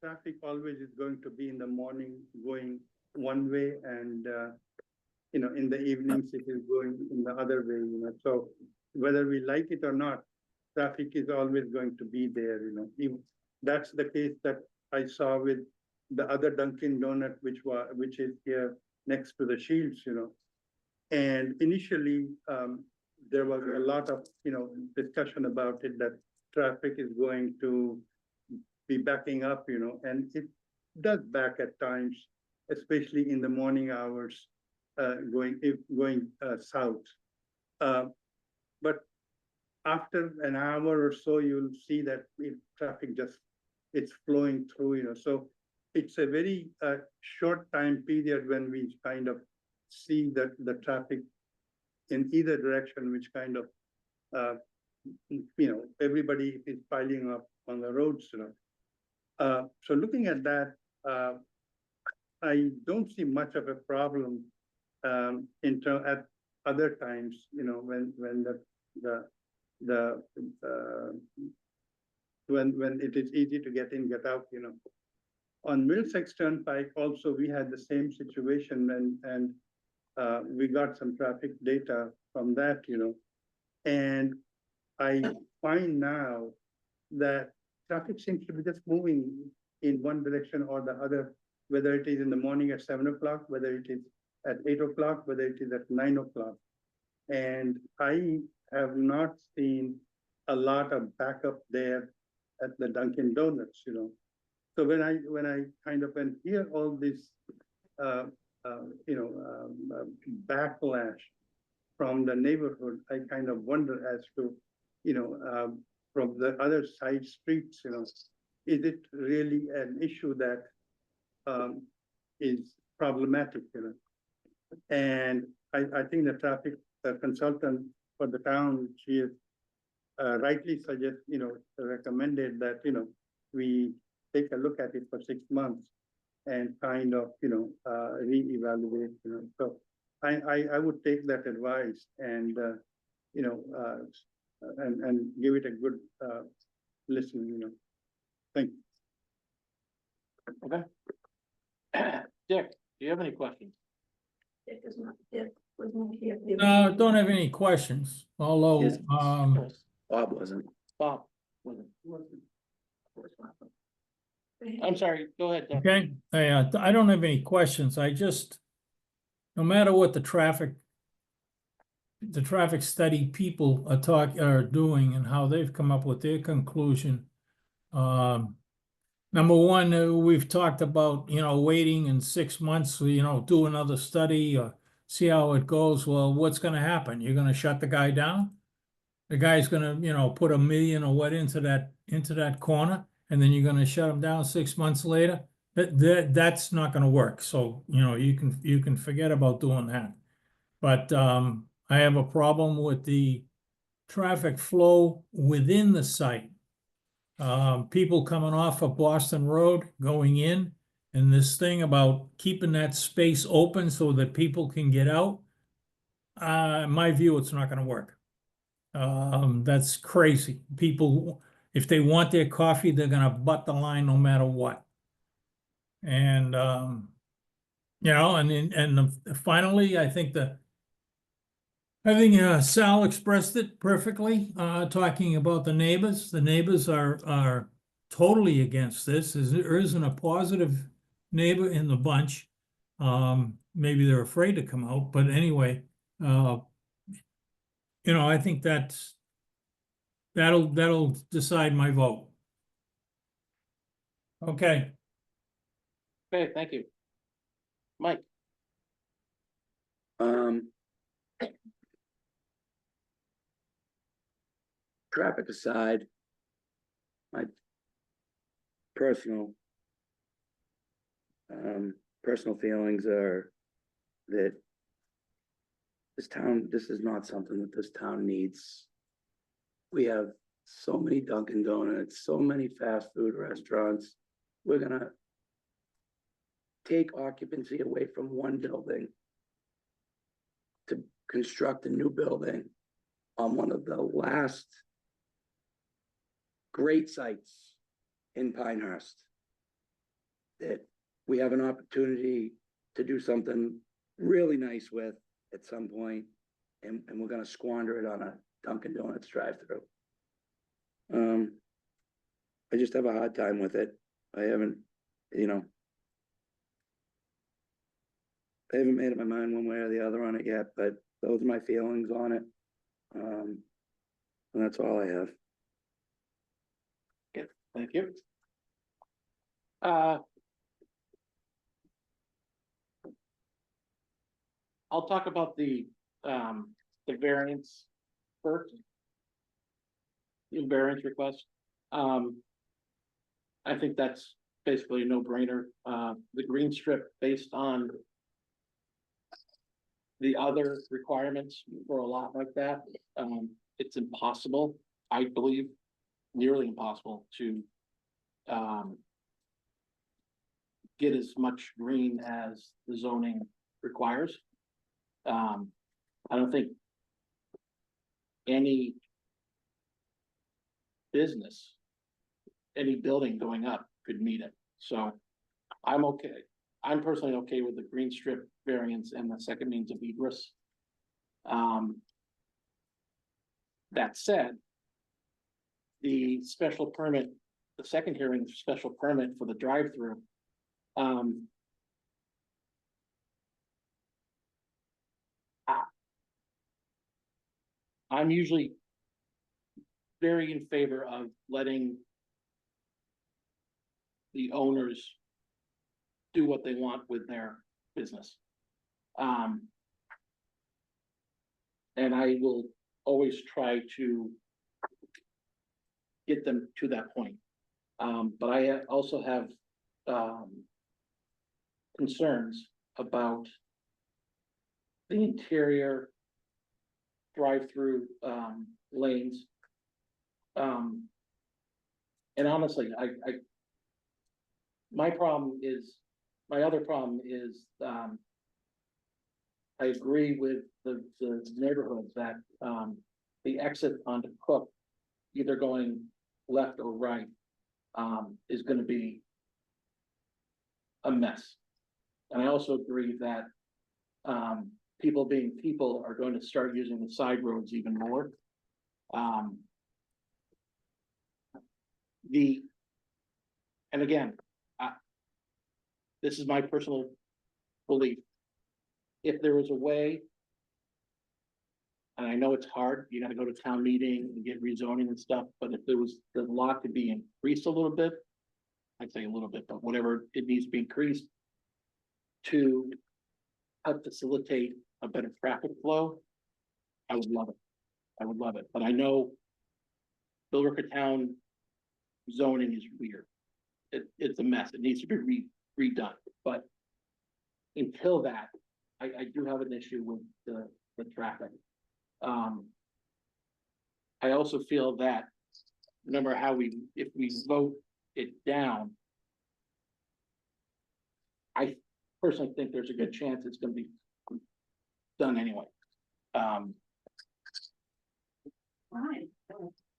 traffic always is going to be in the morning going one way and, in the evenings it is going in the other way, so whether we like it or not, traffic is always going to be there, That's the case that I saw with the other Dunkin' Donut, which is here next to the Shields, And initially, there was a lot of, discussion about it, that traffic is going to be backing up, and it does back at times, especially in the morning hours, going south. But after an hour or so, you'll see that traffic it's flowing through, so it's a very short time period when we kind of see that the traffic in either direction, which kind of, everybody is piling up on the roads, So looking at that, I don't see much of a problem at other times, when when it is easy to get in, get out, On Middlesex Turnpike also, we had the same situation and we got some traffic data from that, And I find now that traffic seems to be just moving in one direction or the other, whether it is in the morning at 7 o'clock, whether it is at 8 o'clock, whether it is at 9 o'clock. And I have not seen a lot of backup there at the Dunkin' Donuts, So when I kind of hear all this, backlash from the neighborhood, I kind of wonder as to, from the other side streets, is it really an issue that is problematic, And I think the traffic consultant for the town, she has rightly recommended that, we take a look at it for 6 months and kind of, reevaluate, So I would take that advice and, and give it a good listen, Thank you. Okay. Dick, do you have any questions? No, don't have any questions, although, Yes. Bob wasn't. Bob? I'm sorry, go ahead. Dick. okay, I don't have any questions, I just, no matter what the traffic study people are doing and how they've come up with their conclusion, Number one, we've talked about, waiting in 6 months, do another study or see how it goes. Well, what's gonna happen? You're gonna shut the guy down? The guy's gonna, put $1 million or what into that corner, and then you're gonna shut him down 6 months later? That's not gonna work. So, you can forget about doing that. But I have a problem with the traffic flow within the site. People coming off of Boston Road going in, and this thing about keeping that space open so that people can get out. In my view, it's not gonna work. That's crazy. People, if they want their coffee, they're gonna butt the line no matter what. And, finally, I think Sal expressed it perfectly, talking about the neighbors. The neighbors are totally against this. There isn't a positive neighbor in the bunch. Maybe they're afraid to come out, but anyway, I think that'll decide my vote. Okay. Okay, thank you. Mike, Traffic aside, my personal feelings are that this is not something that this town needs. We have so many Dunkin' Donuts, so many fast food restaurants. We're gonna take occupancy away from one building to construct a new building on one of the last great sites in Pinehurst, that we have an opportunity to do something really nice with at some point, and we're gonna squander it on a Dunkin' Donuts drive-through. I just have a hard time with it. I haven't made up my mind one way or the other on it yet, but those are my feelings on it. And that's all I have. thank you. I'll talk about the variance first. The variance request. I think that's basically a no-brainer. The green strip, based on the other requirements for a lot like that, it's impossible, I believe, nearly impossible to get as much green as the zoning requires. I don't think any business, any building going up could meet it. So I'm okay. I'm personally okay with the green strip variance and the second means of egress. That said, the special permit, the second hearing special permit for the drive-through, I'm usually very in favor of letting the owners do what they want with their business. And I will always try to get them to that point. But I also have concerns about the interior drive-through lanes. And honestly, my other problem is, I agree with the neighborhood that, the exit onto Cook, either going left or right, is gonna be a mess. And I also agree that, people being people are going to start using the side roads even more. And again, this is my personal belief. If there was a way, and I know it's hard, you gotta go to town meeting and get rezoning and stuff, but if there was the lot to be increased a little bit, I'd say a little bit, but whatever it needs to be increased to help facilitate a better traffic flow, I would love it. I would love it, but I know Billerica Town zoning is weird. It's a mess. It needs to be redone, but until that, I do have an issue with the traffic. I also feel that no matter how if we vote it down, I personally think there's a good chance it's gonna be done anyway. Fine.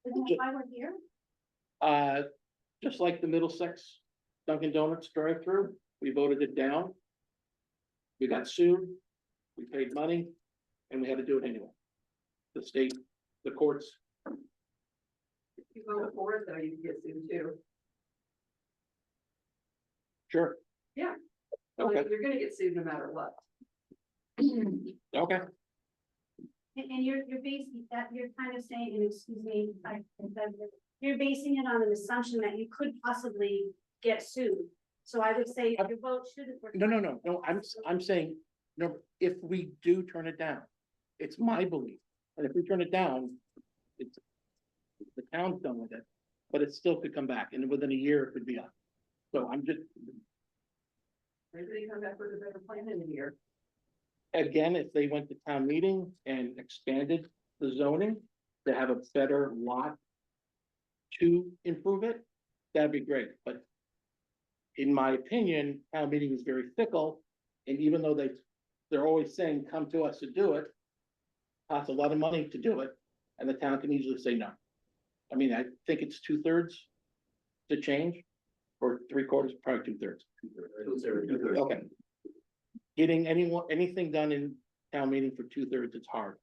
Isn't that why we're here? Just like the Middlesex Dunkin' Donuts drive-through, we voted it down. We got sued, we paid money, and we had to do it anyway. The state, the courts. If you vote for it, though, you get sued too. Sure. Yeah. Well, Okay. you're gonna get sued no matter what. Okay. And you're basing that, you're kind of saying, and excuse me, you're basing it on an assumption that you could possibly get sued. So I would say your vote shouldn't. No, I'm saying, no, if we do turn it down, it's my belief, and if we turn it down, it's, the town's done with it, but it still could come back, and within a year, it could be up. So I'm just, Maybe they come back with a better plan in a year. again, if they went to town meeting and expanded the zoning to have a better lot to improve it, that'd be great, but in my opinion, town meeting is very fickle, and even though they're always saying, come to us to do it, costs a lot of money to do it, and the town can easily say no. I mean, I think it's 2/3 to change, or 3/4, probably 2/3. Okay. Getting anything done in town meeting for 2/3, it's hard,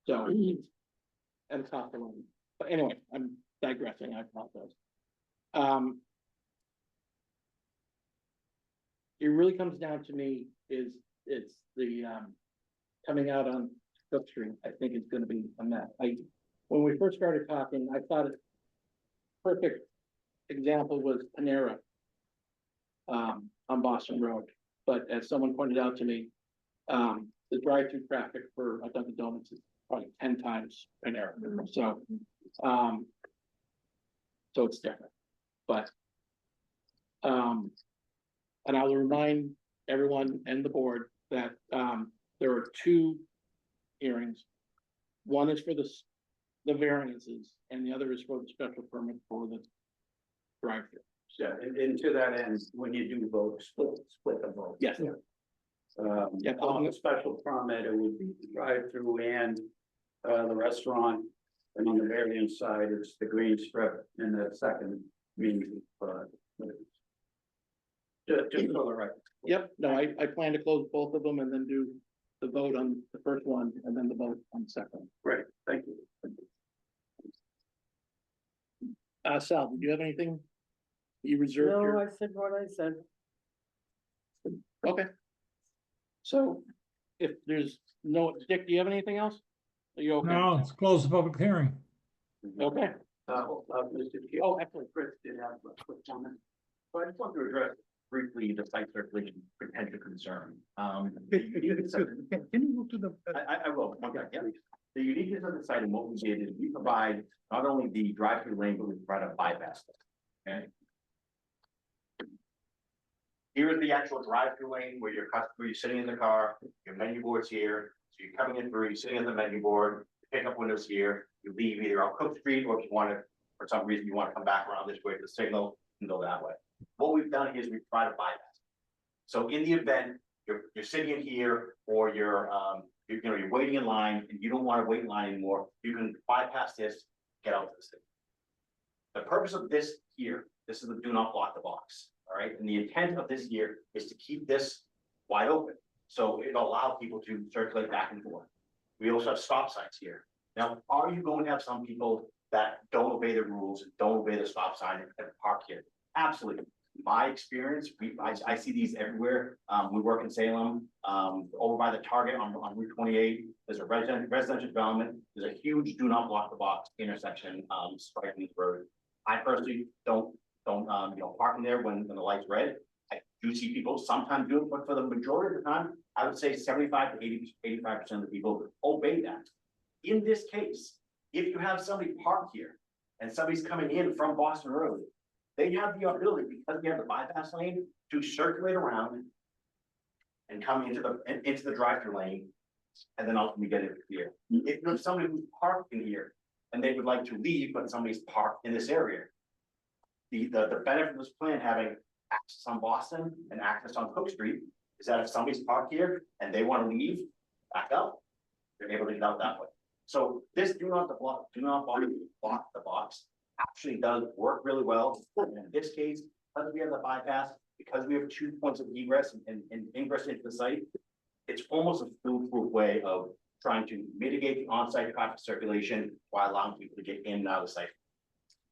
so. And it's not the one, but anyway, I'm digressing, I apologize. It really comes down to me it's the, coming out on Cook Street, I think it's gonna be a mess. When we first started talking, I thought a perfect example was Panera on Boston Road, but as someone pointed out to me, the drive-through traffic for a Dunkin' Donuts is probably 10 times Panera, so so it's different, but and I will remind everyone and the board that there are 2 hearings. One is for the variances, and the other is for the special permit for the drive-through. Yeah, and to that end, when you do vote, split the vote. Yes. On the special permit, it would be the drive-through and the restaurant. And on the variance side, it's the green strip and the second meeting. Just for the record. Yep, no, I plan to close both of them and then do the vote on the first one and then the vote on the second. Great, thank you. Sal, do you have anything you reserved? No, I said what I said. Okay. So if there's no, Dick, do you have anything else? Are you okay? No, let's close the public hearing. Okay. Mr. Chair. Oh, excellent. Chris did have a quick comment. So I just want to address briefly the site circulation potential concern. Can you move to the? I will, one second, yeah. The uniqueness of the site and what we did is we provide not only the drive-through lane, but we provide a bypass lane, okay? Here is the actual drive-through lane where you're sitting in the car, your menu board's here, so you're coming in through, you're sitting at the menu board, pickup windows here, you leave either on Cook Street, or if you want to, for some reason you want to come back around this way to the signal, you can go that way. What we've done is we provide a bypass. So in the event you're sitting in here, or you're waiting in line and you don't want to wait in line anymore, you can bypass this, get out to the signal. The purpose of this here, this is the do not block the box, all right? And the intent of this here is to keep this wide open. So it'll allow people to circulate back and forth. We also have stop signs here. Now, are you going to have some people that don't obey the rules and don't obey the stop sign and park here? Absolutely. My experience, I see these everywhere. We work in Salem, over by the Target on Route 28. There's a residential development. There's a huge do not block the box intersection, striking the road. I personally don't don't, parking there when the light's red. I do see people sometimes do it, but for the majority of the time, I would say 75 to 85% of the people obey that. In this case, if you have somebody parked here and somebody's coming in from Boston Road, they have the ability, because we have the bypass lane, to circulate around and come into the drive-through lane, and then ultimately get it here. If there's somebody who's parked in here and they would like to leave, but somebody's parked in this area, the benefit of this plan having access on Boston and access on Cook Street is that if somebody's parked here and they want to leave, back up, they're able to get out that way. So this do not block the box actually does work really well. And in this case, because we have the bypass, because we have 2 points of egress and ingress into the site, it's almost a foolproof way of trying to mitigate the on-site traffic circulation while allowing people to get in and out of the site.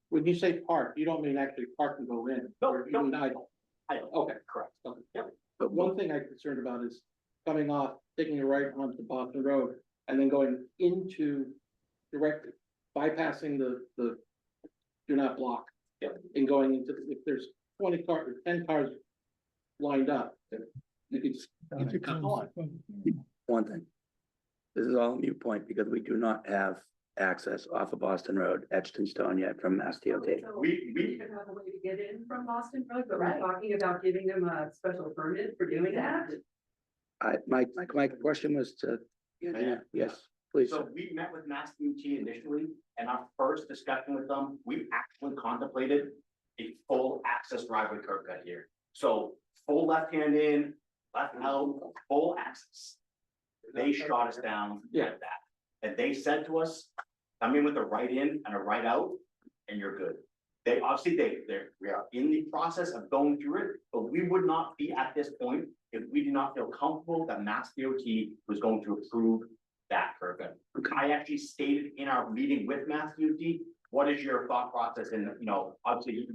When you say park, you don't mean actually park and go in? No, or you mean idle? Okay, Correct. okay. Yep. But one thing I'm concerned about is coming off, taking a right onto Boston Road, and then going into directly, bypassing the do not block. Yep. And going into, if there's 20 cars or 10 cars lined up, then you could just cut on. One thing. This is all a moot point because we do not have access off of Boston Road, etched in stone yet from Mass DOT. We should have a way to get in from Boston Road, but we're talking about giving them a special permit for doing that. My question was to, yes, please. So we met with Mass DOT initially, and our first discussion with them, we actually contemplated a full access driveway curb cut here. So full left hand in, left out, full access. They shot us down with that. And they said to us, come in with a right in and a right out, and you're good. They obviously, we are in the process of going through it, but we would not be at this point if we did not feel comfortable that Mass DOT was going to approve that curb cut. I actually stated in our meeting with Mass DOT, what is your thought process? And, obviously,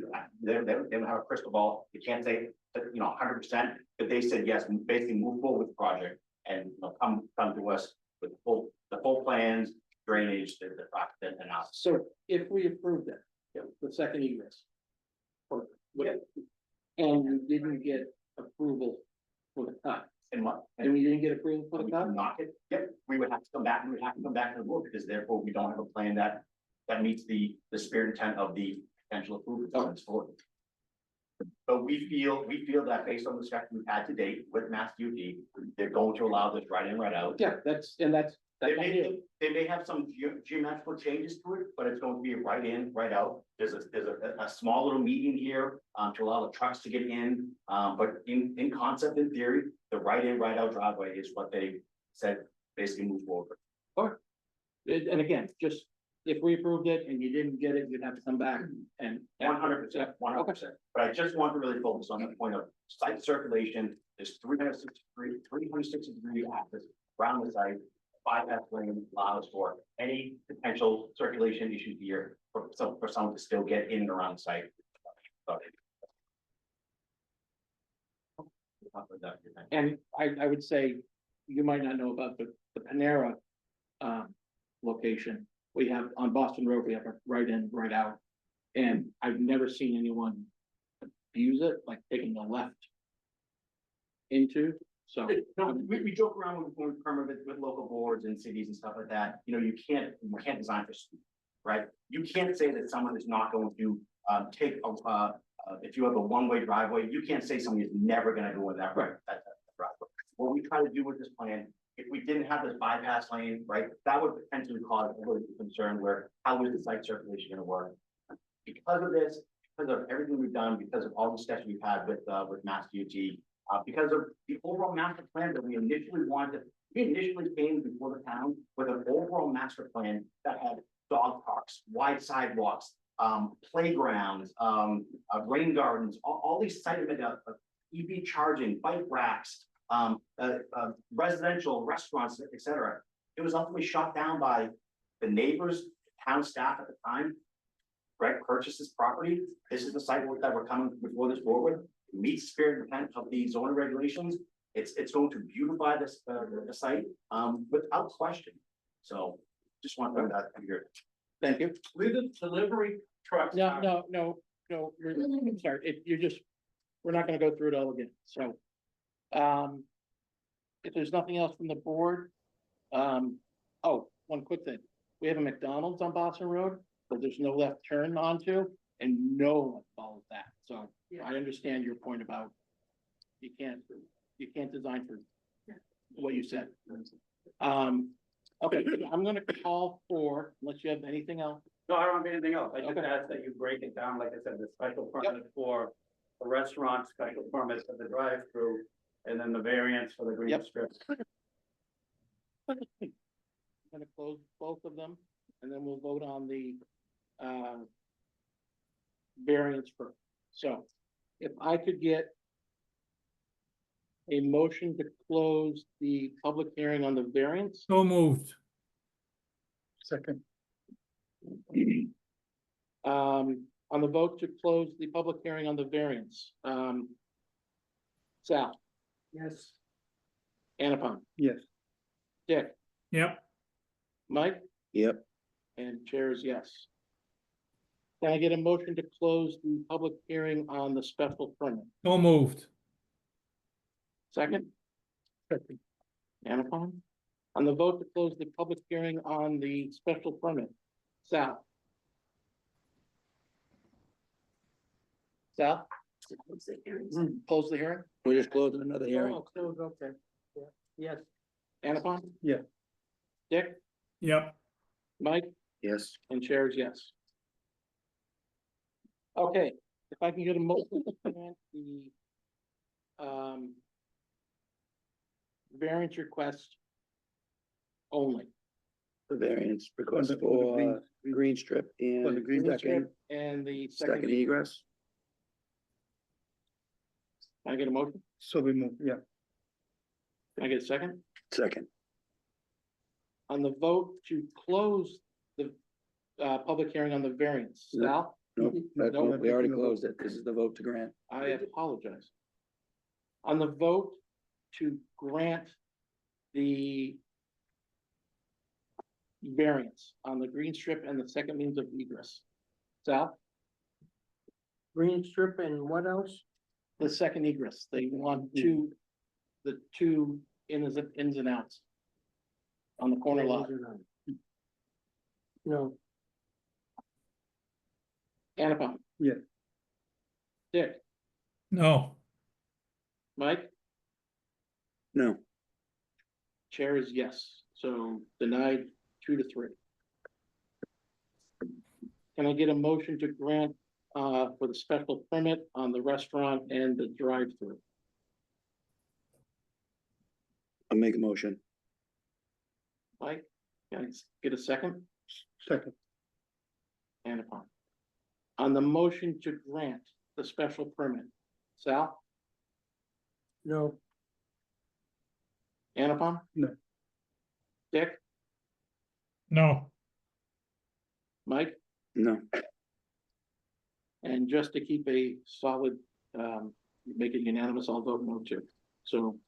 they don't have a crystal ball. You can't say, 100%, but they said, yes, basically move forward with the project and come to us with the full plans, drainage, the traffic analysis. So if we approve that, the second egress. And you didn't get approval for the cut. And what? And we didn't get approval for the cut? Knock it, we would have to come back, to the board, because therefore we don't have a plan that meets the spirit intent of the potential approval going forward. But we feel that based on the discussion we've had to date with Mass DOT, they're going to allow this right in, right out. Yeah, that's. They may have some geometrical changes to it, but it's going to be right in, right out. There's a small little median here to allow the trucks to get in. But in concept, in theory, the right in, right out driveway is what they said, basically move forward. Or, and again, just if we approved it and you didn't get it, you'd have to come back and. 100%, 100%. But I just want to really focus on the point of site circulation. There's 360 degree access around the site. Bypass lane allows for any potential circulation issues here for someone to still get in and around the site. And I would say, you might not know about the Panera location. We have on Boston Road, we have a right in, right out. And I've never seen anyone abuse it, like taking a left into, so. No, we joke around when we permit with local boards and cities and stuff like that. You can't design for speed, right? You can't say that someone is not going to take if you have a one-way driveway, you can't say someone is never gonna go in that driveway. What we try to do with this plan, if we didn't have this bypass lane, right, that would potentially cause a little concern where how is the site circulation gonna work? Because of this, because of everything we've done, because of all the steps we've had with Mass DOT, because of the overall master plan that we initially came before the town with an overall master plan that had dog parks, wide sidewalks, playgrounds, rain gardens, all these site EV charging, bike racks, residential restaurants, etc. It was ultimately shot down by the neighbors, town staff at the time. Greg purchased this property. This is the site that we're coming before this board with. It meets the spirit and intent of the zoning regulations. It's going to beautify this the site without question. So just want to know that here. Thank you. With the delivery trucks. No. no, I'm sorry, you're just, we're not gonna go through it all again, so. If there's nothing else from the board, oh, one quick thing. We have a McDonald's on Boston Road, but there's no left turn onto, and no one follows that, so I understand your point about you can't design for what you said. Okay, I'm gonna call for, unless you have anything else. No, I don't have anything else. I just Okay. asked that you break it down, like I said, the special permit for the restaurant, special permit for the drive-through, and then the variance for the green Yep. strip. I'm gonna close both of them, and then we'll vote on the, variance first. So, if I could get a motion to close the public hearing on the variance. So moved. Second. On the vote to close the public hearing on the variance, Sal, Yes. Anupam, Yes. Dick, Yep. Mike, Yep, and chair is yes. Can I get a motion to close the public hearing on the special permit? So moved. Second? Second. Anupam? On the vote to close the public hearing on the special permit, Sal? Sal? Close the hearing? we're just closing another hearing. Oh, close, okay. Yeah. Yes. Anupam? Yeah. Dick, Yep. Mike, Yes, and chair is yes. Okay, if I can get a motion to grant the, variance request only. the variance request For the for green- green strip For the and green Green strip. strip and the second egress. Can I get a motion? So we move, yeah. Can I get a second? Second, On the vote to close the, public hearing on the variance, Sal? no, No, we already closed it. This is the vote to grant. I apologize. On the vote to grant the variance on the green strip and the second means of egress. Sal, Green strip and what else? the second egress, they want the two ins and outs on the corner lot. No. Anupam? Yes. Dick, No. Mike, No, chair is yes, so denied 2-3. Can I get a motion to grant, for the special permit on the restaurant and the drive-through? I'll make a motion. Mike, can I get a second? Second. Anupam. On the motion to grant the special permit, Sal, No. Anupam? No. Dick, No. Mike, No, and just to keep a solid, make it unanimous, I'll vote no too. So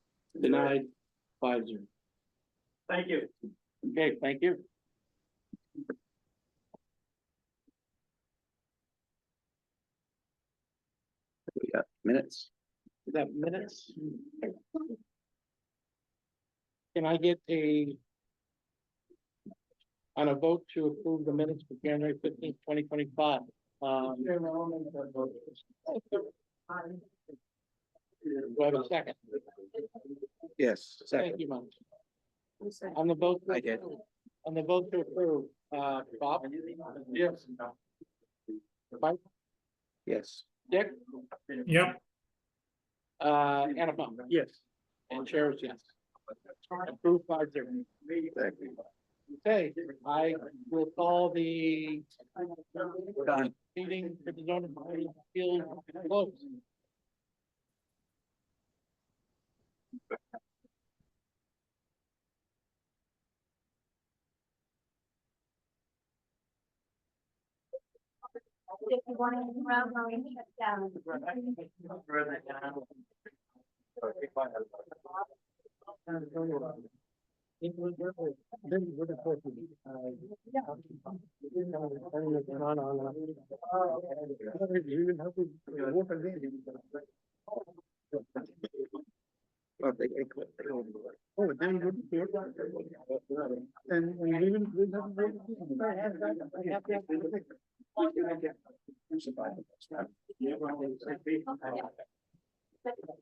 denied 5-0. Thank you. Okay, thank you. we got minutes. We got minutes. Can I get on a vote to approve the minutes for January 15th, 2025? Do I have a second? Yes, Thank second. you, Mike. On the vote. I did. On the vote to approve, Bob? Yes. Mike, Yes, Dick, Yep. Annabelle? Yes. And chair is yes. Approved 5-0. thank you. Okay, I will call the Done. meeting for the zoning board of appeals closed. If you want to interrupt, I'll shut down. Well, they quit. Oh, then good. And we didn't have.